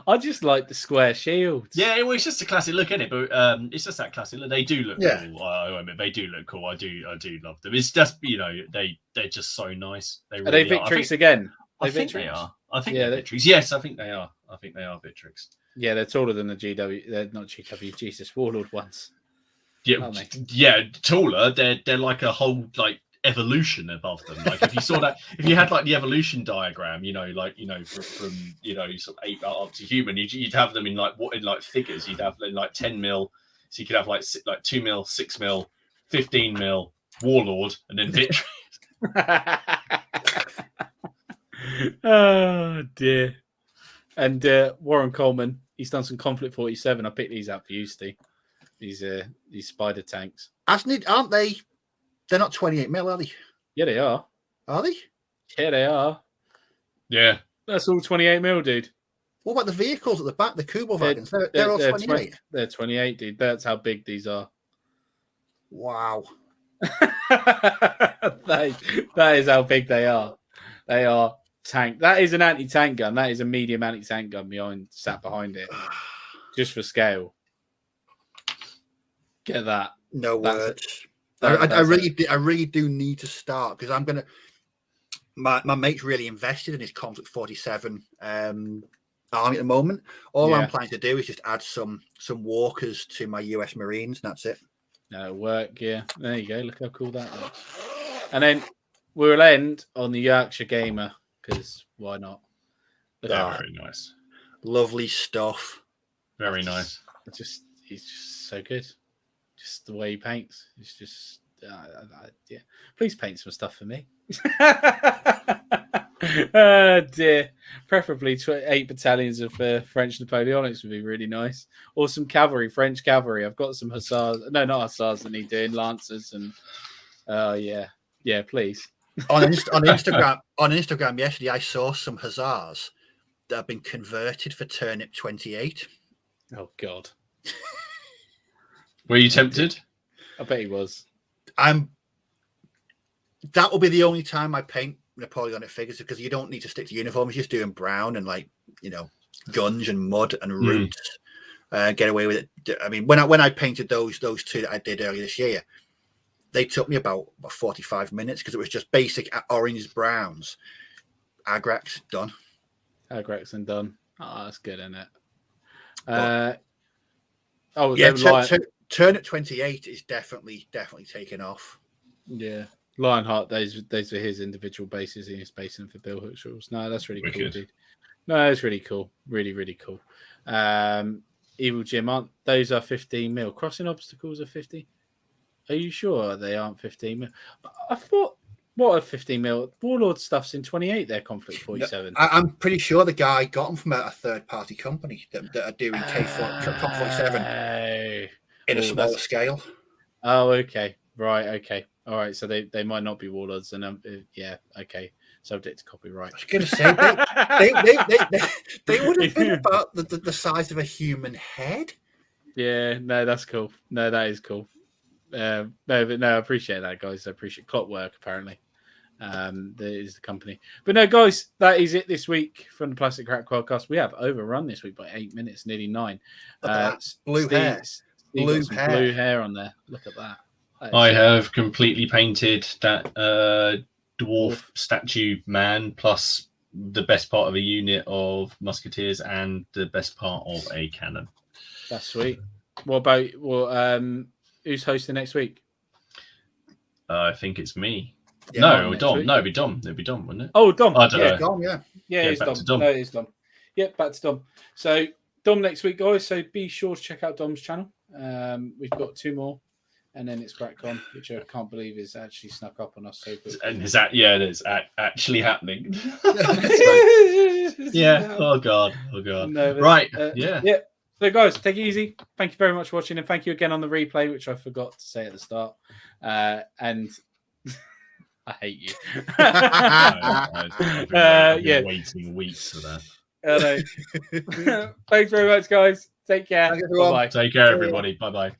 I just like the square shields. Yeah, well, it's just a classic look, isn't it? But it's just that classic look. They do look cool. I admit, they do look cool. I do love them. It's just, they're just so nice. Are they Victrix again? I think they are. I think they're Victrix. Yes, I think they are. I think they are Victrix. Yeah, they're taller than the GW. They're not GW. Jesus, Warlord ones. Yeah, taller. They're like a whole evolution above them. Like if you saw that, if you had the evolution diagram, from sort of ape up to human, you'd have them in figures. You'd have 10 mil, so you could have 2 mil, 6 mil, 15 mil Warlord, and then Victrix. Oh dear. And Warren Coleman, he's done some Conflict 47. I picked these out for you, Steve. These spider tanks. Aren't they? They're not 28 mil, are they? Yeah, they are. Are they? Yeah, they are. Yeah. That's all 28 mil, dude. What about the vehicles at the back, the Kubo wagons? They're all 28. They're 28, dude. That's how big these are. Wow. that is how big they are. They are tank. That is an anti-tank gun. That is a medium anti-tank gun sat behind it. Just for scale. Get that. No words. I really do need to start because I'm gonna. My mate's really invested in his Conflict 47 army at the moment. All I'm planning to do is just add some walkers to my US Marines, and that's it. That'll work. Yeah, there you go. Look how cool that looks. And then we'll end on the Yorkshire Gamer because why not? Very nice. Lovely stuff. Very nice. He's just so good. Just the way he paints. It's just, yeah. Please paint some stuff for me. Oh dear. Preferably 8 battalions of French Napoleonics would be really nice. Or some cavalry, French cavalry. I've got some hussars. No, not hussars that need doing. Lancers and, yeah, please. On Instagram yesterday, I saw some hussars that have been converted for turnip 28. Oh God. Were you tempted? I bet he was. That will be the only time I paint Napoleonic figures because you don't need to stick to uniforms. You're just doing brown and gunge and mud and roots. Get away with it. I mean, when I painted those two that I did earlier this year, they took me about 45 minutes because it was just basic orange browns. Agrax done. Agrax and done. Oh, that's good, isn't it? Turnip 28 is definitely taken off. Yeah. Lionheart, those are his individual bases in his basing for Bill Hookshaws. No, that's really cool, dude. No, it's really cool. Really, really cool. Evil Jim, those are 15 mil. Crossing obstacles are 50. Are you sure they aren't 15 mil? I thought, what are 15 mil? Warlord stuff's in 28 there, Conflict 47. I'm pretty sure the guy got them from a third-party company that are doing Conflict 47 in a smaller scale. Oh, okay. Right, okay. All right, so they might not be Warlords, and yeah, okay. Subject to copyright. I was going to say they would have been about the size of a human head. Yeah, no, that's cool. No, that is cool. I appreciate that, guys. I appreciate Clockwork. Apparently, that is the company. But no, guys, that is it this week from the Plastic Crack Podcast. We have overrun this week by 8 minutes, nearly 9. Blue hair. Blue hair on there. Look at that. I have completely painted that dwarf statue man, plus the best part of a unit of musketeers and the best part of a cannon. That's sweet. What about who's hosting next week? I think it's me. Yeah, no, Dom. Week. No, it'd be Dom. It'd be Dom, wouldn't it? Oh, Dom. I don't know. Dom, yeah. Yeah, it's Dom. No, it's Dom. Yep, back to Dom. So Dom next week, guys. So be sure to check out Dom's channel. We've got 2 more. And then it's CrackCon, which I can't believe is actually snuck up on us so quickly. And is that, it's actually happening. Yeah. Oh God. No, right. Yeah. So, guys, take it easy. Thank you very much for watching, and thank you again on the replay, which I forgot to say at the start. And I hate you. I've been waiting weeks for that. Thanks very much, guys. Take care. Bye-bye. Take care, everybody. Bye-bye.